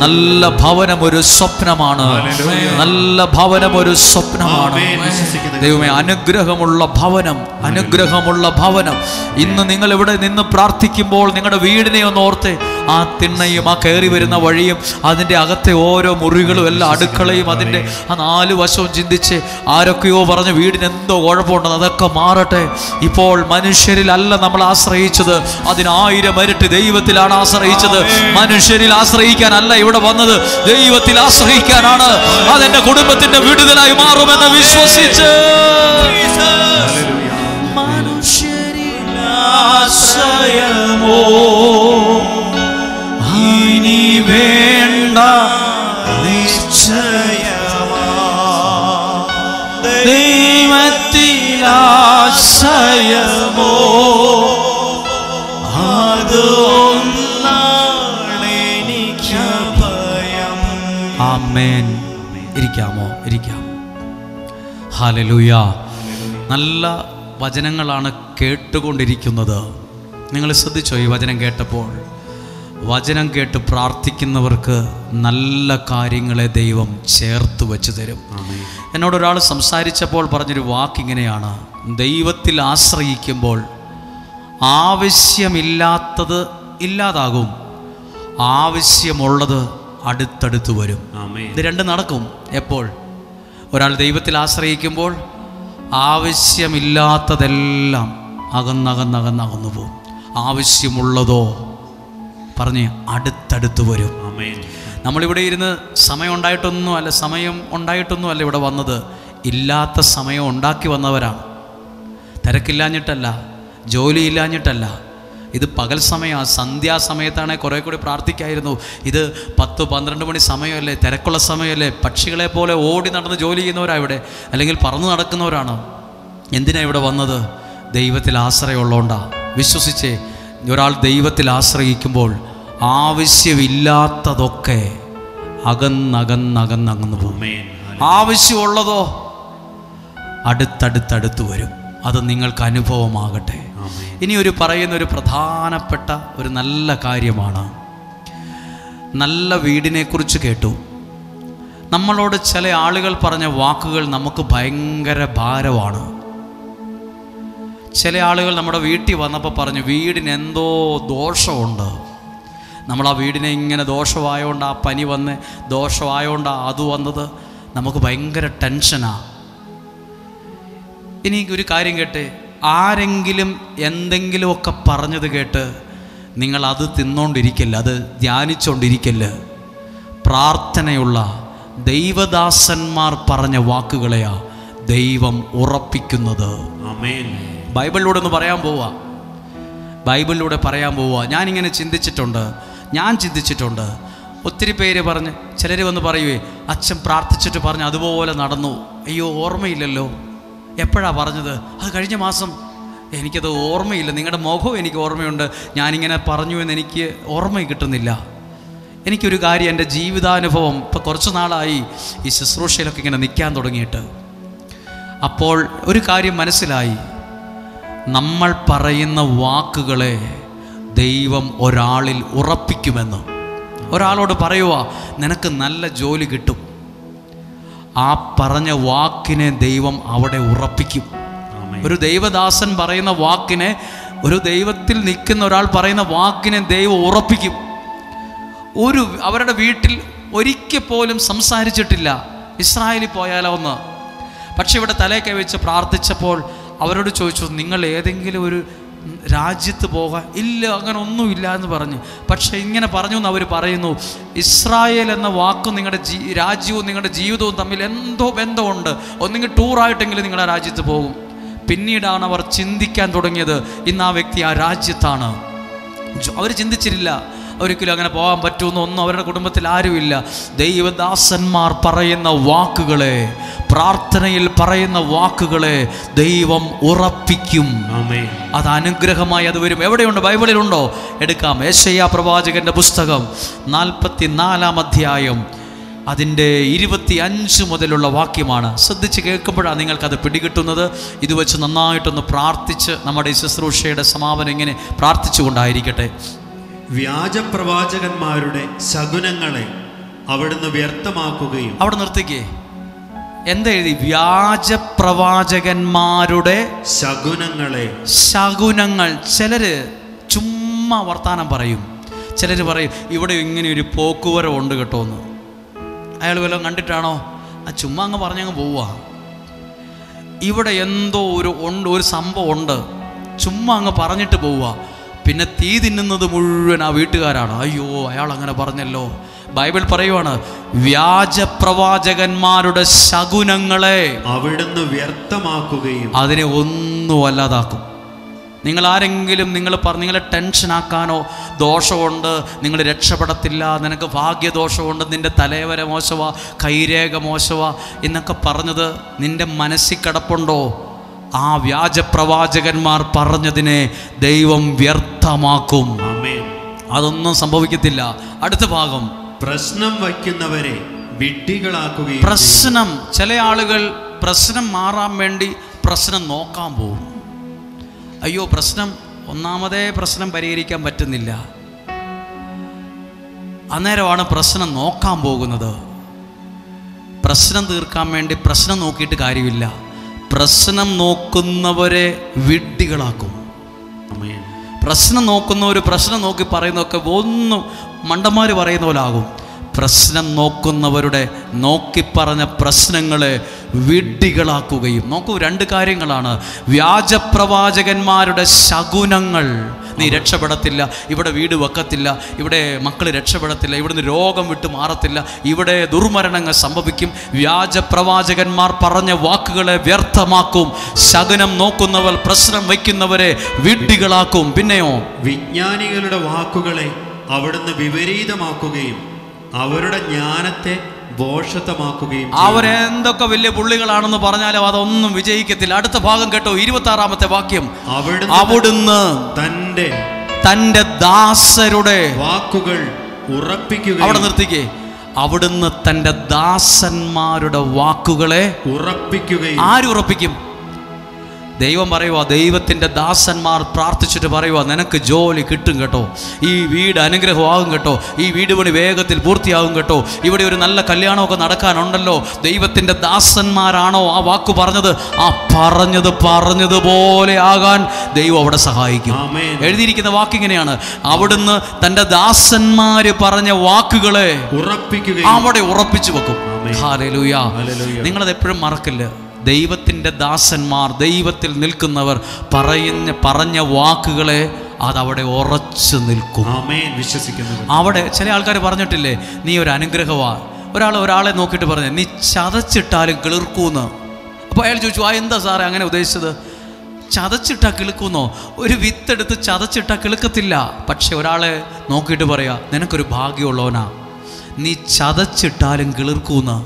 നല്ല ഭവനം ഒരു സ്വപ്നമാണ്, നല്ല ഭവനം ഒരു സ്വപ്നമാണ്. ദൈവമേ, അനുഗ്രഹമുള്ള ഭവനം, അനുഗ്രഹമുള്ള ഭവനം. ഇന്ന് നിങ്ങൾ ഇവിടെ നിന്ന് പ്രാർത്ഥിക്കുമ്പോൾ നിങ്ങളുടെ വീടിനെ ഒന്ന് ഓർത്ത്, ആ തിണ്ണയും ആ കയറി വരുന്ന വഴിയും അതിൻ്റെ അകത്തെ ഓരോ മുറികളും എല്ലാ അടുക്കളയും അതിൻ്റെ ആ 4 വശവും ചിന്തിച്ച്, ആരൊക്കെയോ പറഞ്ഞ് വീടിന് എന്തോ കുഴപ്പമുണ്ടെന്ന്, അതൊക്കെ മാറട്ടെ. ഇപ്പോൾ മനുഷ്യരിലല്ല നമ്മൾ ആശ്രയിച്ചത്, 1000 ഇരട്ടി ദൈവത്തിലാണ് ആശ്രയിച്ചത്. മനുഷ്യരിൽ ആശ്രയിക്കാനല്ല ഇവിടെ വന്നത്, ദൈവത്തിൽ ആശ്രയിക്കാനാണ്. അതെന്റെ കുടുംബത്തിന്റെ വിടുതലായി മാറുമെന്ന് വിശ്വസിച്ച് മനുഷ്യരിൽ ആശ്രയമോ ഇനി വേണ്ട, നിശ്ചയമാ ദൈവത്തിൽ ആശ്രയമോ അതൊന്നാണെനിക്ക് ഭയം. ആമേൻ. ഇരിക്കാമോ? ഇരിക്കാം. ഹല്ലേലൂയ. നല്ല വചനങ്ങളാണ് കേട്ടുകൊണ്ടിരിക്കുന്നത്. നിങ്ങൾ ശ്രദ്ധിച്ചോ? ഈ വചനം കേട്ടപ്പോൾ, വചനം കേട്ട് പ്രാർത്ഥിക്കുന്നവർക്ക് നല്ല കാര്യങ്ങളെ ദൈവം ചേർത്ത് വെച്ച് തരും. എന്നോടൊരാൾ സംസാരിച്ചപ്പോൾ പറഞ്ഞൊരു വാക്കിങ്ങനെയാണ്, ദൈവത്തിൽ ആശ്രയിക്കുമ്പോൾ ആവശ്യമില്ലാത്തത് ഇല്ലാതാകും, ആവശ്യമുള്ളത് അടുത്തടുത്ത് വരും. ഇത് 2 നടക്കും. എപ്പോൾ? ഒരാൾ ദൈവത്തിൽ ആശ്രയിക്കുമ്പോൾ ആവശ്യമില്ലാത്തതെല്ലാം അകന്നകന്നകന്നകന്നു പോകും, ആവശ്യമുള്ളതോ പറഞ്ഞ് അടുത്തടുത്ത് വരും. നമ്മളിവിടെ ഇരുന്ന് സമയം ഉണ്ടായിട്ടൊന്നും അല്ല ഇവിടെ വന്നത്, ഇല്ലാത്ത സമയം ഉണ്ടാക്കി വന്നവരാണ്. തിരക്കില്ലാഞ്ഞിട്ടല്ല, ജോലിയില്ലാഞ്ഞിട്ടല്ല. ഇത് പകൽ സമയമാണ്, സന്ധ്യാസമയത്താണെ കുറേ കൂടി പ്രാർത്ഥിക്കായിരുന്നു. ഇത് 10-12 മണി സമയമല്ലേ, തിരക്കുള്ള സമയമല്ലേ. പക്ഷികളെ പോലെ ഓടി നടന്ന് ജോലി ചെയ്യുന്നവരാണ് ഇവിടെ, അല്ലെങ്കിൽ പറന്ന് നടക്കുന്നവരാണ്. എന്തിനാണ് ഇവിടെ വന്നത്? ദൈവത്തിൽ ആശ്രയമുള്ളതുകൊണ്ടാണ്. വിശ്വസിച്ചേ, ഒരാൾ ദൈവത്തിൽ ആശ്രയിക്കുമ്പോൾ ആവശ്യമില്ലാത്തതൊക്കെ അകന്നകന്നകന്നകന്നു പോകും, ആവശ്യമുള്ളതോ അടുത്തടുത്തടുത്ത് വരും. അത് നിങ്ങൾക്ക് അനുഭവമാകട്ടെ. ഇനി പറയുന്നൊരു പ്രധാനപ്പെട്ട ഒരു നല്ല കാര്യമാണ്, നല്ല വീടിനെക്കുറിച്ച് കേട്ടു. നമ്മളോട് ചില ആളുകൾ പറഞ്ഞ വാക്കുകൾ നമുക്ക് ഭയങ്കര ഭാരമാണ്. ചില ആളുകൾ നമ്മുടെ വീട്ടിൽ വന്നപ്പോൾ പറഞ്ഞു, വീടിന് എന്തോ ദോഷമുണ്ട്. നമ്മൾ ആ വീടിനെ ഇങ്ങനെ ദോഷമായോണ്ട്, ആ പനി വന്ന് ദോഷമായോണ്ട് അത് വന്നത്, നമുക്ക് ഭയങ്കര ടെൻഷനാണ്. ഇനി ഒരു കാര്യം കേട്ടെ, ആരെങ്കിലും എന്തെങ്കിലുമൊക്കെ പറഞ്ഞത് കേട്ട് നിങ്ങൾ അത് തിന്നോണ്ടിരിക്കല്ല, അത് ധ്യാനിച്ചുകൊണ്ടിരിക്കല്ല. പ്രാർത്ഥനയുള്ള ദൈവദാസന്മാർ പറഞ്ഞ വാക്കുകളെയാ ദൈവം ഉറപ്പിക്കുന്നത്. ബൈബിളിലൂടെ ഒന്ന് പറയാൻ പോവുക. ഞാനിങ്ങനെ ചിന്തിച്ചിട്ടുണ്ട്. ഒത്തിരി പേര് പറഞ്ഞ്, ചിലർ വന്ന് പറയുവേ, അച്ഛൻ പ്രാർത്ഥിച്ചിട്ട് പറഞ്ഞ് അതുപോലെ നടന്നു. അയ്യോ, ഓർമ്മയില്ലല്ലോ, എപ്പോഴാണ് പറഞ്ഞത്? അത് കഴിഞ്ഞ മാസം. എനിക്കത് ഓർമ്മയില്ല. നിങ്ങളുടെ മുഖവും എനിക്ക് ഓർമ്മയുണ്ട്, ഞാനിങ്ങനെ പറഞ്ഞു എന്ന് എനിക്ക് ഓർമ്മ കിട്ടുന്നില്ല. എനിക്കൊരു കാര്യം, എൻ്റെ ജീവിതാനുഭവം ഇപ്പോൾ കുറച്ച് നാളായി ഈ ശുശ്രൂഷയിലൊക്കെ ഇങ്ങനെ നിൽക്കാൻ തുടങ്ങിയിട്ട്, അപ്പോൾ ഒരു കാര്യം മനസ്സിലായി, നമ്മൾ പറയുന്ന വാക്കുകളെ ദൈവം ഒരാളിൽ ഉറപ്പിക്കുമെന്ന്. ഒരാളോട് പറയുക, നിനക്ക് നല്ല ജോലി കിട്ടും, ആ പറഞ്ഞ വാക്കിനെ ദൈവം അവിടെ ഉറപ്പിക്കും. ഒരു ദൈവദാസൻ പറയുന്ന വാക്കിനെ, ഒരു ദൈവത്തിൽ നിൽക്കുന്ന ഒരാൾ പറയുന്ന വാക്കിനെ ദൈവം ഉറപ്പിക്കും. അവരുടെ വീട്ടിൽ ഒരിക്കൽ പോലും സംസാരിച്ചിട്ടില്ല, ഇസ്രായേലിൽ പോയാലോ ഒന്ന്. പക്ഷെ ഇവിടെ തലയൊക്കെ വെച്ച് പ്രാർത്ഥിച്ചപ്പോൾ അവരോട് ചോദിച്ചു, നിങ്ങൾ ഏതെങ്കിലും ഒരു രാജ്യത്ത് പോകാൻ? ഇല്ല, അങ്ങനെ ഒന്നുമില്ല എന്ന് പറഞ്ഞു. പക്ഷെ ഇങ്ങനെ പറഞ്ഞു എന്ന് അവർ പറയുന്നു, ഇസ്രായേൽ എന്ന വാക്കും നിങ്ങളുടെ രാജ്യവും നിങ്ങളുടെ ജീവിതവും തമ്മിൽ എന്തോ ബന്ധമുണ്ട്. ഒന്നെങ്കിൽ ടൂറായിട്ടെങ്കിലും നിങ്ങളുടെ രാജ്യത്ത് പോകും. പിന്നീടാണ് അവർ ചിന്തിക്കാൻ തുടങ്ങിയത്, ഇന്ന് ആ വ്യക്തി ആ രാജ്യത്താണ്. അവർ ചിന്തിച്ചിട്ടില്ല ഒരിക്കലും അങ്ങനെ പോകാൻ പറ്റുമെന്നൊന്നും അവരുടെ കുടുംബത്തിൽ ആരുമില്ല. ദൈവദാസന്മാർ പറയുന്ന വാക്കുകളെ, പ്രാർത്ഥനയിൽ പറയുന്ന വാക്കുകളെ ദൈവം ഉറപ്പിക്കും. അത് അനുഗ്രഹമായി അത് വരും. എവിടെയുണ്ട്? ബൈബിളിലുണ്ടോ? എടുക്കാം. യെശയ്യാ പ്രവാചകന്റെ പുസ്തകം 44-ാം അധ്യായം അതിൻ്റെ 25 മുതലുള്ള വാക്യമാണ്. ശ്രദ്ധിച്ച് കേൾക്കുമ്പോഴാണ് നിങ്ങൾക്കത് പിടികിട്ടുന്നത്. ഇത് വെച്ച് നന്നായിട്ടൊന്ന് പ്രാർത്ഥിച്ച് നമ്മുടെ ഈ ശുശ്രൂഷയുടെ സമാപനം ഇങ്ങനെ പ്രാർത്ഥിച്ചുകൊണ്ടായിരിക്കട്ടെ. വ്യാജപ്രവാചകന്മാരുടെ ശകുനങ്ങളെ അവിടുന്ന് വ്യർത്ഥമാക്കുകയും. അവിടെ നിർത്തിക്കേ. എന്താ എഴുതി? വ്യാജപ്രവാചകന്മാരുടെ ശകുനങ്ങൾ. ചിലര് ചുമ്മാ വർത്താനം പറയും. ചിലർ പറയും, ഇവിടെ ഇങ്ങനെ ഒരു പോക്കുവരവ് ഉണ്ട് കേട്ടോ എന്ന്. അയാൾ വല്ലതും കണ്ടിട്ടാണോ? ചുമ്മാ അങ്ങ് പറഞ്ഞങ്ങ് പോവുക. ഇവിടെ എന്തോ ഒരു സംഭവം ഉണ്ട്, ചുമ്മാ അങ്ങ് പറഞ്ഞിട്ട് പോവുക. പിന്നെ തീ തിന്നുന്നത് മുഴുവൻ ആ വീട്ടുകാരാണ്. അയ്യോ, അയാൾ അങ്ങനെ പറഞ്ഞല്ലോ. ബൈബിൾ പറയുവാണ്, വ്യാജപ്രവാചകന്മാരുടെ ശകുനങ്ങളെ അവിടുന്ന് വ്യർത്ഥമാക്കുകയും അതിനെ ഒന്നും അല്ലാതാക്കും. നിങ്ങൾ ആരെങ്കിലും നിങ്ങളെ ടെൻഷനാക്കാനോ, ദോഷമുണ്ട്, നിങ്ങൾ രക്ഷപ്പെടത്തില്ല, നിനക്ക് ഭാഗ്യദോഷമുണ്ട്, നിൻ്റെ തലവര മോശവാ, കൈരേഖ മോശവാ എന്നൊക്കെ പറഞ്ഞത് നിൻ്റെ മനസ്സിൽ കിടപ്പുണ്ടോ? ആ വ്യാജപ്രവാചകന്മാർ പറഞ്ഞതിനെ ദൈവം വ്യർത്ഥമാക്കും. അതൊന്നും സംഭവിക്കത്തില്ല. അടുത്ത ഭാഗം, പ്രശ്നം വയ്ക്കുന്നവരെ വിഡ്ഢികളാക്കുകയും. പ്രശ്നം, ചില ആളുകൾ പ്രശ്നം മാറാൻ വേണ്ടി പ്രശ്നം നോക്കാൻ പോകും. അയ്യോ, ഒന്നാമതേ പ്രശ്നം പരിഹരിക്കാൻ പറ്റുന്നില്ല, അന്നേരമാണ് പ്രശ്നം നോക്കാൻ പോകുന്നത്. പ്രശ്നം തീർക്കാൻ വേണ്ടി പ്രശ്നം നോക്കിയിട്ട് കാര്യമില്ല. പ്രശ്നം നോക്കുന്നവരെ വിഡ്ഢികളാക്കും. പ്രശ്നം നോക്കുന്നവർ പ്രശ്നം നോക്കി പറയുന്നതൊക്കെ ഒന്നും മണ്ടന്മാർ പറയുന്ന പോലെ ആകും. പ്രശ്നം നോക്കുന്നവരുടെ നോക്കിപ്പറഞ്ഞ പ്രശ്നങ്ങളെ വിഡ്ഢികളാക്കുകയും. നോക്കൂ, 2 കാര്യങ്ങളാണ്. വ്യാജപ്രവാചകന്മാരുടെ ശകുനങ്ങൾ. നീ രക്ഷപ്പെടത്തില്ല, ഇവിടെ വീട് വെക്കത്തില്ല, ഇവിടെ മക്കൾ രക്ഷപ്പെടത്തില്ല, ഇവിടുന്ന് രോഗം വിട്ട് മാറത്തില്ല, ഇവിടെ ദുർമരണങ്ങൾ സംഭവിക്കും. വ്യാജപ്രവാചകന്മാർ പറഞ്ഞ വാക്കുകളെ വ്യർത്ഥമാക്കും. ശകുനം നോക്കുന്നവർ പ്രശ്നം വയ്ക്കുന്നവരെ വിഡ്ഢികളാക്കും. പിന്നെയോ, വിജ്ഞാനികളുടെ വാക്കുകളെ അവിടുന്ന് വിപരീതമാക്കുകയും അവരുടെ ജ്ഞാനത്തെ ഭോഷത്വമാക്കുകയും. അവരെന്തൊക്കെ വലിയ പുള്ളികളാണെന്ന് പറഞ്ഞാലും അതൊന്നും വിജയിക്കത്തില്ല. അടുത്ത ഭാഗം കേട്ടോ, 26-ാമത്തെ വാക്യം. അവിടുന്ന് തന്റെ ദാസരുടെ വാക്കുകൾ ഉറപ്പിക്കുക. അവിടെ നിർത്തിക്കേ. അവിടുന്ന് തന്റെ ദാസന്മാരുടെ വാക്കുകളെ ഉറപ്പിക്കുകയും. ആരുറപ്പിക്കും? ദൈവം പറയുക, ദൈവത്തിൻ്റെ ദാസന്മാർ പ്രാർത്ഥിച്ചിട്ട് പറയുക, നിനക്ക് ജോലി കിട്ടും കേട്ടോ, ഈ വീട് അനുഗ്രഹമാകും കേട്ടോ, ഈ വീട് പണി വേഗത്തിൽ പൂർത്തിയാകും കേട്ടോ, ഇവിടെ ഒരു നല്ല കല്യാണമൊക്കെ നടക്കാനുണ്ടല്ലോ. ദൈവത്തിൻ്റെ ദാസന്മാരാണോ ആ വാക്ക് പറഞ്ഞത്? ആ പറഞ്ഞതുപോലെ ആകാൻ ദൈവം അവിടെ സഹായിക്കും. എഴുതിയിരിക്കുന്ന വാക്കിങ്ങനെയാണ്, അവിടുന്ന് തൻ്റെ ദാസന്മാര് പറഞ്ഞ വാക്കുകളെ അവിടെ ഉറപ്പിച്ചു വെക്കും. ഹല്ലേലൂയ. നിങ്ങളത് എപ്പോഴും മറക്കില്ല. ദൈവത്തിൻ്റെ ദാസന്മാർ, ദൈവത്തിൽ നിൽക്കുന്നവർ പറഞ്ഞ വാക്കുകളെ അതവിടെ ഉറച്ചു നിൽക്കും. അവിടെ ചില ആൾക്കാർ പറഞ്ഞിട്ടില്ലേ, നീ ഒരു അനുഗ്രഹമാണ്. ഒരാളെ നോക്കിയിട്ട് പറഞ്ഞു, നീ ചതച്ചിട്ടാലും കിളിർക്കൂന്ന്. അപ്പോൾ അയാൾ ചോദിച്ചു, എന്താ സാറേ അങ്ങനെ ഉദ്ദേശിച്ചത്? ചതച്ചിട്ടാ കിളുക്കുന്നോ? ഒരു വിത്തെടുത്ത് ചതച്ചിട്ടാ കിളുക്കത്തില്ല. പക്ഷെ ഒരാളെ നോക്കിയിട്ട് പറയാ, നിനക്കൊരു ഭാഗ്യമുള്ളവനാ, നീ ചതച്ചിട്ടാലും കിളിർക്കൂന്ന്.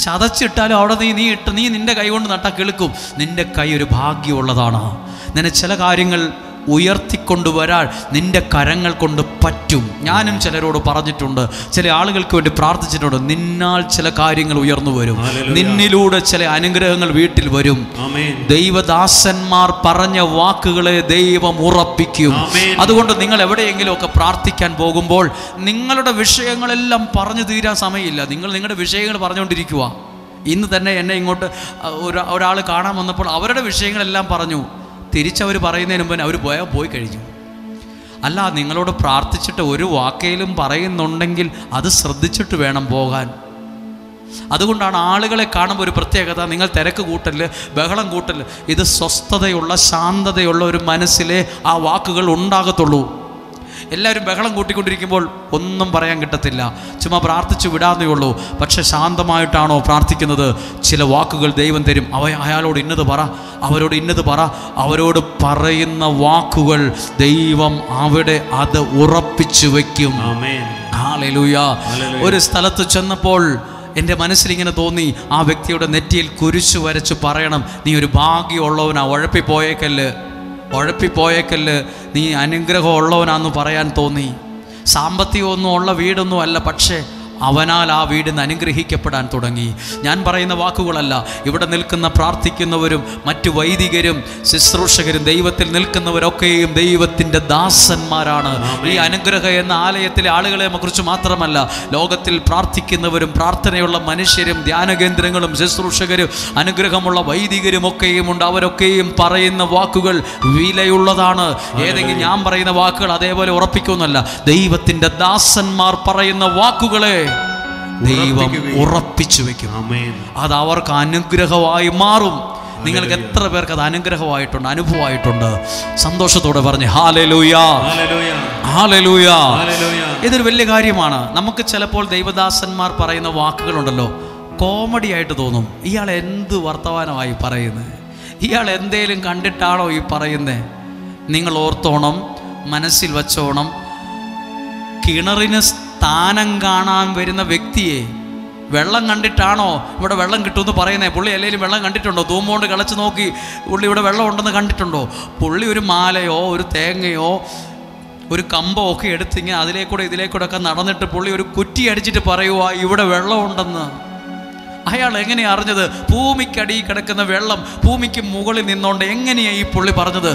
ചതച്ചിട്ടാലും അവിടെ നീ നിൻ്റെ കൈ കൊണ്ട് നട്ടാൽ കിളുക്കും. നിൻ്റെ കൈ ഒരു ഭാഗ്യമുള്ളതാണ്. നിന്നെ ചില കാര്യങ്ങൾ ഉയർത്തിക്കൊണ്ടുവരാൻ നിൻ്റെ കരങ്ങൾ കൊണ്ട് പറ്റും. ഞാനും ചിലരോട് പറഞ്ഞിട്ടുണ്ട്, ചില ആളുകൾക്ക് വേണ്ടി പ്രാർത്ഥിച്ചിട്ടുണ്ട്. നിന്നാൽ ചില കാര്യങ്ങൾ ഉയർന്നു വരും, നിന്നിലൂടെ ചില അനുഗ്രഹങ്ങൾ വീട്ടിൽ വരും. ദൈവദാസന്മാർ പറഞ്ഞ വാക്കുകളെ ദൈവം ഉറപ്പിക്കും. അതുകൊണ്ട് നിങ്ങൾ എവിടെയെങ്കിലും ഒക്കെ പ്രാർത്ഥിക്കാൻ പോകുമ്പോൾ നിങ്ങളുടെ വിഷയങ്ങളെല്ലാം പറഞ്ഞു തീരാൻ സമയമില്ല. നിങ്ങളുടെ വിഷയങ്ങൾ പറഞ്ഞുകൊണ്ടിരിക്കുക. ഇന്ന് തന്നെ എന്നെ ഇങ്ങോട്ട് ഒരാൾ കാണാൻ വന്നപ്പോൾ അവരുടെ വിഷയങ്ങളെല്ലാം പറഞ്ഞു. തിരിച്ചവർ പറയുന്നതിന് മുമ്പ് അവർ പോയി കഴിഞ്ഞു. അല്ല, നിങ്ങളോട് പ്രാർത്ഥിച്ചിട്ട് ഒരു വാക്കേലും പറയുന്നുണ്ടെങ്കിൽ അത് ശ്രദ്ധിച്ചിട്ട് വേണം പോകാൻ. അതുകൊണ്ടാണ് ആളുകളെ കാണുമ്പോൾ ഒരു പ്രത്യേകത, നിങ്ങൾ തിരക്ക് കൂട്ടല്, ബഹളം കൂട്ടല്. ഇത് സ്വസ്ഥതയുള്ള, ശാന്തതയുള്ള ഒരു മനസ്സിലെ ആ വാക്കുകൾ ഉണ്ടാകത്തുള്ളൂ. എല്ലാവരും ബഹളം കൂട്ടിക്കൊണ്ടിരിക്കുമ്പോൾ ഒന്നും പറയാൻ കിട്ടത്തില്ല, ചുമ്മാ പ്രാർത്ഥിച്ചു വിടാന്നേ ഉള്ളൂ. പക്ഷെ ശാന്തമായിട്ടാണോ പ്രാർത്ഥിക്കുന്നത്, ചില വാക്കുകൾ ദൈവം തരും. അയാളോട് ഇന്നത് പറ, അവരോട് ഇന്നത് പറ. അവരോട് പറയുന്ന വാക്കുകൾ ദൈവം അവിടെ അത് ഉറപ്പിച്ചു വയ്ക്കും. ഹല്ലേലൂയ. ഒരു സ്ഥലത്ത് ചെന്നപ്പോൾ എൻ്റെ മനസ്സിലിങ്ങനെ തോന്നി, ആ വ്യക്തിയുടെ നെറ്റിയിൽ കുരിശു വരച്ച് പറയണം, നീ ഒരു ഭാഗ്യമുള്ളവനാ, ഉഴപ്പിപ്പോയേക്കല്ല്, നീ അനുഗ്രഹം ഉള്ളവനാന്ന് പറയാൻ തോന്നി. സാമ്പത്തികമൊന്നും ഉള്ള വീടൊന്നും അല്ല, പക്ഷേ അവനാൽ ആ വീടിന് അനുഗ്രഹിക്കപ്പെടാൻ തുടങ്ങി. ഞാൻ പറയുന്ന വാക്കുകളല്ല, ഇവിടെ നിൽക്കുന്ന പ്രാർത്ഥിക്കുന്നവരും മറ്റു വൈദികരും ശുശ്രൂഷകരും ദൈവത്തിൽ നിൽക്കുന്നവരൊക്കെയും ദൈവത്തിൻ്റെ ദാസന്മാരാണ്. ഈ അനുഗ്രഹം എന്ന ആലയത്തിലെ ആളുകളെ കുറിച്ച് മാത്രമല്ല, ലോകത്തിൽ പ്രാർത്ഥിക്കുന്നവരും പ്രാർത്ഥനയുള്ള മനുഷ്യരും ധ്യാന കേന്ദ്രങ്ങളും ശുശ്രൂഷകരും അനുഗ്രഹമുള്ള വൈദികരും ഒക്കെയും ഉണ്ട്. അവരൊക്കെയും പറയുന്ന വാക്കുകൾ വിലയുള്ളതാണ്. ഏതെങ്കിലും ഞാൻ പറയുന്ന വാക്കുകൾ അതേപോലെ ഉറപ്പിക്കുമെന്നല്ല, ദൈവത്തിൻ്റെ ദാസന്മാർ പറയുന്ന വാക്കുകളെ ദൈവം ഉറപ്പിച്ചു വെക്കും. അത് അവർക്ക് അനുഗ്രഹമായി മാറും. നിങ്ങൾക്ക് എത്ര പേർക്ക് അത് അനുഗ്രഹമായിട്ടുണ്ട്, അനുഭവമായിട്ടുണ്ട്? സന്തോഷത്തോടെ പറഞ്ഞ് ഹല്ലേലൂയ, ഹല്ലേലൂയ. ഇതൊരു വലിയ കാര്യമാണ്. നമുക്ക് ചിലപ്പോൾ ദൈവദാസന്മാർ പറയുന്ന വാക്കുകളുണ്ടല്ലോ, കോമഡി ആയിട്ട് തോന്നും. ഇയാൾ എന്ത് വർത്തമാനമായി പറയുന്നത്, ഇയാൾ എന്തേലും കണ്ടിട്ടാണോ ഈ പറയുന്നത്? നിങ്ങൾ ഓർത്തോണം, മനസ്സിൽ വച്ചോണം, കിണറിന് സ്ഥാനം കാണാൻ വരുന്ന വ്യക്തിയെ വെള്ളം കണ്ടിട്ടാണോ ഇവിടെ വെള്ളം കിട്ടുമെന്ന് പറയുന്നത്? പുള്ളി എല്ലാവരും വെള്ളം കണ്ടിട്ടുണ്ടോ? തൂമ്പുകൊണ്ട് കളിച്ച് നോക്കി പുള്ളി ഇവിടെ വെള്ളം ഉണ്ടെന്ന് കണ്ടിട്ടുണ്ടോ? പുള്ളി ഒരു മാലയോ ഒരു തേങ്ങയോ ഒരു കമ്പോ ഒക്കെ എടുത്തിങ്ങനെ അതിലേക്കൂടെ ഇതിലേക്കൂടെ ഒക്കെ നടന്നിട്ട് പുള്ളി ഒരു കുറ്റി അടിച്ചിട്ട് പറയുക ഇവിടെ വെള്ളമുണ്ടെന്ന്. അയാൾ എങ്ങനെയാണ് അറിഞ്ഞത്? ഭൂമിക്കടിയിൽ കിടക്കുന്ന വെള്ളം ഭൂമിക്ക് മുകളിൽ നിന്നുകൊണ്ട് എങ്ങനെയാണ് ഈ പുള്ളി പറഞ്ഞത്?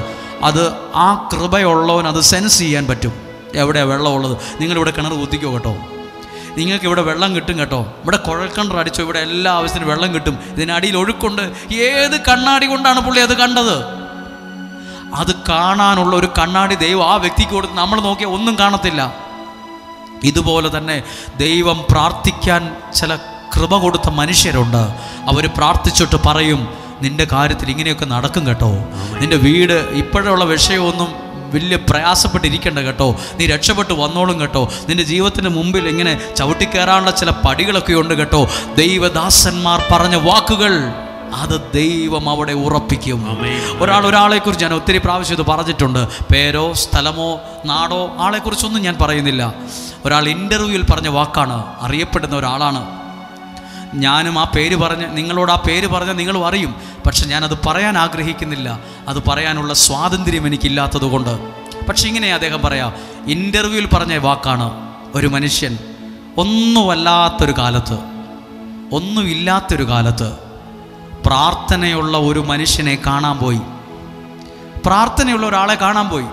അത് ആ കൃപയുള്ളവൻ അത് സെൻസ് ചെയ്യാൻ പറ്റും എവിടെയാണ് വെള്ളമുള്ളത്. നിങ്ങളിവിടെ കിണർ കുത്തിക്കോ കേട്ടോ, നിങ്ങൾക്ക് ഇവിടെ വെള്ളം കിട്ടും കേട്ടോ. ഇവിടെ കുഴൽക്കിണർ അടിച്ചോ, ഇവിടെ എല്ലാ ആവശ്യത്തിനും വെള്ളം കിട്ടും. ഇതിനടിയിൽ ഒഴുക്കുണ്ട്. ഏത് കണ്ണാടി കൊണ്ടാണ് പുള്ളി അത് കണ്ടത്? അത് കാണാനുള്ള ഒരു കണ്ണാടി ദൈവം ആ വ്യക്തിക്ക് കൊടുത്ത് നമ്മൾ നോക്കിയാൽ ഒന്നും കാണത്തില്ല. ഇതുപോലെ തന്നെ ദൈവം പ്രാർത്ഥിക്കാൻ ചില കൃപ കൊടുത്ത മനുഷ്യരുണ്ട്. അവർ പ്രാർത്ഥിച്ചിട്ട് പറയും, നിൻ്റെ കാര്യത്തിൽ ഇങ്ങനെയൊക്കെ നടക്കും കേട്ടോ, നിൻ്റെ വീട് ഇപ്പോഴുള്ള വിഷയമൊന്നും വലിയ പ്രയാസപ്പെട്ടിരിക്കേണ്ട കേട്ടോ, നീ രക്ഷപ്പെട്ട് വന്നോളും കേട്ടോ, നിൻ്റെ ജീവിതത്തിന് മുമ്പിൽ ഇങ്ങനെ ചവിട്ടിക്കയറാനുള്ള ചില പടികളൊക്കെ ഉണ്ട് കേട്ടോ. ദൈവദാസന്മാർ പറഞ്ഞ വാക്കുകൾ അത് ദൈവം അവിടെ ഉറപ്പിക്കും. ഒരാളെക്കുറിച്ച് ഞാൻ ഒത്തിരി പ്രാവശ്യം ഇത് പറഞ്ഞിട്ടുണ്ട്. പേരോ സ്ഥലമോ നാടോ ആളെക്കുറിച്ചൊന്നും ഞാൻ പറയുന്നില്ല. ഒരാൾ ഇൻ്റർവ്യൂവിൽ പറഞ്ഞ വാക്കാണ്, അറിയപ്പെടുന്ന ഒരാളാണ്. ഞാനും ആ പേര് പറഞ്ഞ് നിങ്ങളോട് ആ പേര് പറഞ്ഞാൽ നിങ്ങളും അറിയും. പക്ഷെ ഞാനത് പറയാൻ ആഗ്രഹിക്കുന്നില്ല, അത് പറയാനുള്ള സ്വാതന്ത്ര്യം എനിക്കില്ലാത്തത് കൊണ്ട്. പക്ഷെ ഇങ്ങനെ അദ്ദേഹം പറയാം, ഇൻ്റർവ്യൂവിൽ പറഞ്ഞ വാക്കാണ്, ഒരു മനുഷ്യൻ ഒന്നുമില്ലാത്തൊരു കാലത്ത് പ്രാർത്ഥനയുള്ള ഒരു മനുഷ്യനെ കാണാൻ പോയി, പ്രാർത്ഥനയുള്ള ഒരാളെ കാണാൻ പോയി.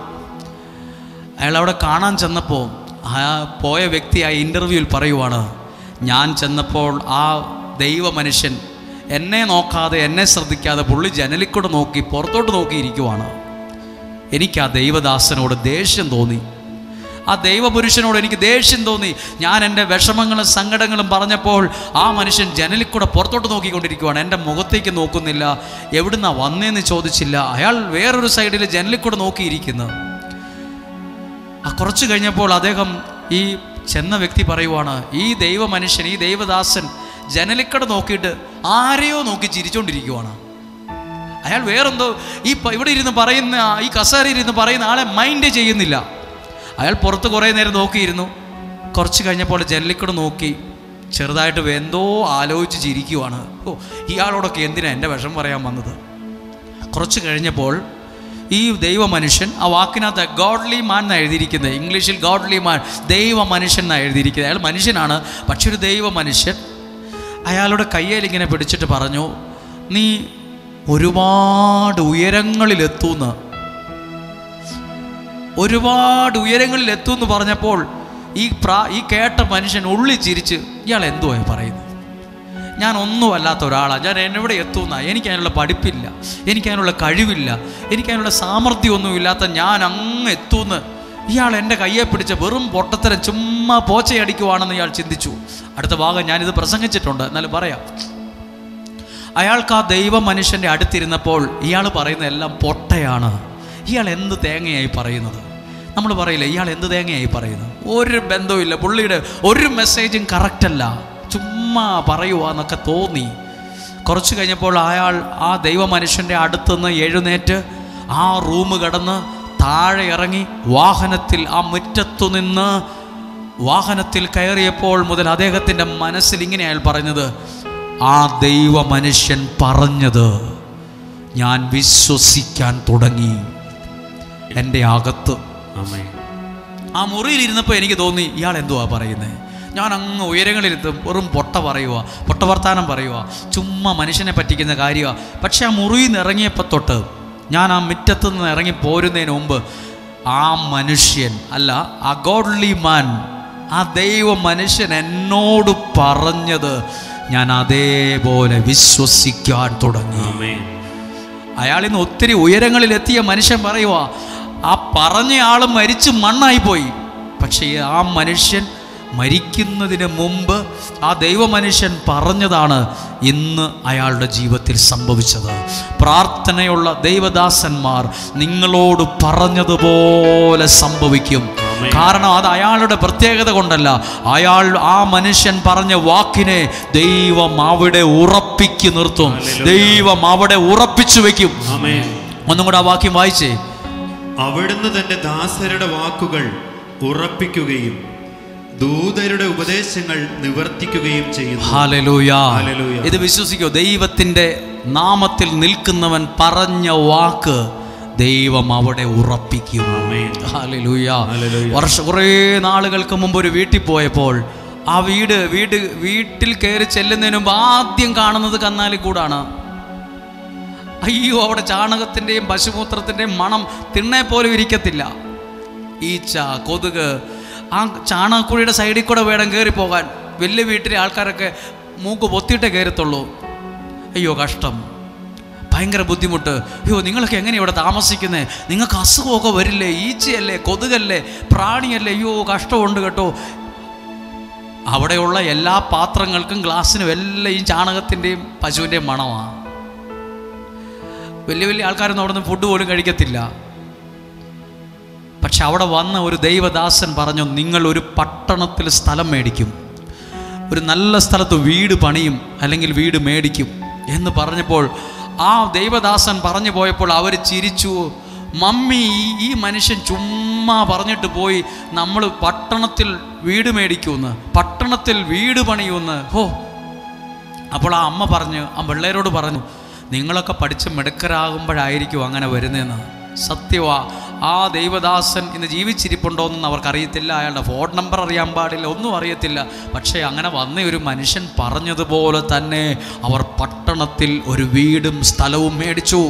അയാൾ അവിടെ കാണാൻ ചെന്നപ്പോൾ ആ പോയ വ്യക്തി ആ ഇൻ്റർവ്യൂവിൽ പറയുവാണ്, ഞാൻ ചെന്നപ്പോൾ ആ ദൈവ മനുഷ്യൻ എന്നെ നോക്കാതെ എന്നെ ശ്രദ്ധിക്കാതെ പുള്ളി ജനലിക്കൂടെ നോക്കി പുറത്തോട്ട് നോക്കിയിരിക്കുവാണ്. എനിക്ക് ആ ദൈവദാസനോട് ദേഷ്യം തോന്നി, ആ ദൈവപുരുഷനോട് എനിക്ക് ദേഷ്യം തോന്നി. ഞാൻ എൻ്റെ വിഷമങ്ങളും സങ്കടങ്ങളും പറഞ്ഞപ്പോൾ ആ മനുഷ്യൻ ജനലിക്കൂടെ പുറത്തോട്ട് നോക്കിക്കൊണ്ടിരിക്കുവാണ്, എൻ്റെ മുഖത്തേക്ക് നോക്കുന്നില്ല, എവിടുന്നാ വന്നേന്ന് ചോദിച്ചില്ല. അയാൾ വേറൊരു സൈഡിൽ ജനലിക്കൂടെ നോക്കിയിരിക്കുന്നു. ആ കുറച്ച് കഴിഞ്ഞപ്പോൾ അദ്ദേഹം ഈ ചെന്ന വ്യക്തി പറയുവാണ്, ഈ ദൈവ മനുഷ്യൻ, ഈ ദൈവദാസൻ ജനലിക്കട നോക്കിയിട്ട് ആരെയോ നോക്കി ചിരിച്ചുകൊണ്ടിരിക്കുവാണ്. അയാൾ വേറെന്തോ ഇവിടെ ഇരുന്ന് പറയുന്ന, ഈ കസേരയിൽ ഇരുന്ന് പറയുന്ന ആളെ മൈൻഡ് ചെയ്യുന്നില്ല. അയാൾ പുറത്ത് കുറേ നേരം നോക്കിയിരുന്നു. കുറച്ച് കഴിഞ്ഞപ്പോൾ ജനലിക്കട നോക്കി ചെറുതായിട്ട് എന്തോ ആലോചിച്ച് ചിരിക്കുവാണ്. ഇയാളോടൊക്കെ എന്തിനാണ് എൻ്റെ വിഷം പറയാൻ വന്നത്? കുറച്ച് കഴിഞ്ഞപ്പോൾ ഈ ദൈവ മനുഷ്യൻ, ആ വാക്കിനകത്ത് ഗോഡ്ലി മാൻ എന്നാണ് എഴുതിയിരിക്കുന്നത്, ഇംഗ്ലീഷിൽ ഗോഡ്ലി മാൻ, ദൈവ മനുഷ്യൻ എന്നാണ് എഴുതിയിരിക്കുന്നത്. അയാൾ മനുഷ്യനാണ്, പക്ഷെ ഒരു ദൈവ മനുഷ്യൻ. അയാളുടെ കയ്യിൽ ഇങ്ങനെ പിടിച്ചിട്ട് പറഞ്ഞു, നീ ഒരുപാട് ഉയരങ്ങളിലെത്തുമെന്ന്, ഒരുപാട് ഉയരങ്ങളിലെത്തുമെന്ന് പറഞ്ഞപ്പോൾ ഈ കേട്ട മനുഷ്യൻ ഉള്ളി ചിരിച്ച്, ഇയാൾ എന്തുവാ പറയുന്നത്? ഞാൻ ഒന്നുമല്ലാത്ത ഒരാളാണ്, ഞാൻ എവിടെ എത്തുന്ന, എനിക്കതിനുള്ള പഠിപ്പില്ല, എനിക്കതിനുള്ള കഴിവില്ല, എനിക്കതിനുള്ള സാമർഥ്യമൊന്നുമില്ലാത്ത ഞാൻ അങ്ങ് എത്തുമെന്ന് ഇയാൾ എൻ്റെ കയ്യെ പിടിച്ച വെറും പൊട്ടത്തരം ചുമ്മാ പോച്ചയടിക്കുവാണെന്ന് ഇയാൾ ചിന്തിച്ചു. അടുത്ത ഭാഗം ഞാനിത് പ്രസംഗിച്ചിട്ടുണ്ട്, എന്നാലും പറയാം. അയാൾക്ക് ആ ദൈവ മനുഷ്യൻ്റെ അടുത്തിരുന്നപ്പോൾ ഇയാൾ പറയുന്ന എല്ലാം പൊട്ടയാണ്. ഇയാൾ എന്ത് തേങ്ങയായി പറയുന്നത്? നമ്മൾ പറയില്ല ഇയാൾ എന്ത് തേങ്ങയായി പറയുന്നത്? ഒരു ബന്ധവുമില്ല, പുള്ളിയുടെ ഒരു മെസ്സേജും കറക്റ്റല്ല, ചുമ്മാ പറയുവാന്നൊക്കെ തോന്നി. കുറച്ച് കഴിഞ്ഞപ്പോൾ അയാൾ ആ ദൈവ മനുഷ്യൻ്റെ അടുത്തുനിന്ന് എഴുന്നേറ്റ് ആ റൂം കടന്ന് താഴെ ഇറങ്ങി വാഹനത്തിൽ, ആ മുറ്റത്തു നിന്ന് വാഹനത്തിൽ കയറിയപ്പോൾ മുതൽ അദ്ദേഹത്തിൻ്റെ മനസ്സിൽ ഇങ്ങനെ അയാൾ പറഞ്ഞത്, ആ ദൈവ മനുഷ്യൻ പറഞ്ഞത് ഞാൻ വിശ്വസിക്കാൻ തുടങ്ങി എൻ്റെ അകത്ത്. ആ മുറിയിലിരുന്നപ്പോൾ എനിക്ക് തോന്നി ഇയാൾ എന്തുവാ പറയുന്നത്? ഞാൻ അങ്ങ് ഉയരങ്ങളിലെത്തും, വെറും പൊട്ട പറയുക, പൊട്ട വർത്താനം പറയുക, ചുമ്മാ മനുഷ്യനെ പറ്റിക്കുന്ന കാര്യമാണ്. പക്ഷെ ആ മുറിയിൽ നിന്ന് ഇറങ്ങിയപ്പോൾ തൊട്ട്, ഞാൻ ആ മുറ്റത്ത് നിന്ന് ഇറങ്ങി പോരുന്നതിന് മുമ്പ് ആ മനുഷ്യൻ അല്ല, ആ ഗോഡ്ലി മാൻ, ആ ദൈവ മനുഷ്യൻ എന്നോട് പറഞ്ഞത് ഞാൻ അതേപോലെ വിശ്വസിക്കാൻ തുടങ്ങി. അയാളിന്ന് ഒത്തിരി ഉയരങ്ങളിലെത്തിയ മനുഷ്യൻ പറയുക, ആ പറഞ്ഞ ആൾ മരിച്ച് മണ്ണായിപ്പോയി. പക്ഷേ ആ മനുഷ്യൻ മരിക്കുന്നതിന് മുമ്പ് ആ ദൈവ മനുഷ്യൻ പറഞ്ഞതാണ് ഇന്ന് അയാളുടെ ജീവിതത്തിൽ സംഭവിച്ചത്. പ്രാർത്ഥനയുള്ള ദൈവദാസന്മാർ നിങ്ങളോട് പറഞ്ഞതുപോലെ സംഭവിക്കും. കാരണം അത് അയാളുടെ പ്രത്യേകത കൊണ്ടല്ല, അയാൾ ആ മനുഷ്യൻ പറഞ്ഞ വാക്കിനെ ദൈവം അവിടെ ഉറപ്പിച്ചു നിർത്തും, ദൈവം അവിടെ ഉറപ്പിച്ചു വെക്കും. ഒന്നും കൂടെ ആ വാക്യം വായിച്ചേ. അവിടുന്ന് തന്റെ ദാസരുടെ വാക്കുകൾ ഉറപ്പിക്കുകയും ദൂതരുടെ ഉപദേശങ്ങൾ നിവർത്തിക്കുകയും ചെയ്യുന്നു. ഹല്ലേലൂയ. ഇത് വിശ്വസിക്കോ? ദൈവത്തിന്റെ നാമത്തിൽ നിൽക്കുന്നവൻ പറഞ്ഞ വാക്ക് ദൈവം അവിടെ ഉറപ്പിക്കും. ഹല്ലേലൂയ. കുറേ നാളുകൾക്ക് മുമ്പ് ഒരു വീട്ടിൽ പോയപ്പോൾ ആ വീട്ടിൽ കയറി ചെല്ലുന്നതിന് മുമ്പ് ആദ്യം കാണുന്നത് കന്നാലി കൂടാണ്. അയ്യോ, അവിടെ ചാണകത്തിൻ്റെയും പശുമൂത്രത്തിൻ്റെയും മണം തിണ്ണെ പോലും ഇരിക്കത്തില്ല. ഈച്ച, കൊതുക്, ആ ചാണകക്കുഴിയുടെ സൈഡിൽ കൂടെ വേണം കയറി പോകാൻ. വലിയ വീട്ടിലെ ആൾക്കാരൊക്കെ മൂക്ക് പൊത്തിയിട്ടേ കയറത്തുള്ളൂ. അയ്യോ കഷ്ടം, ഭയങ്കര ബുദ്ധിമുട്ട്. അയ്യോ നിങ്ങളൊക്കെ എങ്ങനെയാണ് ഇവിടെ താമസിക്കുന്നത്? നിങ്ങൾക്ക് അസുഖമൊക്കെ വരില്ലേ? ഈച്ചയല്ലേ, കൊതുകല്ലേ, പ്രാണിയല്ലേ? അയ്യോ കഷ്ടമുണ്ട് കേട്ടോ. അവിടെയുള്ള എല്ലാ പാത്രങ്ങൾക്കും ഗ്ലാസ്സിനും എല്ലാം ഈ ചാണകത്തിൻ്റെയും പശുവിൻ്റെയും മണമാണ്. വലിയ വലിയ ആൾക്കാരൊന്നും അവിടെ നിന്ന് ഫുഡ് പോലും കഴിക്കത്തില്ല. പക്ഷെ അവിടെ വന്ന ഒരു ദൈവദാസൻ പറഞ്ഞു, നിങ്ങൾ ഒരു പട്ടണത്തിൽ സ്ഥലം മേടിക്കും, ഒരു നല്ല സ്ഥലത്ത് വീട് പണിയും, അല്ലെങ്കിൽ വീട് മേടിക്കും എന്ന് പറഞ്ഞപ്പോൾ ആ ദൈവദാസൻ പറഞ്ഞു പോയപ്പോൾ അവർ ചിരിച്ചു. മമ്മി, ഈ മനുഷ്യൻ ചുമ്മാ പറഞ്ഞിട്ട് പോയി നമ്മൾ പട്ടണത്തിൽ വീട് മേടിക്കുമെന്ന്, പട്ടണത്തിൽ വീട് പണിയുമെന്ന്. ഹോ. അപ്പോൾ ആ അമ്മ പറഞ്ഞു, ആ പിള്ളേരോട് പറഞ്ഞു, നിങ്ങളൊക്കെ പഠിച്ച് മിടുക്കരാകുമ്പോഴായിരിക്കും അങ്ങനെ വരുന്നതെന്ന്. സത്യവാ. ആ ദൈവദാസൻ ഇന്ന് ജീവിച്ചിരിപ്പുണ്ടോയെന്ന് അവർക്കറിയത്തില്ല, അയാളുടെ ഫോൺ നമ്പർ അറിയാൻ പാടില്ല, ഒന്നും അറിയത്തില്ല. പക്ഷേ അങ്ങനെ വന്ന ഒരു മനുഷ്യൻ പറഞ്ഞതുപോലെ തന്നെ അവർ പട്ടണത്തിൽ ഒരു വീടും സ്ഥലവും മേടിച്ചു.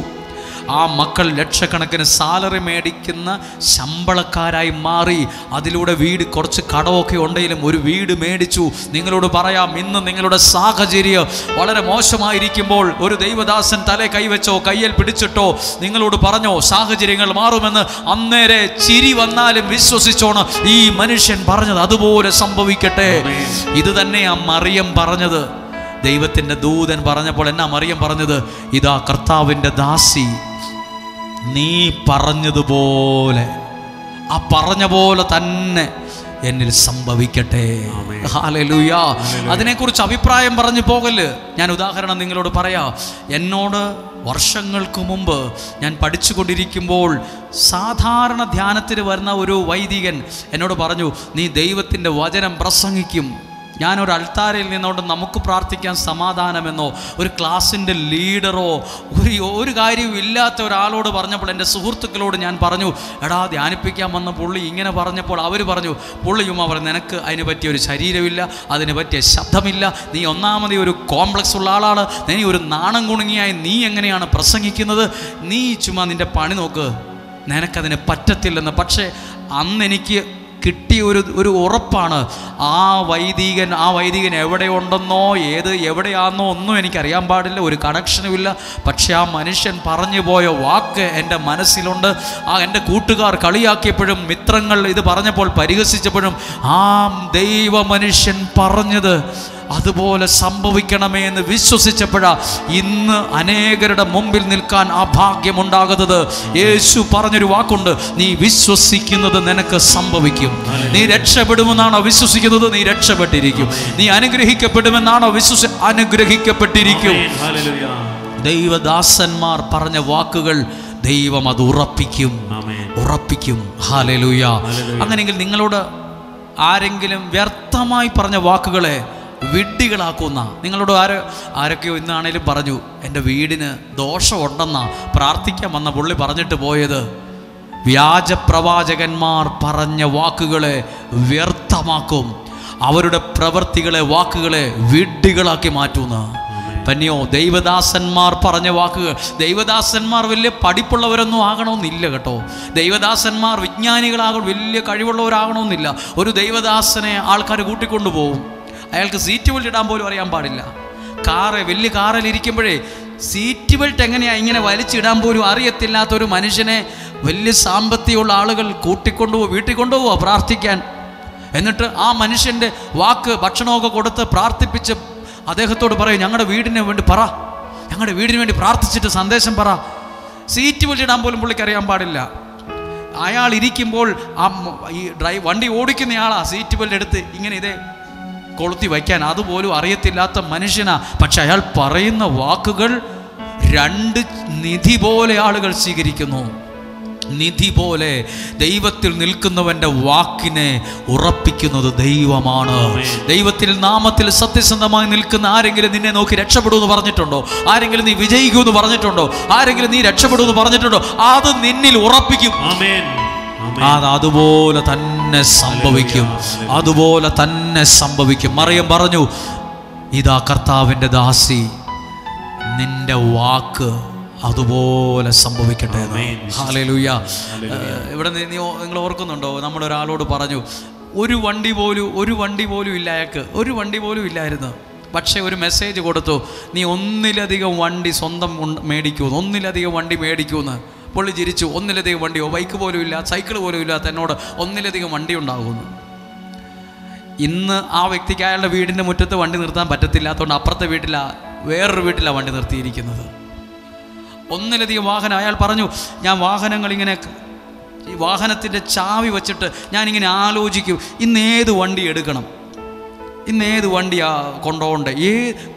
ആ മക്കൾ ലക്ഷക്കണക്കിന് സാലറി മേടിക്കുന്ന ശമ്പളക്കാരായി മാറി. അതിലൂടെ വീട്, കുറച്ച് കടമൊക്കെ ഉണ്ടെങ്കിലും ഒരു വീട് മേടിച്ചു. നിങ്ങളോട് പറയാം, ഇന്ന് നിങ്ങളുടെ സാഹചര്യം വളരെ മോശമായിരിക്കുമ്പോൾ ഒരു ദൈവദാസൻ തലേ കൈവച്ചോ കയ്യിൽ പിടിച്ചിട്ടോ നിങ്ങളോട് പറഞ്ഞോ സാഹചര്യങ്ങൾ മാറുമെന്ന്, അന്നേരെ ചിരി വന്നാലും വിശ്വസിച്ചോണം, ഈ മനുഷ്യൻ പറഞ്ഞത് അതുപോലെ സംഭവിക്കട്ടെ. ഇത് തന്നെയാ മറിയം പറഞ്ഞത്. ദൈവത്തിൻ്റെ ദൂതൻ പറഞ്ഞപ്പോൾ എന്നാ മറിയം പറഞ്ഞത്? ഇതാ കർത്താവിൻ്റെ ദാസി, നീ പറഞ്ഞതുപോലെ, ആ പറഞ്ഞ പോലെ തന്നെ എന്നിൽ സംഭവിക്കട്ടെ. ഹല്ലേലൂയ. അതിനെക്കുറിച്ച് അഭിപ്രായം പറഞ്ഞു പോകല്. ഞാൻ ഉദാഹരണം നിങ്ങളോട് പറയാം. എന്നോട് വർഷങ്ങൾക്ക് മുമ്പ് ഞാൻ പഠിച്ചുകൊണ്ടിരിക്കുമ്പോൾ സാധാരണ ധ്യാനത്തിന് വരുന്ന ഒരു വൈദികൻ എന്നോട് പറഞ്ഞു, നീ ദൈവത്തിൻ്റെ വചനം പ്രസംഗിക്കും. ഞാനൊരു അൾത്താരയിൽ നിന്നുകൊണ്ട് നമുക്ക് പ്രാർത്ഥിക്കാൻ സമാധാനമെന്നോ ഒരു ക്ലാസ്സിൻ്റെ ലീഡറോ ഒരു കാര്യവും ഇല്ലാത്ത ഒരാളോട് പറഞ്ഞപ്പോൾ എൻ്റെ സുഹൃത്തുക്കളോട് ഞാൻ പറഞ്ഞു, എടാ ധ്യാനിപ്പിക്കാൻ വന്ന പുള്ളി ഇങ്ങനെ പറഞ്ഞപ്പോൾ അവർ പറഞ്ഞു, പുള്ളിയുമാ പറഞ്ഞു, നിനക്ക് അതിന് പറ്റിയ ഒരു ശരീരമില്ല, അതിന് പറ്റിയ ശബ്ദമില്ല, നീ ഒന്നാമത് ഒരു കോംപ്ലക്സ് ഉള്ള ആളാണ്, നീ ഒരു നാണം കുണുങ്ങിയായി നീ എങ്ങനെയാണ് പ്രസംഗിക്കുന്നത്? നീ ചുമ്മാ നിൻ്റെ പണി നോക്ക്, നിനക്കതിന് പറ്റത്തില്ലെന്ന്. പക്ഷേ അന്ന് എനിക്ക് കിട്ടിയ ഒരു ഉറപ്പാണ്. ആ വൈദികൻ എവിടെയുണ്ടെന്നോ എവിടെയാണെന്നോ ഒന്നും എനിക്കറിയാൻ പാടില്ല, ഒരു കണക്ഷനുമില്ല. പക്ഷെ ആ മനുഷ്യൻ പറഞ്ഞു പോയ വാക്ക് എൻ്റെ മനസ്സിലുണ്ട്. എൻ്റെ കൂട്ടുകാർ കളിയാക്കിയപ്പോഴും മിത്രങ്ങൾ ഇത് പറഞ്ഞപ്പോൾ പരിഹസിച്ചപ്പോഴും ആ ദൈവ മനുഷ്യൻ പറഞ്ഞത് അതുപോലെ സംഭവിക്കണമേ എന്ന് വിശ്വസിച്ചപ്പോഴാ ഇന്ന് അനേകരുടെ മുമ്പിൽ നിൽക്കാൻ ആ ഭാഗ്യമുണ്ടാകുന്നത്. യേശു പറഞ്ഞൊരു വാക്കുണ്ട്, നീ വിശ്വസിക്കുന്നത് നിനക്ക് സംഭവിക്കും. നീ രക്ഷപ്പെടുമെന്നാണോ വിശ്വസിക്കുന്നത്, നീ രക്ഷപ്പെട്ടിരിക്കും. നീ അനുഗ്രഹിക്കപ്പെടുമെന്നാണോ അനുഗ്രഹിക്കപ്പെട്ടിരിക്കും. ദൈവദാസന്മാർ പറഞ്ഞ വാക്കുകൾ ദൈവം അത് ഉറപ്പിക്കും. ഹല്ലേലൂയ. അങ്ങനെയെങ്കിൽ നിങ്ങളോട് ആരെങ്കിലും വ്യർത്ഥമായി പറഞ്ഞ വാക്കുകളെ വിഡ്ഢികളാക്കുന്ന, നിങ്ങളോട് ആരൊക്കെയോ ഇന്നാണേലും പറഞ്ഞു എൻ്റെ വീടിന് ദോഷമുണ്ടെന്നാ പ്രാർത്ഥിക്കാൻ വന്ന പുള്ളി പറഞ്ഞിട്ട് പോയത്. വ്യാജ പ്രവാചകന്മാർ പറഞ്ഞ വാക്കുകളെ വ്യർത്ഥമാക്കും. അവരുടെ പ്രവൃത്തികളെ, വാക്കുകളെ വിഡ്ഢികളാക്കി മാറ്റുന്ന തന്നെയോ ദൈവദാസന്മാർ പറഞ്ഞ വാക്കുകൾ. ദൈവദാസന്മാർ വലിയ പഠിപ്പുള്ളവരൊന്നും ആകണമെന്നില്ല കേട്ടോ. ദൈവദാസന്മാർ വിജ്ഞാനികളാകണം, വലിയ കഴിവുള്ളവരാകണമെന്നില്ല. ഒരു ദൈവദാസനെ ആൾക്കാർ കൂട്ടിക്കൊണ്ടു പോകും. അയാൾക്ക് സീറ്റ് ബെൽറ്റ് ഇടാൻ പോലും അറിയാൻ പാടില്ല. വലിയ കാറിലിരിക്കുമ്പോഴേ സീറ്റ് ബെൽറ്റ് എങ്ങനെയാണ് ഇങ്ങനെ വലിച്ചിടാൻ പോലും അറിയത്തില്ലാത്തൊരു മനുഷ്യനെ വലിയ സാമ്പത്തികമുള്ള ആളുകൾ കൂട്ടിക്കൊണ്ടുപോകും, വീട്ടിൽ കൊണ്ടുപോവുക പ്രാർത്ഥിക്കാൻ. എന്നിട്ട് ആ മനുഷ്യൻ്റെ വാക്ക് ഭക്ഷണമൊക്കെ കൊടുത്ത് പ്രാർത്ഥിപ്പിച്ച് അദ്ദേഹത്തോട് പറയും, ഞങ്ങളുടെ വീടിന് വേണ്ടി പ്രാർത്ഥിച്ചിട്ട് സന്ദേശം പറ. സീറ്റ് ബെൽറ്റ് ഇടാൻ പോലും പുള്ളിക്ക് അറിയാൻ പാടില്ല. അയാൾ ഇരിക്കുമ്പോൾ വണ്ടി ഓടിക്കുന്നയാളാ സീറ്റ് ബെൽറ്റ് എടുത്ത് ഇങ്ങനെ ഇതേ കൊളുത്തി വയ്ക്കാൻ അതുപോലും അറിയത്തില്ലാത്ത മനുഷ്യനാ. പക്ഷെ അയാൾ പറയുന്ന വാക്കുകൾ 2 നിധി പോലെ ആളുകൾ സ്വീകരിക്കുന്നു. നിധി പോലെ ദൈവത്തിൽ നിൽക്കുന്നവൻ്റെ വാക്കിനെ ഉറപ്പിക്കുന്നത് ദൈവമാണ്. ദൈവത്തിൽ നാമത്തിൽ സത്യസന്ധമായി നിൽക്കുന്ന ആരെങ്കിലും നിന്നെ നോക്കി രക്ഷപ്പെടുമെന്ന് പറഞ്ഞിട്ടുണ്ടോ? ആരെങ്കിലും നീ വിജയിക്കുമെന്ന് പറഞ്ഞിട്ടുണ്ടോ? ആരെങ്കിലും നീ രക്ഷപ്പെടുമെന്ന് പറഞ്ഞിട്ടുണ്ടോ? അത് നിന്നിൽ ഉറപ്പിക്കും. അതുപോലെ തന്നെ സംഭവിക്കും. മറിയം പറഞ്ഞു, ഇതാ കർത്താവിൻ്റെ ദാസി, നിന്റെ വാക്ക് അതുപോലെ സംഭവിക്കട്ടെ. ഹല്ലേലൂയ. ഇവിടെ നിങ്ങൾ ഓർക്കുന്നുണ്ടോ, നമ്മളൊരാളോട് പറഞ്ഞു ഒരു വണ്ടി പോലും ഇല്ല, അയാൾക്ക് ഒരു വണ്ടി പോലും ഇല്ലായിരുന്നു. പക്ഷേ ഒരു മെസ്സേജ് കൊടുത്തു, നീ ഒന്നിലധികം വണ്ടി സ്വന്തം മേടിക്കുമെന്ന്. പുള്ളി ചിരിച്ചു. ഒന്നിലധികം വണ്ടിയോ, ബൈക്ക് പോലും ഇല്ല, സൈക്കിൾ പോലും ഇല്ലാത്ത എന്നോട് ഒന്നിലധികം വണ്ടി ഉണ്ടാകുന്നു. ഇന്ന് ആ വ്യക്തിക്ക് അയാളുടെ വീടിൻ്റെ മുറ്റത്ത് വണ്ടി നിർത്താൻ പറ്റത്തില്ലാത്തതുകൊണ്ട് അപ്പുറത്തെ വേറൊരു വീട്ടിലാണ് വണ്ടി നിർത്തിയിരിക്കുന്നത്. ഒന്നിലധികം വാഹനം. അയാൾ പറഞ്ഞു, ഞാൻ ഈ വാഹനത്തിൻ്റെ ചാവി വച്ചിട്ട് ഞാനിങ്ങനെ ആലോചിക്കും, ഇന്നേത് വണ്ടി എടുക്കണം, ഇന്നേത് വണ്ടിയാ കൊണ്ടുപോകണ്ടേ,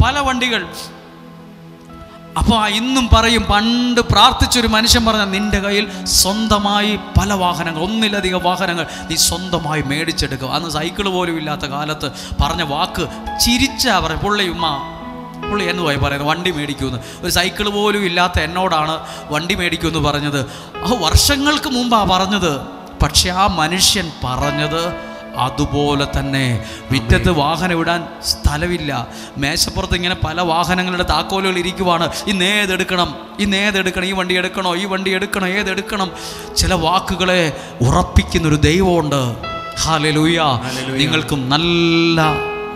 പല വണ്ടികൾ. അപ്പോൾ ഇന്നും പറയും, പണ്ട് പ്രാർത്ഥിച്ചൊരു മനുഷ്യൻ പറഞ്ഞ, നിൻ്റെ കയ്യിൽ സ്വന്തമായി പല വാഹനങ്ങൾ, ഒന്നിലധികം വാഹനങ്ങൾ നീ സ്വന്തമായി മേടിച്ചെടുക്കുക. അന്ന് സൈക്കിൾ പോലും ഇല്ലാത്ത കാലത്ത് പറഞ്ഞ വാക്ക് ചിരിച്ചാ പറയും. പുള്ളി എന്നുപോയി പറയുന്നത് വണ്ടി മേടിക്കുമെന്ന്. ഒരു സൈക്കിൾ പോലും ഇല്ലാത്ത എന്നോടാണ് വണ്ടി മേടിക്കുമെന്ന് പറഞ്ഞത്. വർഷങ്ങൾക്ക് മുമ്പാണ് പറഞ്ഞത്. പക്ഷെ ആ മനുഷ്യൻ പറഞ്ഞത് അതുപോലെ തന്നെ. മുറ്റത്ത് വാഹനം ഇടാൻ സ്ഥലമില്ല, മേശപ്പുറത്ത് ഇങ്ങനെ പല വാഹനങ്ങളുടെ താക്കോലുകൾ ഇരിക്കുവാണ്. ഇന്നേതെടുക്കണം, ഈ വണ്ടി എടുക്കണോ, ഏതെടുക്കണം. ചില വാക്കുകളെ ഉറപ്പിക്കുന്നൊരു ദൈവമുണ്ട്. ഹല്ലേലൂയ. നിങ്ങൾക്കും നല്ല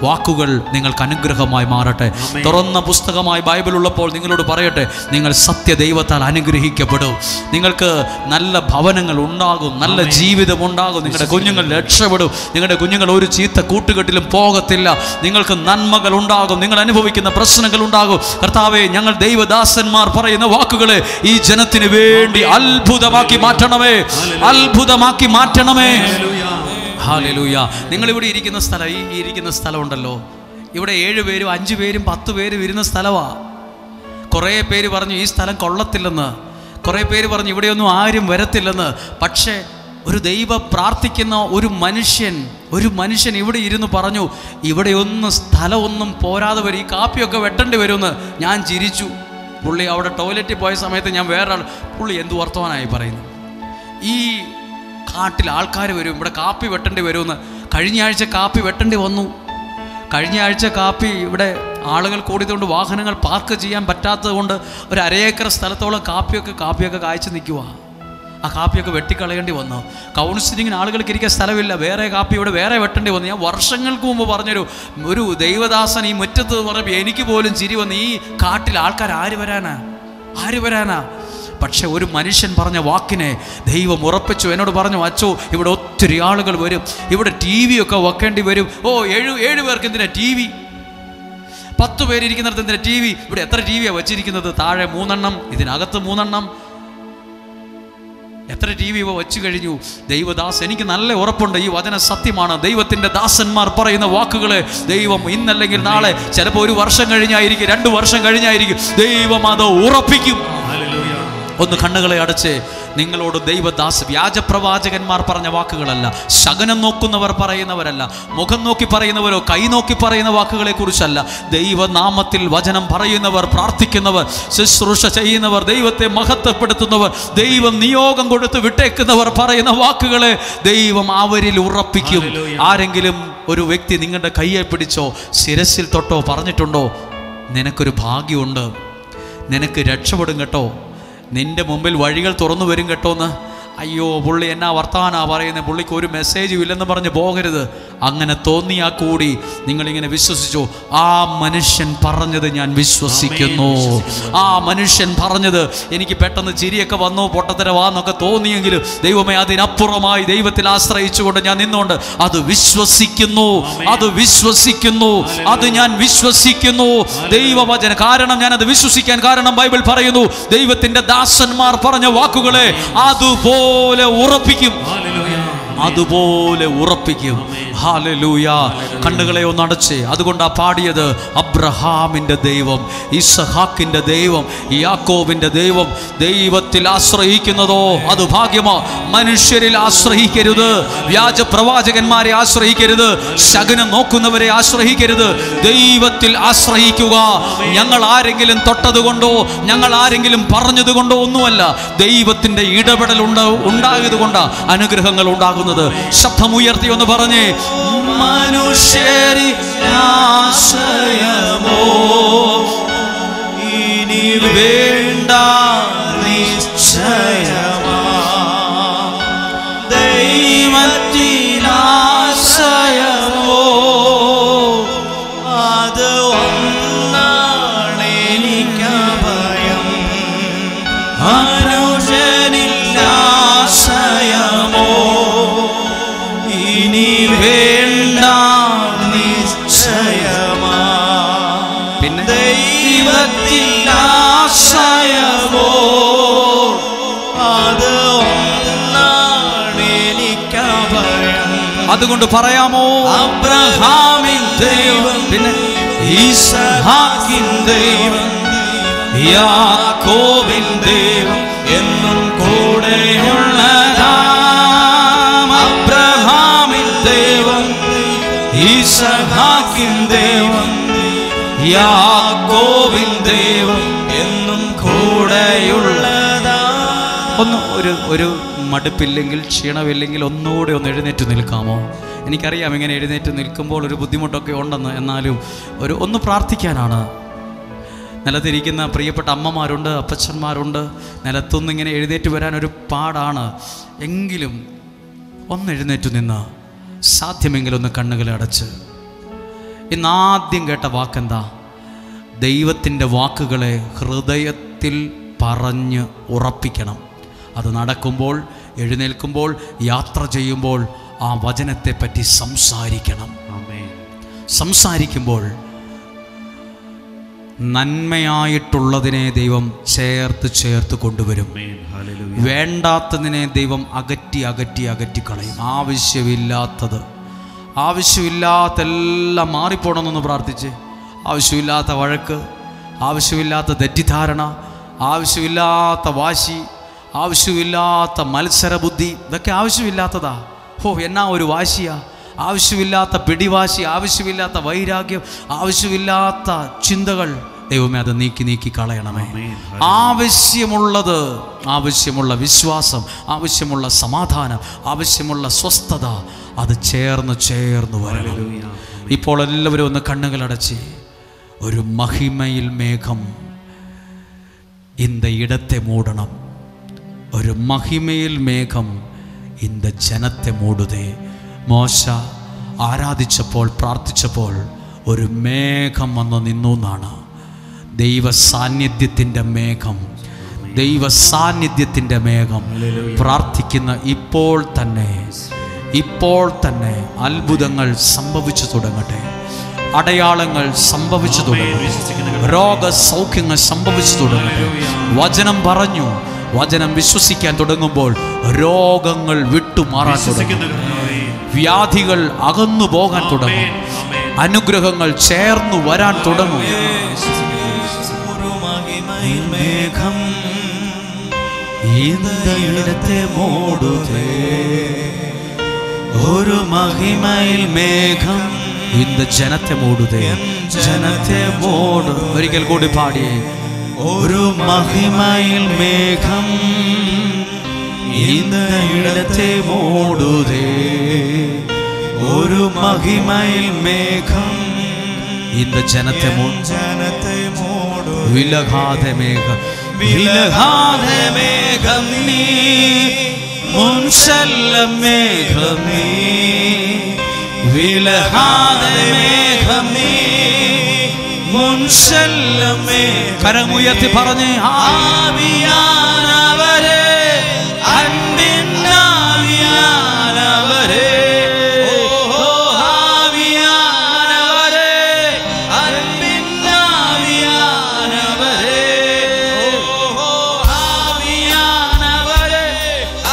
വാക്കുകൾ നിങ്ങൾക്ക് അനുഗ്രഹമായി മാറട്ടെ. തുറന്ന പുസ്തകമായി ബൈബിൾ ഉള്ളപ്പോൾ നിങ്ങളോട് പറയട്ടെ, നിങ്ങൾ സത്യദൈവത്താൽ അനുഗ്രഹിക്കപ്പെടും. നിങ്ങൾക്ക് നല്ല ഭവനങ്ങൾ ഉണ്ടാകും, നല്ല ജീവിതം ഉണ്ടാകും. നിങ്ങളുടെ കുഞ്ഞുങ്ങൾ രക്ഷപ്പെടും. നിങ്ങളുടെ കുഞ്ഞുങ്ങൾ ഒരു ചീത്ത കൂട്ടുകെട്ടിലും പോകത്തില്ല. നിങ്ങൾക്ക് നന്മകൾ ഉണ്ടാകും. നിങ്ങൾ അനുഭവിക്കുന്ന പ്രശ്നങ്ങൾ ഉണ്ടാകും. കർത്താവേ, ഞങ്ങൾ ദൈവദാസന്മാർ പറയുന്ന വാക്കുകളെ ഈ ജനത്തിന് വേണ്ടി അത്ഭുതമാക്കി മാറ്റണമേ. ഹല്ലേലൂയ. നിങ്ങളിവിടെ ഇരിക്കുന്ന സ്ഥലം, ഈ ഇരിക്കുന്ന സ്ഥലമുണ്ടല്ലോ, ഇവിടെ 7 പേരും 5 പേരും 10 പേരും ഇരുന്ന സ്ഥലമാണ്. കുറേ പേര് പറഞ്ഞു ഈ സ്ഥലം കൊള്ളത്തില്ലെന്ന്, കുറേ പേര് പറഞ്ഞു ഇവിടെയൊന്നും ആരും വരത്തില്ലെന്ന്. പക്ഷേ ഒരു പ്രാർത്ഥിക്കുന്ന ഒരു മനുഷ്യൻ ഇവിടെ ഇരുന്ന് പറഞ്ഞു, ഇവിടെയൊന്നും സ്ഥലമൊന്നും പോരാതെ വരും, ഈ കാപ്പിയൊക്കെ വെട്ടേണ്ടി വരുമെന്ന്. ഞാൻ ചിരിച്ചു. പുള്ളി അവിടെ ടോയ്ലറ്റിൽ പോയ സമയത്ത് ഞാൻ പുള്ളി എന്ത് വർത്തമാനമായി പറയുന്നു, ഈ കാട്ടിൽ ആൾക്കാർ വരും, ഇവിടെ കാപ്പി വെട്ടേണ്ടി വരുമെന്ന്. കഴിഞ്ഞ ആഴ്ച കാപ്പി വെട്ടേണ്ടി വന്നു. കഴിഞ്ഞ ആഴ്ച ഇവിടെ ആളുകൾ കൂടിയതുകൊണ്ട് വാഹനങ്ങൾ പാർക്ക് ചെയ്യാൻ പറ്റാത്തത് കൊണ്ട് ഒരു 1/2 ഏക്കർ സ്ഥലത്തോളം കാപ്പിയൊക്കെ കായ്ച്ചു നിൽക്കുക. ആ കാപ്പിയൊക്കെ വെട്ടിക്കളയേണ്ടി വന്നു. കൗൺസിലിങ്ങിന് ആളുകൾക്ക് ഇരിക്കാൻ സ്ഥലമില്ല, വേറെ കാപ്പി ഇവിടെ വേറെ വെട്ടേണ്ടി വന്നു. ഞാൻ വർഷങ്ങൾക്ക് മുമ്പ് ഒരു ദൈവദാസൻ ഈ മുറ്റത്ത് പറഞ്ഞപ്പോൾ എനിക്ക് പോലും ചിരി വന്നു. ഈ കാട്ടിൽ ആൾക്കാർ ആര് വരാനാ? പക്ഷെ ഒരു മനുഷ്യൻ പറഞ്ഞ വാക്കിനെ ദൈവം ഉറപ്പിച്ചു. എന്നോട് പറഞ്ഞു, അച്ചോ ഇവിടെ ഒത്തിരി ആളുകൾ വരും, ഇവിടെ TV ഒക്കെ വെക്കേണ്ടി വരും. ഓ 7 പേർക്ക് എന്തിനാ TV? 10 പേരിരിക്കുന്നിടത്ത് എന്തിനാ TV? ഇവിടെ എത്ര TVയാണ് വെച്ചിരിക്കുന്നത്? താഴെ 3 എണ്ണം, ഇതിനകത്ത് 3 എണ്ണം. എത്ര TV വെച്ചു കഴിഞ്ഞു? ദൈവദാസ്, എനിക്ക് നല്ല ഉറപ്പുണ്ട് ഈ വചന സത്യമാണ്. ദൈവത്തിൻ്റെ ദാസന്മാർ പറയുന്ന വാക്കുകളെ ദൈവം ഇന്നല്ലെങ്കിൽ നാളെ, ചിലപ്പോൾ 1 വർഷം കഴിഞ്ഞായിരിക്കും, 2 വർഷം കഴിഞ്ഞായിരിക്കും, ദൈവം അത് ഉറപ്പിക്കും. ഒന്ന് കണ്ണുകളെ അടച്ച്, നിങ്ങളോട് ദൈവദാസ് വ്യാജപ്രവാചകന്മാർ പറഞ്ഞ വാക്കുകളല്ല, ശകനം നോക്കുന്നവർ പറയുന്നവരല്ല, മുഖം നോക്കി പറയുന്നവരോ കൈ നോക്കി പറയുന്ന വാക്കുകളെ കുറിച്ചല്ല. ദൈവനാമത്തിൽ വചനം പറയുന്നവർ, പ്രാർത്ഥിക്കുന്നവർ, ശുശ്രൂഷ ചെയ്യുന്നവർ, ദൈവത്തെ മഹത്വപ്പെടുത്തുന്നവർ, ദൈവം നിയോഗം കൊടുത്ത് വിട്ടേക്കുന്നവർ പറയുന്ന വാക്കുകളെ ദൈവം അവരിൽ ഉറപ്പിക്കും. ആരെങ്കിലും ഒരു വ്യക്തി നിങ്ങളുടെ കയ്യെ പിടിച്ചോ ശിരസിൽ തൊട്ടോ പറഞ്ഞിട്ടുണ്ടോ, നിനക്കൊരു ഭാഗ്യമുണ്ട്, നിനക്ക് രക്ഷപ്പെടും കേട്ടോ, നിന്റെ മുമ്പിൽ വഴികൾ തുറന്നു വരും കേട്ടോന്ന്? അയ്യോ പുള്ളി എന്നാ വർത്താനാ പറയുന്നത്, പുള്ളിക്ക് ഒരു മെസ്സേജും ഇല്ലെന്ന് പറഞ്ഞ് പോകരുത്. അങ്ങനെ തോന്നിയാൽ കൂടി നിങ്ങളിങ്ങനെ വിശ്വസിച്ചു, ആ മനുഷ്യൻ പറഞ്ഞത് ഞാൻ വിശ്വസിക്കുന്നു, ആ മനുഷ്യൻ പറഞ്ഞത് എനിക്ക് പെട്ടെന്ന് ചിരിയൊക്കെ വന്നു, പൊട്ടത്തരവാന്നൊക്കെ തോന്നിയെങ്കിലും ദൈവമേ അതിനപ്പുറമായി ദൈവത്തിൽ ആശ്രയിച്ചുകൊണ്ട് ഞാൻ നിന്നുകൊണ്ട് അത് വിശ്വസിക്കുന്നു, അത് ഞാൻ വിശ്വസിക്കുന്നു ദൈവവചനം. കാരണം ഞാനത് വിശ്വസിക്കാൻ കാരണം ബൈബിൾ പറയുന്നു, ദൈവത്തിന്റെ ദാസന്മാർ പറഞ്ഞ വാക്കുകളെ അതുപോലെ ഉറപ്പിക്കും. ഹല്ലേലൂയ. കണ്ണുകളെ ഒന്ന് അടച്ച്, അതുകൊണ്ടാ പാടിയത്, അബ്രഹാമിൻ്റെ ദൈവം, ഇസ്ഹാക്കിൻ്റെ ദൈവം, യാക്കോബിൻ്റെ ദൈവം. ദൈവത്തിൽ ആശ്രയിക്കുന്നതോ അത് ഭാഗ്യമാ. മനുഷ്യരിൽ ആശ്രയിക്കരുത്, വ്യാജ പ്രവാചകന്മാരെ ആശ്രയിക്കരുത്, ശകുനം നോക്കുന്നവരെ ആശ്രയിക്കരുത്, ദൈവത്തിൽ ആശ്രയിക്കുക. ഞങ്ങൾ ആരെങ്കിലും തൊട്ടതുകൊണ്ടോ ഞങ്ങൾ ആരെങ്കിലും പറഞ്ഞതുകൊണ്ടോ ഒന്നുമല്ല, ദൈവത്തിൻ്റെ ഇടപെടൽ ഉണ്ടായത് കൊണ്ടാ അനുഗ്രഹങ്ങൾ ഉണ്ടാകുന്നത്. ശബ്ദമുയർത്തി ഒന്ന് പറഞ്ഞേ, മനുഷ്യരിൽ ആശ്രയമോ ഇനി വേണ്ട നിശ്ചയമാ, ദൈവത്തിൽ ആശ്രയമോ അത് ഒന്നാണ് എനിക്ക് ഭയം. മനുഷ്യരിൽ ആശ്രയമോ ഇനി വേണ്ട നിശ്ചയമാ, പിന്നെ ദൈവത്തിൽ ആശ്രയമോ അത് ഒന്നാണ് എനിക്ക് ഭയം. അതുകൊണ്ട് പറയാമോ, അബ്രഹാമിൻ ദൈവം, പിന്നെ ഇസ്ഹാക്കിൻ ദൈവം, യാക്കോബിൻ ദൈവം എന്നും കൂടെയുള്ളതാ. ഇസ്ഹാക്കിൻ ദൈവം, യാക്കോബിൻ ദൈവം എന്നും കൂടെയുള്ളതാ. ഒരു മടുപ്പില്ലെങ്കിൽ ക്ഷീണമില്ലെങ്കിൽ ഒന്നുകൂടെ ഒന്ന് എഴുന്നേറ്റ് നിൽക്കാമോ? എനിക്കറിയാം ഇങ്ങനെ എഴുന്നേറ്റ് നിൽക്കുമ്പോൾ ഒരു ബുദ്ധിമുട്ടൊക്കെ ഉണ്ടെന്ന്, എന്നാലും ഒന്ന് പ്രാർത്ഥിക്കാനാണ്. നിലത്തിരിക്കുന്ന പ്രിയപ്പെട്ട അമ്മമാരുണ്ട്, അപ്പച്ചന്മാരുണ്ട്, നിലത്തുനിന്ന് ഇങ്ങനെ എഴുന്നേറ്റ് വരാൻ ഒരു പാടാണ്. എങ്കിലും ഒന്ന് എഴുന്നേറ്റ് നിന്ന് സാധ്യമെങ്കിലൊന്ന് കണ്ണുകളെ അടച്ച്, ഇന്നാദ്യം കേട്ട വാക്കെന്താ? ദൈവത്തിൻ്റെ വാക്കുകളെ ഹൃദയത്തിൽ പറഞ്ഞ് ഉറപ്പിക്കണം. അത് നടക്കുമ്പോൾ, എഴുന്നേൽക്കുമ്പോൾ, യാത്ര ചെയ്യുമ്പോൾ ആ വചനത്തെ പറ്റി സംസാരിക്കണം. സംസാരിക്കുമ്പോൾ നന്മയായിട്ടുള്ളതിനെ ദൈവം ചേർത്ത് കൊണ്ടുവരും, വേണ്ടാത്തതിനെ ദൈവം അകറ്റി കളയും. ആവശ്യമില്ലാത്തെല്ലാം മാറിപ്പോണമെന്നൊന്ന് പ്രാർത്ഥിച്ച്. ആവശ്യമില്ലാത്ത വഴക്ക്, ആവശ്യമില്ലാത്ത തെറ്റിദ്ധാരണ, ആവശ്യമില്ലാത്ത വാശി, ആവശ്യമില്ലാത്ത മത്സരബുദ്ധി, ഇതൊക്കെ ആവശ്യമില്ലാത്തതാ. എന്നാ ഒരു വാശിയാ! ആവശ്യമില്ലാത്ത പിടിവാശി, ആവശ്യമില്ലാത്ത വൈരാഗ്യം, ആവശ്യമില്ലാത്ത ചിന്തകൾ, ദൈവമേ അത് നീക്കി കളയണമേ. ആവശ്യമുള്ള വിശ്വാസം, ആവശ്യമുള്ള സമാധാനം, ആവശ്യമുള്ള സ്വസ്ഥത അത് ചേർന്ന് വരണം. ഇപ്പോൾ എല്ലാവരും ഒന്ന് കണ്ണുകളടച്ച്, ഒരു മഹിമയിൽ മേഘം இந்த இடத்தை മൂടണം. ഒരു മഹിമയിൽ മേഘം இந்த ജനത്തെ മൂടുതേ. മോശ ആരാധിച്ചപ്പോൾ പ്രാർത്ഥിച്ചപ്പോൾ ഒരു മേഘം വന്ന് നിന്നു എന്നാണ്. ദൈവ സാന്നിധ്യത്തിൻ്റെ മേഘം, ദൈവ സാന്നിധ്യത്തിൻ്റെ മേഘം. പ്രാർത്ഥിക്കുന്ന ഇപ്പോൾ തന്നെ അത്ഭുതങ്ങൾ സംഭവിച്ചു തുടങ്ങട്ടെ, അടയാളങ്ങൾ സംഭവിച്ചു തുടങ്ങട്ടെ, രോഗസൗഖ്യങ്ങൾ സംഭവിച്ചു തുടങ്ങട്ടെ. വചനം പറഞ്ഞു, വചനം വിശ്വസിക്കാൻ തുടങ്ങുമ്പോൾ രോഗങ്ങൾ വിട്ടുമാറാൻ തുടങ്ങും, വ്യാധികൾ അകന്നു പോകാൻ തുടങ്ങും, അനുഗ്രഹങ്ങൾ ചേർന്നു വരാൻ തുടങ്ങും. മേഘം ഇടത്തെ മൂടുതേ, ഒരു മഹിമയിൽ മേഘം இந்த ജനത്തെ മൂടുതേ, ജനത്തെ മൂടും. ഒരിക്കൽ കൂടി പാടിയേ. ഒരു മഹിമയിൽ മേഘം இந்த ഇടത്തെ മൂടുതേ, ഒരു മഹിമയിൽ മേഘം இந்த ജനത്തെ ജനത്തെ മൂടും. വിലകാതെ മേഘം, വിലകാതെ മേഘം നീ, മുൻചെല്ല മേഘം നീ, വിലകാതെ മേഘം നീ, മുൻചെല്ല മേഘം. കരമുയർത്തി പറഞ്ഞേ, ആവിയാനവരേ, അൻപിൻ ആവിയാനവരേ, ആവിയാനവരേ, അൻപിൻ ആവിയാനവരേ, ആവിയാനവരേ,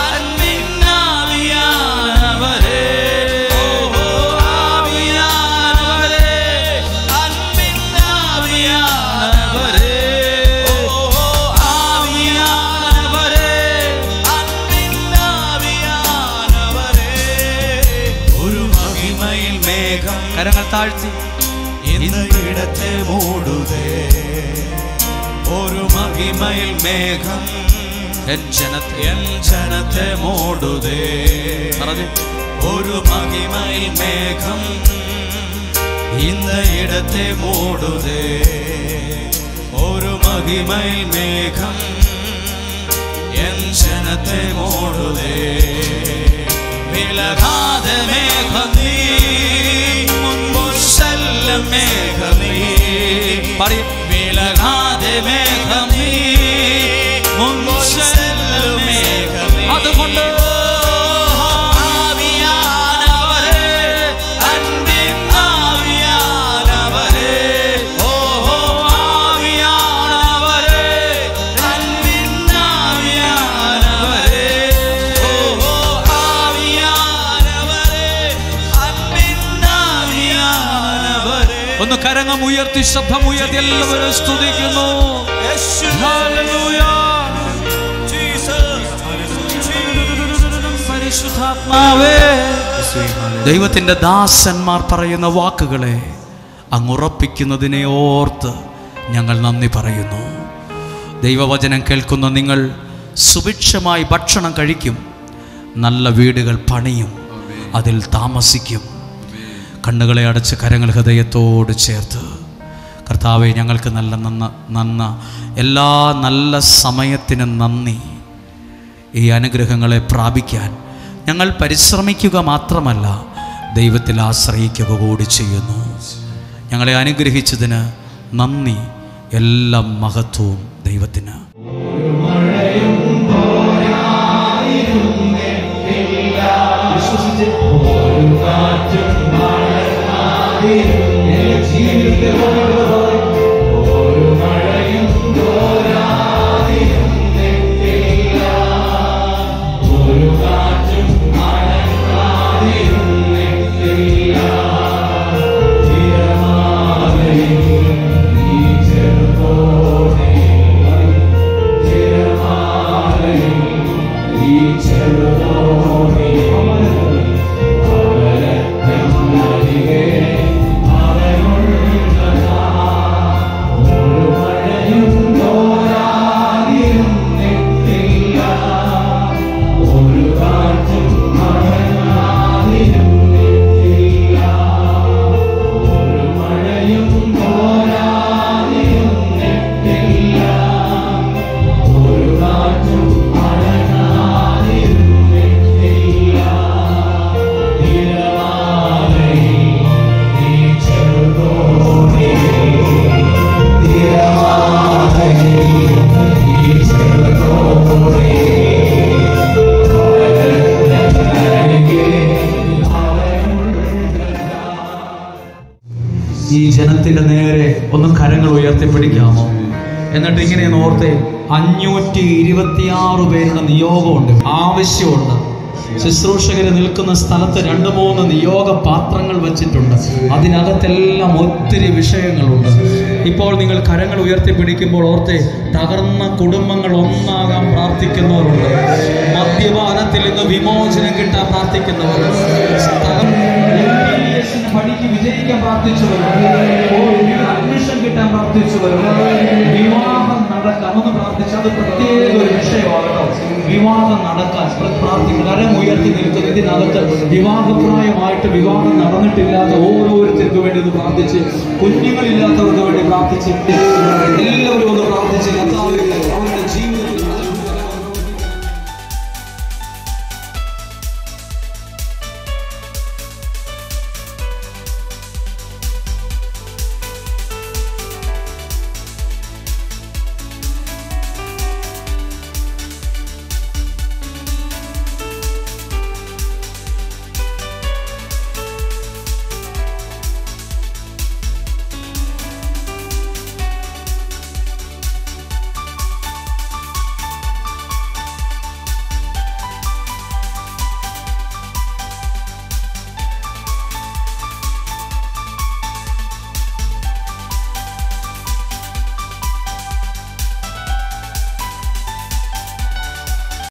അൻപിൻ ആവിയാനവരേ, ആവിയാനവരേ, അൻപിൻ ആവിയാനവരേ, ആവിയാനവരേ, അൻപിൻ ആവിയാനവരേ. ഒരു മഹിമയിൽ മേഘം കരങ്ങൾ താഴ്ത്തി. ഇടത്തെ മൂടുതേ, ഒരു മഹിമയിൽ മേഘം എൻ ജനത്തെ മൂടുതേ, പറഞ്ഞേ. ഒരു മഹിമയിൽ മേഘം ഇടത്തെ മൂടുതേ, ഒരു മഹിമയിൽ മേഘം ജനത്തെ മൂടുതേ. വിലകാതെ മേഘം നീ, മുൻപൊല്ല മേഘം നീ, വിലകാതെ മേഘം നീ, മുൻപൊല്ല മേഘം നീ. അതുകൊണ്ട് ആവിയാനവരേ, അൻപിൻ ആവിയാനവരേ, ആവിയാനവരേ, അൻപിൻ ആവിയാനവരേ, ആവിയാനവരേ, അൻപിൻ ആവിയാനവരേ. ഒന്ന് കരങ്ങൾ ഉയർത്തി, ശബ്ദമുയർത്തി എല്ലാവരും സ്തുതിക്കുന്നു. ഹല്ലേലൂയ. പരിശുദ്ധാത്മാവേ, ദൈവത്തിൻ്റെ ദാസന്മാർ പറയുന്ന വാക്കുകളെ അങ്ങുറപ്പിക്കുന്നതിനെ ഓർത്ത് ഞങ്ങൾ നന്ദി പറയുന്നു. ദൈവവചനം കേൾക്കുന്ന നിങ്ങൾ സുഭിക്ഷമായി ഭക്ഷണം കഴിക്കും, നല്ല വീടുകൾ പണിയും, അതിൽ താമസിക്കും. കണ്ണുകളെ അടച്ച് കരങ്ങൾ ഹൃദയത്തോട് ചേർത്ത്, കർത്താവെ, ഞങ്ങൾക്ക് നന്ന എല്ലാ നല്ല സമയത്തിനും നന്ദി. ഈ അനുഗ്രഹങ്ങളെ പ്രാപിക്കാൻ ഞങ്ങൾ പരിശ്രമിക്കുക മാത്രമല്ല, ദൈവത്തിൽ ആശ്രയിക്കുക കൂടി ചെയ്യുന്നു. ഞങ്ങളെ അനുഗ്രഹിച്ചതിന് നന്ദി. എല്ലാ മഹത്വവും ദൈവത്തിന്. അവരക്കം നൽകേ, അവനുള്ള ഉയർത്തിപ്പിടിക്കാമോ? എന്നിട്ട് ഇങ്ങനെ ഓർത്തെ, 526 പേരുടെ നിയോഗമുണ്ട്, ആവശ്യമുണ്ട്. ശുശ്രൂഷകര് നിൽക്കുന്ന സ്ഥലത്ത് 2-3 നിയോഗ പാത്രങ്ങൾ വെച്ചിട്ടുണ്ട്. അതിനകത്തെല്ലാം ഒത്തിരി വിഷയങ്ങളുണ്ട്. ഇപ്പോൾ നിങ്ങൾ കരങ്ങൾ ഉയർത്തിപ്പിടിക്കുമ്പോൾ ഓർത്തെ, തകർന്ന കുടുംബങ്ങൾ ഒന്നാകാൻ പ്രാർത്ഥിക്കുന്നവരുണ്ട്. മദ്യപാനത്തിൽ നിന്ന് വിമോചനം കിട്ടാൻ പ്രാർത്ഥിക്കുന്നവരുണ്ട്. പഠിക്ക് വിജയിക്കാൻ പ്രാർത്ഥിച്ചവരുണ്ട്. അഡ്മിഷൻ കിട്ടാൻ പ്രാർത്ഥിച്ചവരുണ്ട്. വിവാഹം നടക്കാൻ ഒന്ന് പ്രാർത്ഥിച്ചു. അത് പ്രത്യേക ഒരു വിഷയമാകട്ടോ. വിവാഹം നടക്കാൻ പ്രാർത്ഥിക്കും. കരം ഉയർത്തി നിൽക്കുന്ന ഇതിനകത്ത് വിവാഹപ്രായമായിട്ട് വിവാഹം നടന്നിട്ടില്ലാത്ത ഓരോരുത്തർക്ക് വേണ്ടി ഒന്ന് പ്രാർത്ഥിച്ച്, കുഞ്ഞുങ്ങളില്ലാത്തവർക്ക് വേണ്ടി പ്രാർത്ഥിച്ച്,